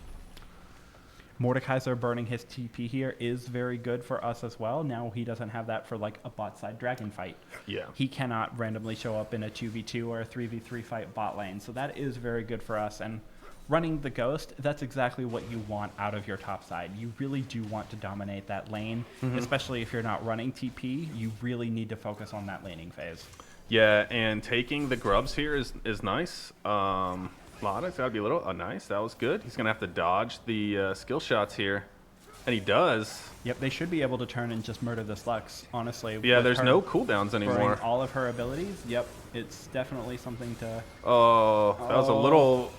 Mordekaiser burning his TP here is very good for us as well. Now he doesn't have that for like a bot side dragon fight. Yeah. He cannot randomly show up in a 2v2 or a 3v3 fight bot lane. So that is very good for us. And running the Ghost, that's exactly what you want out of your top side. You really do want to dominate that lane, especially if you're not running TP. You really need to focus on that laning phase. Yeah, and taking the grubs here is nice. It's got to be a little nice. That was good. He's going to have to dodge the skill shots here. And he does. Yep, they should be able to turn and just murder this Lux, honestly. Yeah, there's no cooldowns anymore. All of her abilities. Yep, it's definitely something to... Oh, that was a little...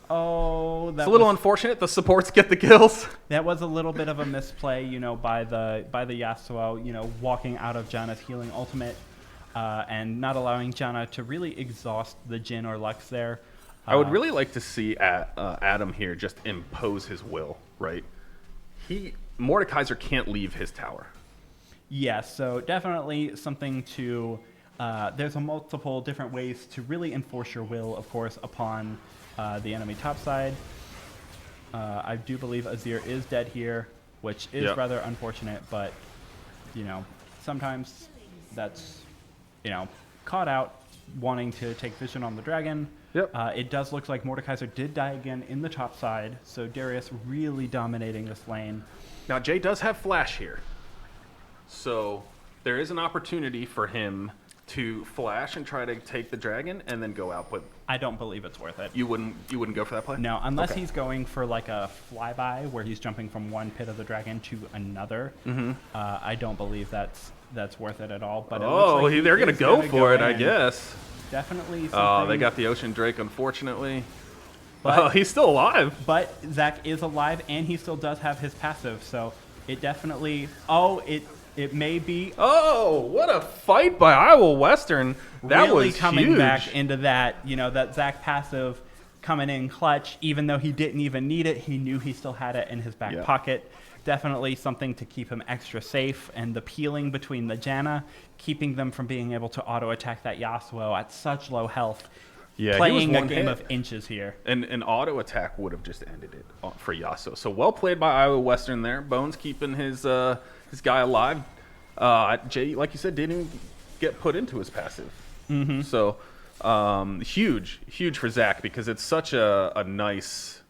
Oh, it's a little unfortunate. The supports get the kills. That was a little bit of a misplay, by the Yasuo, walking out of Janna's healing ultimate and not allowing Janna to really exhaust the Jhin or Lux there. I would really like to see Adam here just impose his will, right? Mordekaiser can't leave his tower. Yeah, so definitely something to... there's multiple different ways to really enforce your will, of course, upon the enemy topside. I do believe Azir is dead here, which is rather unfortunate, but, sometimes that's, caught out wanting to take vision on the dragon. Yep. It does look like Mordekaiser did die again in the top side, so Darius really dominating this lane. Now, Jay does have flash here, so there is an opportunity for him to flash and try to take the dragon and then go out, but I don't believe it's worth it. You wouldn't go for that play? No, unless he's going for like a flyby where he's jumping from one pit of the dragon to another. I don't believe that's worth it at all. But like they're gonna go for it, I guess. Definitely. Oh, they got the Ocean Drake, unfortunately. But he's still alive. But Zach is alive, and he still does have his passive, so it definitely. It may be. Oh, what a fight by Iowa Western! That really was coming huge. back into that. That Zach passive coming in clutch, even though he didn't even need it. He knew he still had it in his back pocket. Definitely something to keep him extra safe, and the peeling between the Janna, keeping them from being able to auto-attack that Yasuo at such low health. Yeah, playing a game of inches here. And an auto-attack would have just ended it for Yasuo. So well played by Iowa Western there. Bones keeping his guy alive. Jay, like you said, didn't even get put into his passive. So huge for Zach, because it's such a nice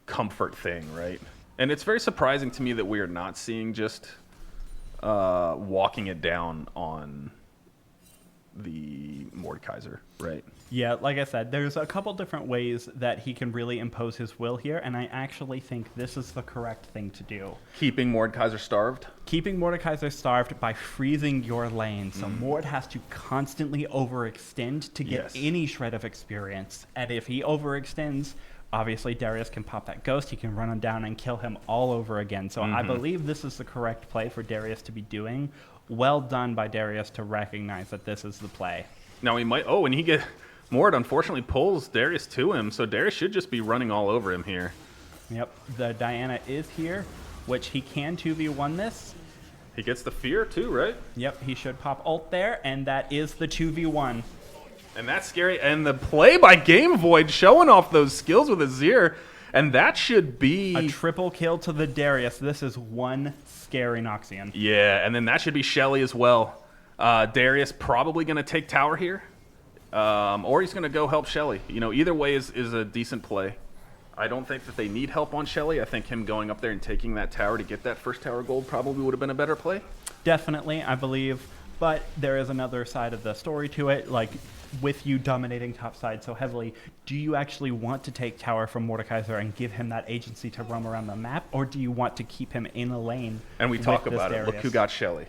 comfort thing, right? And it's very surprising to me that we are not seeing just walking it down on the Mordekaiser, right? Yeah, like I said, there's a couple different ways that he can really impose his will here, and I actually think this is the correct thing to do. Keeping Mordekaiser starved? Keeping Mordekaiser starved by freezing your lane, so Mord has to constantly overextend to get any shred of experience, and if he overextends, obviously Darius can pop that Ghost, he can run him down and kill him all over again, so I believe this is the correct play for Darius to be doing. Well done by Darius to recognize that this is the play. Now he might... Oh, and Mord unfortunately pulls Darius to him, so Darius should just be running all over him here. Yep, the Diana is here, which he can 2v1 this. He gets the fear too, right? Yep, he should pop ult there, and that is the 2v1. And that's scary. And the play by Game Void showing off those skills with Azir, and that should be... a triple kill to the Darius. This is one scary Noxian. Yeah, and then that should be Shelly as well. Darius probably going to take tower here, or he's going to go help Shelly. You know, either way is a decent play. I don't think that they need help on Shelly. I think him going up there and taking that tower to get that first tower gold probably would have been a better play. Definitely, I believe. But there is another side of the story to it. Like, with you dominating top side so heavily, do you actually want to take tower from Mordekaiser and give him that agency to roam around the map, or do you want to keep him in a lane? And we talk about it. Look who got Shelly.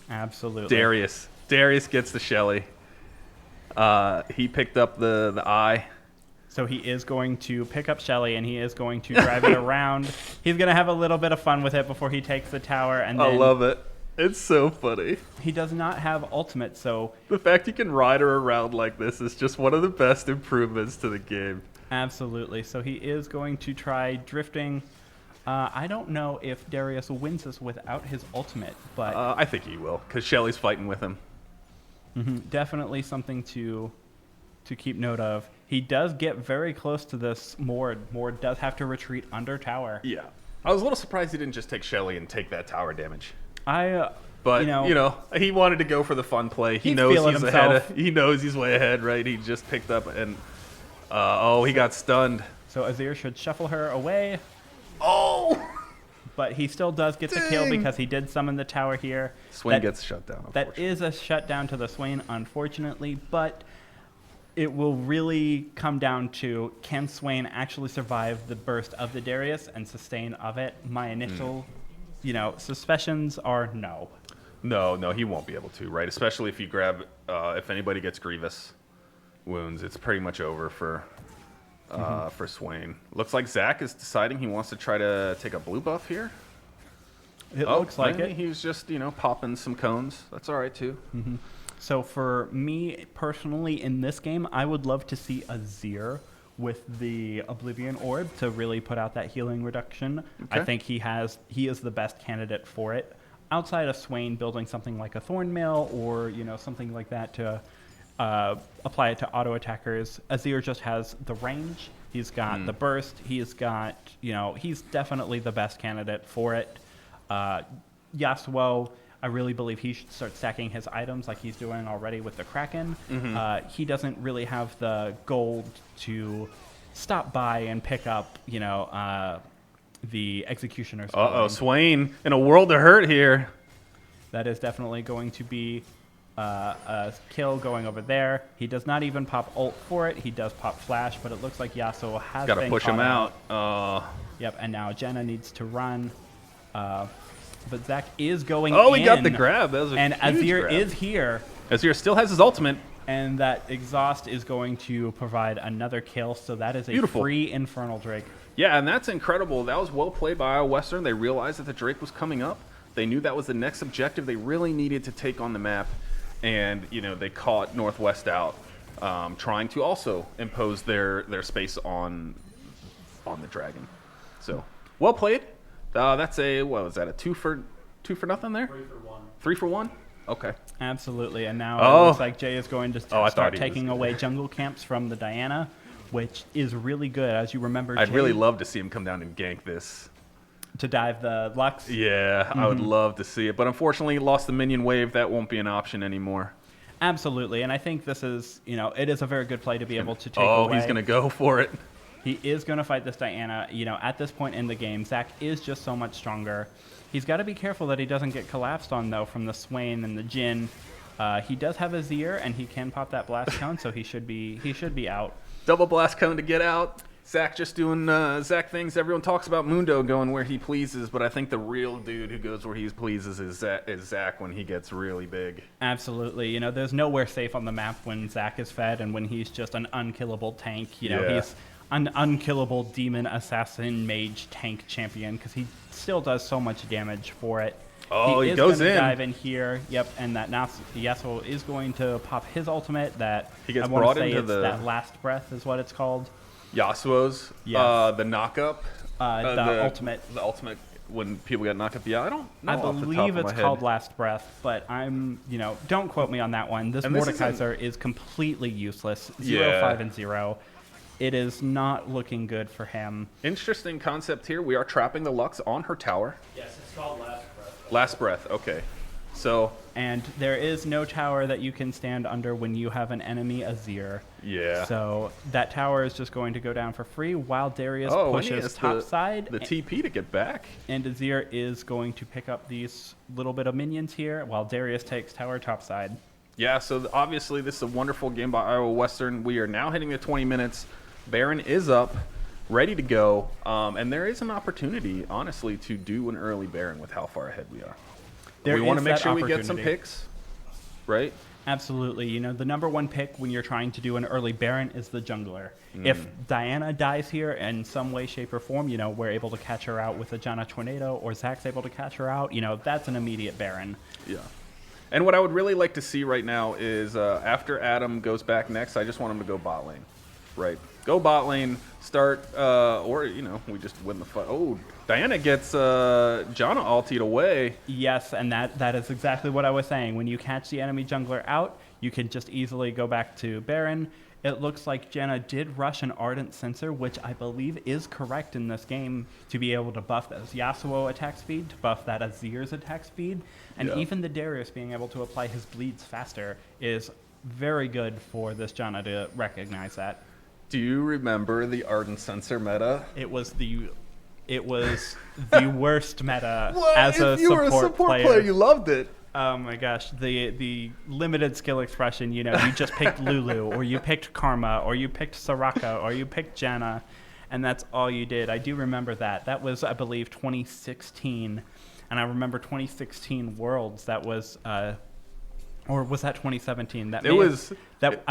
Absolutely. Darius. Darius gets the Shelly. He picked up the eye. So he is going to pick up Shelly, and he is going to drive it around. He's going to have a little bit of fun with it before he takes the tower. And then I love it. It's so funny. He does not have ultimate, so... The fact you can ride her around like this is just one of the best improvements to the game. Absolutely. So he is going to try drifting. I don't know if Darius wins this without his ultimate, but... I think he will, because Shelly's fighting with him. Definitely something to keep note of. He does get very close to this Mord. Mord does have to retreat under tower. Yeah. I was a little surprised he didn't just take Shelly and take that tower damage. But you know, he wanted to go for the fun play. He knows he's ahead. He knows he's way ahead, right? He just picked up and he got stunned. So Azir should shuffle her away. Oh! But he still does get the kill because he did summon the tower here. Swain gets shut down. That is a shutdown to the Swain, unfortunately, but it will really come down to, can Swain actually survive the burst of the Darius and sustain of it? My initial, suspicions are no. No, he won't be able to, right? Especially if you grab, if anybody gets Grievous wounds, it's pretty much over for Swain. Looks like Zach is deciding he wants to try to take a blue buff here. It looks like it. He's just, popping some cones. That's all right, too. So for me, personally, in this game, I would love to see Azir with the Oblivion Orb to really put out that healing reduction. Okay. I think he is the best candidate for it. Outside of Swain building something like a Thorn Mail or, something like that to apply it to auto attackers, Azir just has the range. He's got the burst. He's got, he's definitely the best candidate for it. Yasuo, I really believe he should start stacking his items like he's doing already with the Kraken. He doesn't really have the gold to stop by and pick up, the Executioner's. Swain in a world of hurt here. That is definitely going to be a kill going over there. He does not even pop ult for it. He does pop flash, but it looks like Yasuo has got to push him out. Yep, and now Jenna needs to run. But Zach is going in. He got the grab. That was a and huge Azir grab. is here. Azir still has his ultimate. And that exhaust is going to provide another kill. So that is a free Infernal Drake. Yeah, and that's incredible. That was well played by Western. They realized that the Drake was coming up. They knew that was the next objective they really needed to take on the map. And, they caught Northwest out, trying to also impose their space on the Dragon. So, well played. That's a, what was that, a two for nothing there? 3 for 1. 3 for 1? Okay. Absolutely. And now it looks like Jay is going to start taking away jungle camps from the Diana, which is really good. As you remember, I'd really love to see him come down and gank this. To dive the Lux? Yeah, I would love to see it. But unfortunately, he lost the minion wave. That won't be an option anymore. Absolutely. And I think this is, it is a very good play to be able to take away. He's going to go for it. He is going to fight this Diana. At this point in the game, Zach is just so much stronger. He's got to be careful that he doesn't get collapsed on, though, from the Swain and the Jhin. He does have a Azir, and he can pop that blast cone, so he should be out. Double blast cone to get out. Zach just doing Zach things. Everyone talks about Mundo going where he pleases, but I think the real dude who goes where he pleases is Zach when he gets really big. Absolutely. There's nowhere safe on the map when Zach is fed and when he's just an unkillable tank. He's an unkillable demon, assassin, mage, tank champion because he still does so much damage for it. He goes in. Dive in here. Yep, and that now Yasuo is going to pop his ultimate. That he gets I want brought to say into it's that last breath is what it's called. Yasuo's, yes. The knockup, the ultimate. The ultimate when people get knocked up. Yeah, I don't know. I believe it's called Last Breath, but I'm, don't quote me on that one. This Mordekaiser is completely useless. 0, 5, and 0. It is not looking good for him. Interesting concept here. We are trapping the Lux on her tower. Yes, it's called Last Breath. Last Breath, okay. So And there is no tower that you can stand under when you have an enemy Azir. yeah. So that tower is just going to go down for free while Darius and he pushes has top side. the TP to get back. And Azir is going to pick up these little bit of minions here while Darius takes tower top side. Yeah, so obviously this is a wonderful game by Iowa Western. We are now hitting the 20 minutes. Baron is up, ready to go. And there is an opportunity, honestly, to do an early Baron with how far ahead we are. We want to make sure we get some picks, right? Absolutely. You know, the number one pick when you're trying to do an early Baron is the jungler. If Diana dies here in some way, shape, or form, you know, we're able to catch her out with a Janna Tornado, or Zach's able to catch her out, you know, that's an immediate Baron. Yeah. And what I would really like to see right now is after Adam goes back next, I just want him to go bot lane, right? Go bot lane, start, or, you know, we just win the fight. Oh, Diana gets Janna ultied away. Yes, and that is exactly what I was saying. When you catch the enemy jungler out, you can just easily go back to Baron. It looks like Janna did rush an Ardent Sensor, which I believe is correct in this game, to be able to buff that Yasuo attack speed, to buff that Azir's attack speed, and even the Darius being able to apply his bleeds faster is very good for this Janna to recognize that. Do you remember the Ardent Sensor meta? It was the worst meta as a if you were a support player. You loved it. Oh my gosh, the limited skill expression, you know, you just picked Lulu, or you picked Karma, or you picked Soraka, or you picked Janna, and that's all you did. I do remember that. That was, I believe, 2016, and I remember 2016 Worlds, that was, or was that 2017? I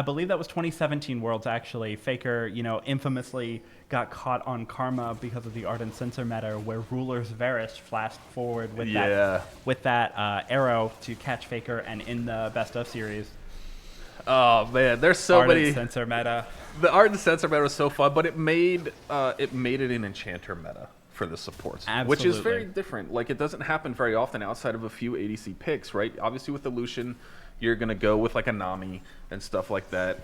believe that was 2017 Worlds, actually. Faker, you know, infamously got caught on Karma because of the Ardent Sensor meta, where Ruler's Varus flashed forward with that arrow to catch Faker, and in the best of series. Oh man, there's so Ardent many. Sensor meta. The Ardent Sensor meta was so fun, but it made it an Enchanter meta for the supports, which is very different. Like, it doesn't happen very often outside of a few ADC picks, right? Obviously with the Lucian, you're gonna go with like a Nami and stuff like that.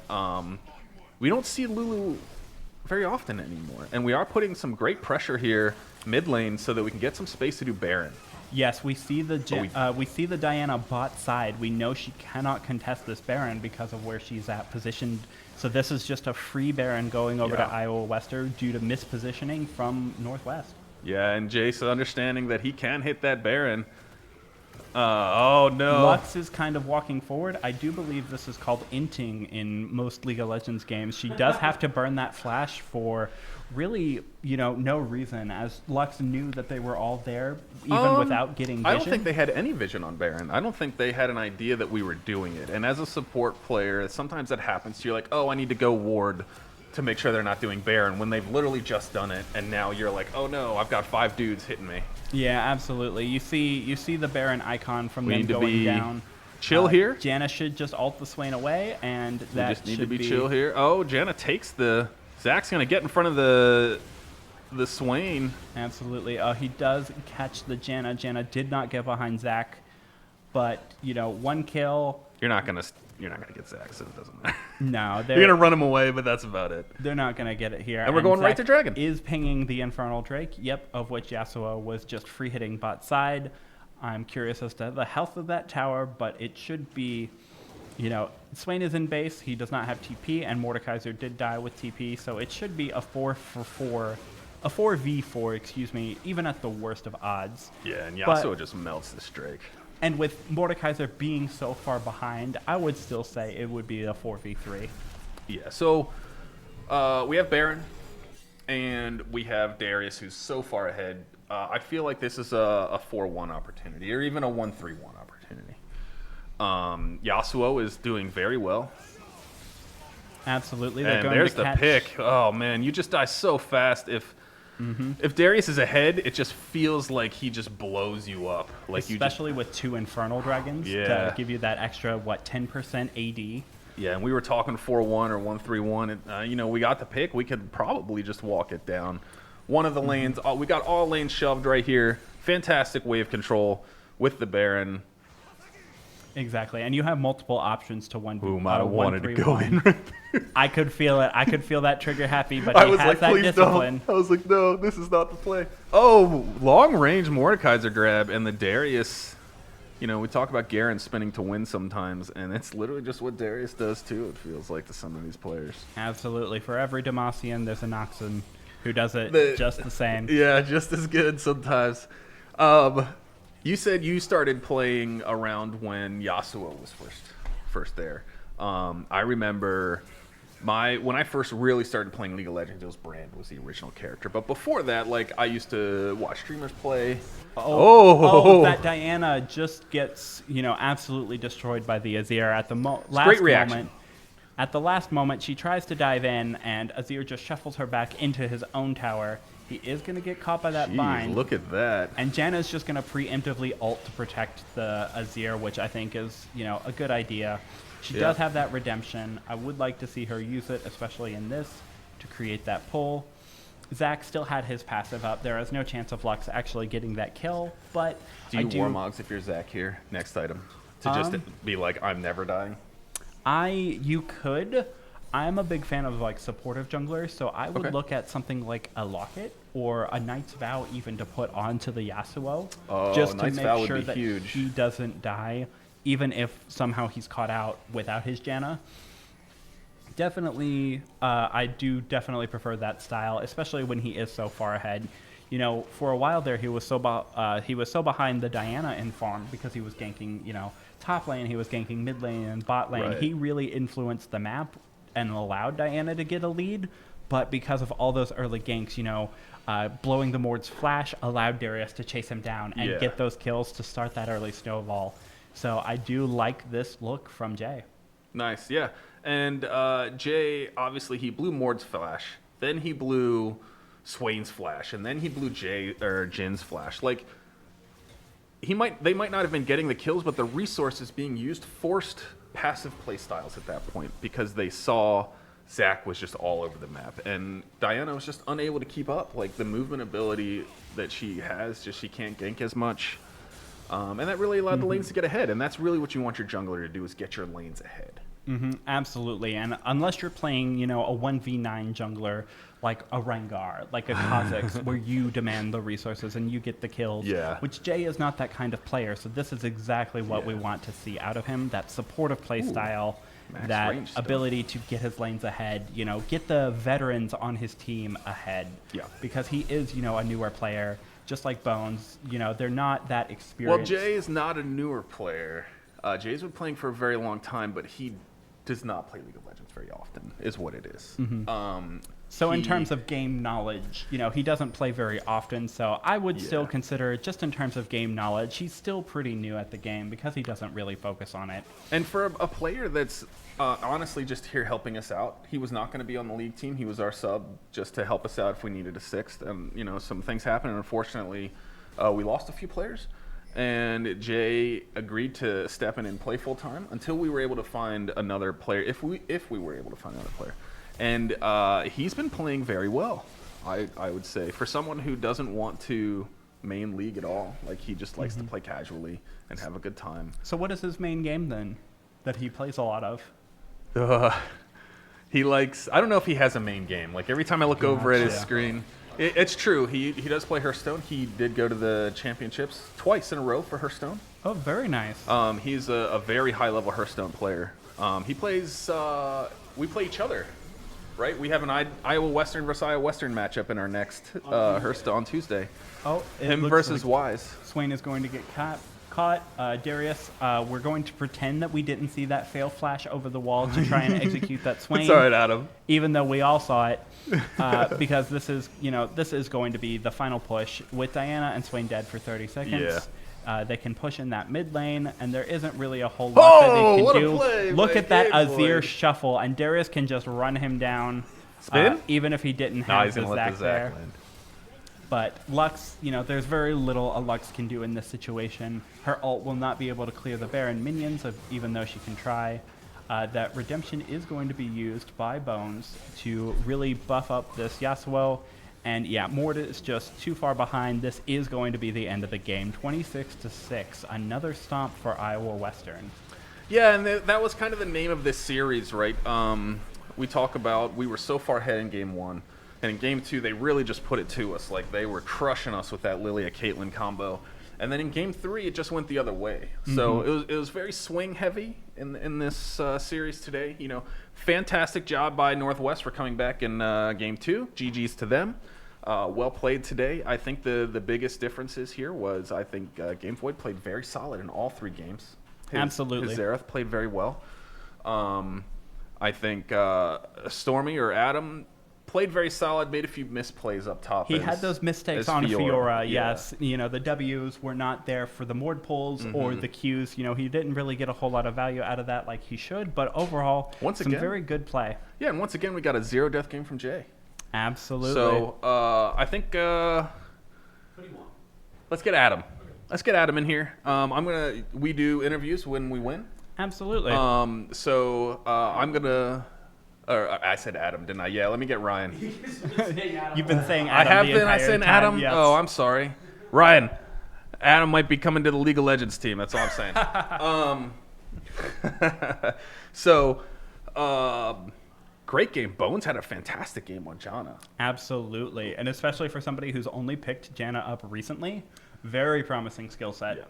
We don't see Lulu very often anymore, and we are putting some great pressure here mid lane so that we can get some space to do Baron. Yes, we see the Diana bot side. We know she cannot contest this Baron because of where she's at positioned. So this is just a free Baron going over to Iowa Western due to mispositioning from Northwest. Yeah, and Jace understanding that he can hit that Baron. Oh no. Lux is kind of walking forward. I do believe this is called inting in most League of Legends games. She does have to burn that flash for really, you know, no reason, as Lux knew that they were all there, even without getting vision. I don't think they had any vision on Baron. I don't think they had an idea that we were doing it. And as a support player, sometimes that happens. You're like, oh, I need to go ward to make sure they're not doing Baron, when they've literally just done it, and now you're like, oh no, I've got 5 dudes hitting me. Yeah, absolutely. You see the Baron icon from them going down. Chill here. Janna should just ult the Swain away, and that just need to be chill here. Oh, Janna takes the... Zach's gonna get in front of the Swain. Absolutely. He does catch the Janna. Janna did not get behind Zach, but you know, 1 kill. You're not gonna get Zach, so it doesn't matter. No, you're gonna run him away, but that's about it. They're not gonna get it here. And we're going Zach right to Dragon. Is pinging the Infernal Drake. Yep, of which Yasuo was just free hitting bot side. I'm curious as to the health of that tower, but it should be, you know, Swain is in base. He does not have TP, and Mordekaiser did die with TP, so it should be a 4v4, excuse me, even at the worst of odds. Yeah, and Yasuo just melts this Drake. And with Mordekaiser being so far behind, I would still say it would be a 4v3. Yeah, so we have Baron, and we have Darius, who's so far ahead. I feel like this is a 4-1 opportunity, or even a 1-3-1 opportunity. Yasuo is doing very well. Absolutely. And there's the pick. Oh, man, you just die so fast. If Darius is ahead, it just feels like he just blows you up. Like especially with 2 Infernal Dragons to give you that extra, 10% AD. Yeah, and we were talking 4-1 or 1-3-1. And, you know, we got the pick. We could probably just walk it down. One of the lanes, we got all lanes shoved right here. Fantastic wave control with the Baron. Exactly, and you have multiple options to one. Boom! I wanted to go in right there. I could feel it. I could feel that trigger happy, but he has that discipline. Don't. I was like, no, this is not the play. Oh, long range Mordekaiser grab, and the Darius You know, we talk about Garen spinning to win sometimes, and it's literally just what Darius does too, it feels like, to some of these players. Absolutely. For every Demacian, there's a Noxan who does it just the same. Yeah, just as good sometimes. You said you started playing around when Yasuo was first there. I remember when I first really started playing League of Legends, it was Brand was the original character. But before that, like, I used to watch streamers play. That Diana just gets, absolutely destroyed by the Azir at the last great reaction. moment. At the last moment, she tries to dive in, and Azir just shuffles her back into his own tower. He is going to get caught by that bind. Look at that. And Janna's just going to preemptively ult to protect the Azir, which I think is, a good idea. She does have that redemption. I would like to see her use it, especially in this, to create that pull. Zac still had his passive up. There is no chance of Lux actually getting that kill, but do you Warmogs if you're Zac here? Next item. To just be like, I'm never dying? You could. I'm a big fan of like supportive junglers, so I would look at something like a Locket or a Knight's Vow even to put onto the Yasuo, just to make sure that he doesn't die, even if somehow he's caught out without his Janna. Definitely, I do definitely prefer that style, especially when he is so far ahead. For a while there, he was so behind the Diana in farm because he was ganking, top lane, he was ganking mid lane and bot lane. Right. He really influenced the map and allowed Diana to get a lead, but because of all those early ganks, blowing the Mord's flash allowed Darius to chase him down and get those kills to start that early snowball. So I do like this look from Jay. Nice, yeah. And Jay, obviously, he blew Mord's flash, then he blew Swain's flash, and then he blew Jin's flash. Like, they might not have been getting the kills, but the resources being used forced passive play styles at that point because they saw Zac was just all over the map, and Diana was just unable to keep up. Like, the movement ability that she has, she can't gank as much, and that really allowed the lanes to get ahead. And that's really what you want your jungler to do, is get your lanes ahead. Absolutely, and unless you're playing, a 1v9 jungler like a Rengar, like a Kha'Zix, where you demand the resources and you get the kills, which Jay is not that kind of player, so this is exactly what we want to see out of him, that supportive play style, that ability to get his lanes ahead, get the veterans on his team ahead, because he is, a newer player, just like Bones, they're not that experienced. Well, Jay is not a newer player. Jay's been playing for a very long time, but he does not play League of Legends very often, is what it is. So in terms of game knowledge, he doesn't play very often, so I would still consider, just in terms of game knowledge, he's still pretty new at the game because he doesn't really focus on it. And for a player that's honestly just here helping us out, he was not going to be on the league team. He was our sub just to help us out if we needed a sixth. And, some things happened, and unfortunately, we lost a few players. And Jay agreed to step in and play full time until we were able to find another player, if we were able to find another player. And he's been playing very well, I would say, for someone who doesn't want to main league at all. Like, he just likes to play casually and have a good time. So what is his main game then that he plays a lot of? He likes, I don't know if he has a main game. Like, every time I look over at his screen, it's true. He does play Hearthstone. He did go to the championships twice in a row for Hearthstone. Oh, very nice. He's a very high-level Hearthstone player. He plays, we play each other, right? We have an Iowa Western versus Iowa Western matchup in our next Hearthstone on Tuesday. Oh, him versus Wise. Swain is going to get caught. Darius, we're going to pretend that we didn't see that fail flash over the wall to try and execute that Swain. It's all right, Adam. Even though we all saw it, because this is going to be the final push with Diana and Swain dead for 30 seconds. They can push in that mid lane, and there isn't really a whole lot that they can do. Play, Look at that Azir shuffle, and Darius can just run him down. Spin? Even if he didn't have the Zac there. Land. But Lux, there's very little a Lux can do in this situation. Her ult will not be able to clear the Baron minions, even though she can try. That redemption is going to be used by Bones to really buff up this Yasuo. And yeah, Mord is just too far behind. This is going to be the end of the game. 26-6, another stomp for Iowa Western. Yeah, and that was kind of the name of this series, right? We talk about we were so far ahead in game one. And in game two, they really just put it to us. Like, they were crushing us with that Lilia-Caitlyn combo. And then in game 3, it just went the other way. So it was very swing heavy in this series today. You know, fantastic job by Northwest for coming back in game 2. GG's to them. Well played today. I think the biggest differences here was I think Game Void played very solid in all 3 games. Absolutely. Zareth played very well. I think Stormy or Adam played very solid, made a few misplays up top. He had those mistakes on Fiora, yes. You know, the W's were not there for the Mord pulls or the Q's. You know, he didn't really get a whole lot of value out of that like he should, but overall, some very good play. Yeah, and once again, we got a 0-death game from Jay. Absolutely. So, I think, let's get Adam. Let's get Adam in here. We do interviews when we win. Absolutely. I'm gonna. Or I said Adam, didn't I? Yeah. Let me get Ryan. You've been saying Adam. I have the been. I entire said time, Adam. yes. Oh, I'm sorry, Ryan. Adam might be coming to the League of Legends team. That's all I'm saying. Great game. Bones had a fantastic game on Janna. Absolutely, and especially for somebody who's only picked Janna up recently, very promising skill set. Yeah.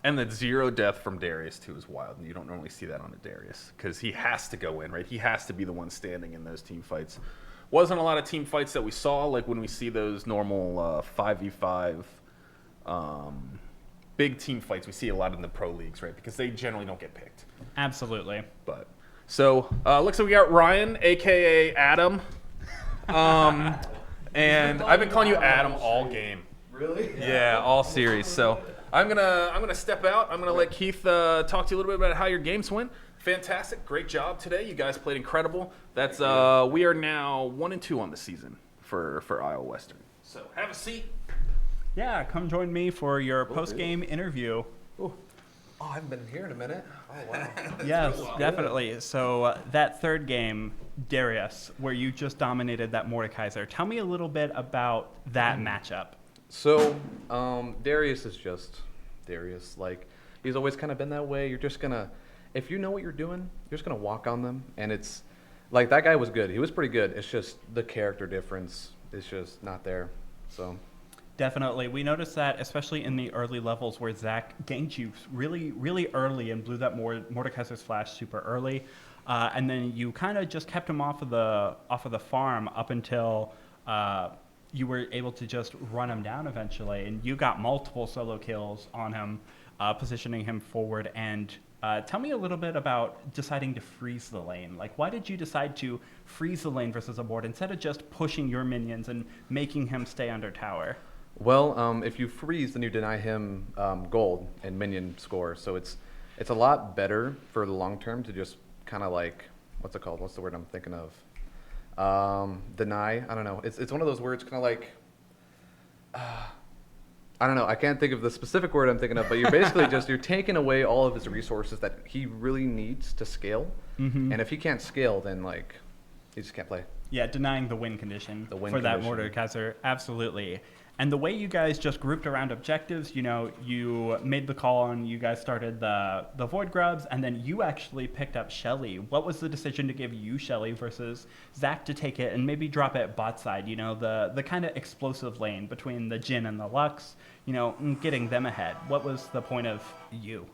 And the 0-death from Darius, too, is wild. And you don't normally see that on a Darius because he has to go in, right? He has to be the one standing in those team fights. Wasn't a lot of team fights that we saw, like when we see those normal 5v5 big team fights. We see a lot in the pro leagues, right? Because they generally don't get picked. Absolutely. But so, looks like we got Ryan, a.k.a. Adam. And I've been calling you Adam all game. Really? Yeah, all series. So I'm gonna step out. I'm gonna let Keith talk to you a little bit about how your games went. Fantastic, great job today. You guys played incredible. That's we are now 1-2 on the season for Iowa Western. So have a seat. Yeah, come join me for your post-game interview. Oh, I haven't been here in a minute. Oh, wow. Yes, definitely. So that third game, Darius, where you just dominated that Mordekaiser. Tell me a little bit about that matchup. So, Darius is just Darius. Like, he's always kind of been that way. You're just going to, if you know what you're doing, you're just going to walk on them. And it's, like, that guy was good. He was pretty good. It's just the character difference is just not there. So... Definitely. We noticed that, especially in the early levels where Zach ganked you really, really early and blew that Mordekaiser's flash super early. And then you kind of just kept him off of the farm up until you were able to just run him down eventually. And you got multiple solo kills on him, positioning him forward. And tell me a little bit about deciding to freeze the lane. Like, why did you decide to freeze the lane versus a board instead of just pushing your minions and making him stay under tower? Well, if you freeze, then you deny him gold and minion score. So it's a lot better for the long term to just kind of like, what's it called? What's the word I'm thinking of? Deny. I don't know. It's one of those words kind of like, I don't know. I can't think of the specific word I'm thinking of, but you're basically you're taking away all of his resources that he really needs to scale. Mm-hmm. And if he can't scale, then like he just can't play. Yeah, denying the win condition for that Mordekaiser. Absolutely. And the way you guys just grouped around objectives, you know, you made the call and you guys started the Void Grubs, and then you actually picked up Shelly. What was the decision to give you Shelly versus Zach to take it and maybe drop it bot side, you know, the kind of explosive lane between the Jhin and the Lux, you know, getting them ahead? What was the point of you?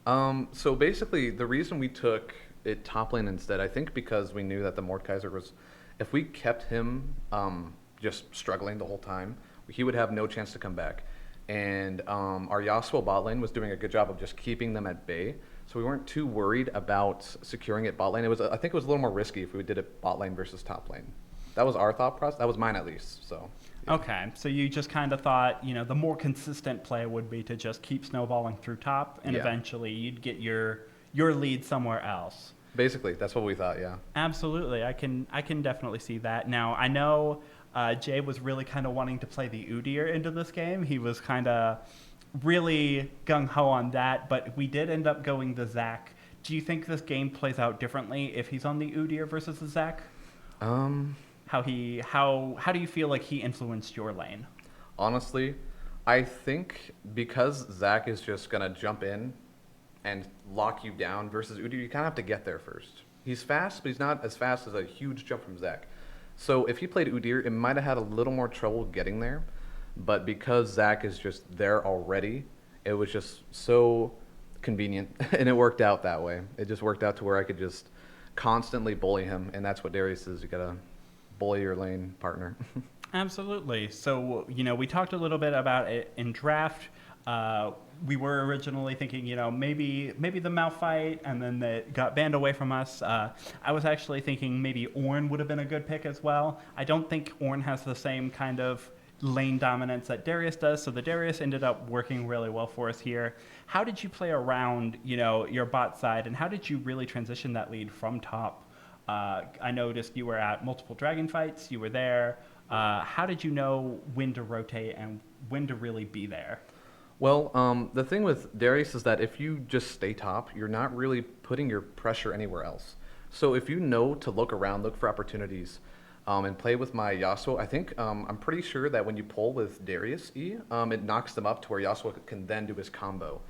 So basically, the reason we took it top lane instead, I think because we knew that the Mordekaiser was, if we kept him just struggling the whole time, he would have no chance to come back. And our Yasuo bot lane was doing a good job of just keeping them at bay. So we weren't too worried about securing it bot lane. I think it was a little more risky if we did it bot lane versus top lane. That was our thought process. That was mine at least. So. Yeah. Okay, so you just kind of thought, you know, the more consistent play would be to just keep snowballing through top, and eventually you'd get your lead somewhere else. Basically, that's what we thought. Yeah. Absolutely, I can definitely see that. Now I know. Jay was really kind of wanting to play the Udyr into this game. He was kind of really gung-ho on that, but we did end up going the Zac. Do you think this game plays out differently if he's on the Udyr versus the Zac? How do you feel like he influenced your lane? Honestly, I think because Zac is just going to jump in and lock you down versus Udyr, you kind of have to get there first. He's fast, but he's not as fast as a huge jump from Zac. So if he played Udyr, it might have had a little more trouble getting there, but because Zac is just there already, it was just so convenient, and it worked out that way. It just worked out to where I could just constantly bully him, and that's what Darius is. You gotta bully your lane partner. Absolutely. So, we talked a little bit about it in draft. We were originally thinking, maybe the Malphite, and then it got banned away from us. I was actually thinking maybe Ornn would have been a good pick as well. I don't think Ornn has the same kind of lane dominance that Darius does, so the Darius ended up working really well for us here. How did you play around, your bot side, and how did you really transition that lead from top? I noticed you were at multiple dragon fights. You were there. How did you know when to rotate and when to really be there? Well, the thing with Darius is that if you just stay top, you're not really putting your pressure anywhere else. So if you know to look around, look for opportunities, and play with my Yasuo, I think I'm pretty sure that when you pull with Darius E, it knocks them up to where Yasuo can then do his combo.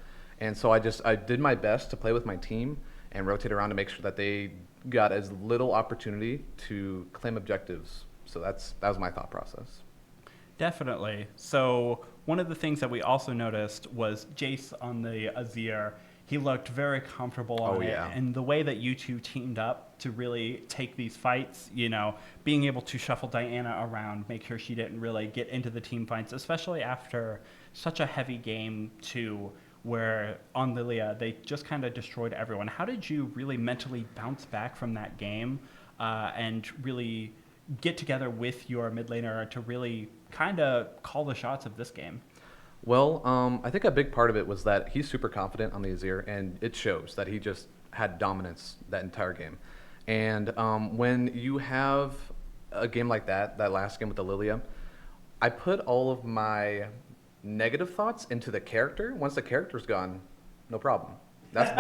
And so I did my best to play with my team and rotate around to make sure that they got as little opportunity to claim objectives. So that was my thought process. Definitely. So one of the things that we also noticed was Jace on the Azir. He looked very comfortable on it. Yeah. And the way that you two teamed up to really take these fights, being able to shuffle Diana around, make sure she didn't really get into the team fights, especially after such a heavy game two, where on Lilia, they just kind of destroyed everyone. How did you really mentally bounce back from that game and really get together with your mid laner to really kind of call the shots of this game? Well, I think a big part of it was that he's super confident on the Azir, and it shows that he just had dominance that entire game. And when you have a game like that last game with the Lilia, I put all of my negative thoughts into the character. Once the character's gone, no problem. That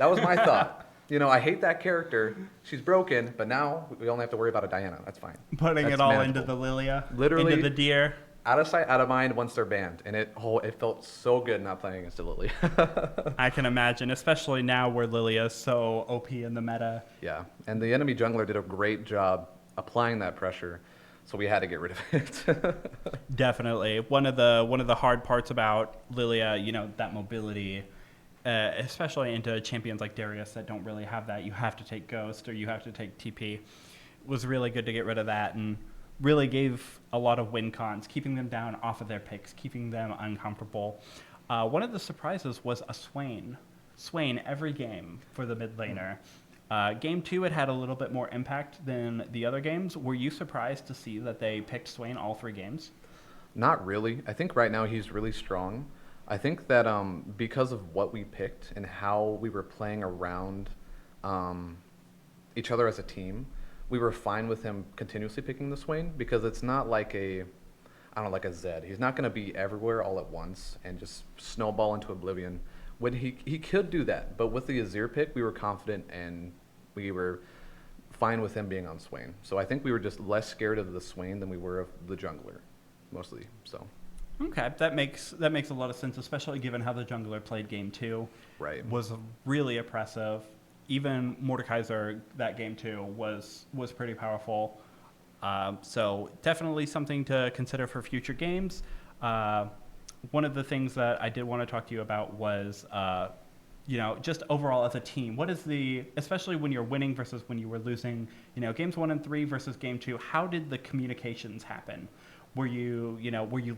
was my thought. I hate that character. She's broken, but now we only have to worry about a Diana. That's fine. Putting That's it all manageable. into the Lilia, Literally into the deer. Out of sight, out of mind once they're banned. And it felt so good not playing against a Lily. I can imagine, especially now where Lilia is so OP in the meta. Yeah, and the enemy jungler did a great job applying that pressure, so we had to get rid of it. Definitely. One of the hard parts about Lilia, that mobility, especially into champions like Darius that don't really have that. You have to take Ghost or you have to take TP. It was really good to get rid of that and really gave a lot of win cons, keeping them down off of their picks, keeping them uncomfortable. One of the surprises was a Swain. Swain every game for the mid laner. Game 2, it had a little bit more impact than the other games. Were you surprised to see that they picked Swain all 3 games? Not really. I think right now he's really strong. I think that because of what we picked and how we were playing around each other as a team, we were fine with him continuously picking the Swain because it's not like like a Zed. He's not going to be everywhere all at once and just snowball into oblivion. When he could do that, but with the Azir pick, we were confident and we were fine with him being on Swain. So I think we were just less scared of the Swain than we were of the jungler, mostly. So. Okay, that makes a lot of sense, especially given how the jungler played game 2. Right. Was really oppressive. Even Mordekaiser that game 2 was pretty powerful. So definitely something to consider for future games. One of the things that I did want to talk to you about was, just overall as a team, what is especially when you're winning versus when you were losing, games 1 and 3 versus game 2, how did the communications happen? Were you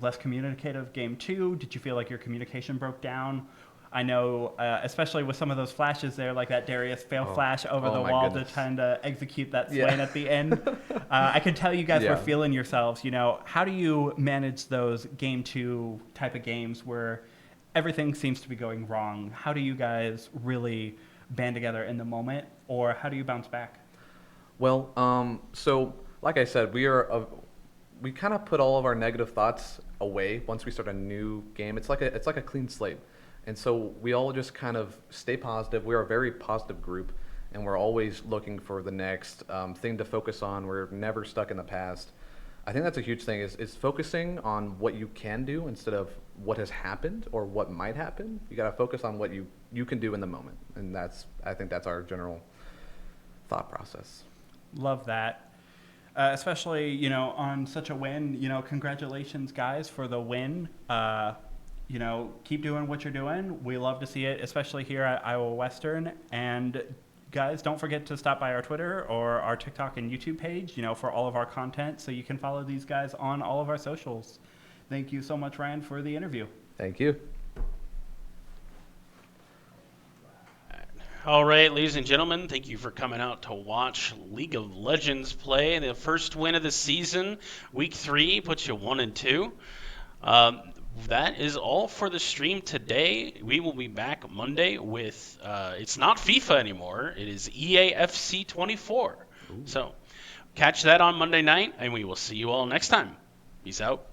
less communicative game 2? Did you feel like your communication broke down? I know, especially with some of those flashes there, like that Darius fail flash over the wall to trying to execute that Swain at the end. I could tell you guys were feeling yourselves. How do you manage those game 2 type of games where everything seems to be going wrong? How do you guys really band together in the moment, or how do you bounce back? Well, so like I said, we kind of put all of our negative thoughts away once we start a new game. It's like a clean slate. And so we all just kind of stay positive. We're a very positive group, and we're always looking for the next thing to focus on. We're never stuck in the past. I think that's a huge thing, is focusing on what you can do instead of what has happened or what might happen. You got to focus on what you can do in the moment. And I think that's our general thought process. Love that. Especially, on such a win. Congratulations, guys, for the win. keep doing what you're doing. We love to see it, especially here at Iowa Western. And guys, don't forget to stop by our Twitter or our TikTok and YouTube page, for all of our content, so you can follow these guys on all of our socials. Thank you so much, Ryan, for the interview. Thank you. All right, ladies and gentlemen, thank you for coming out to watch League of Legends play. The first win of the season, Week 3, puts you 1-2. That is all for the stream today. We will be back Monday with, it's not FIFA anymore, it is EAFC 24. So catch that on Monday night, and we will see you all next time. Peace out.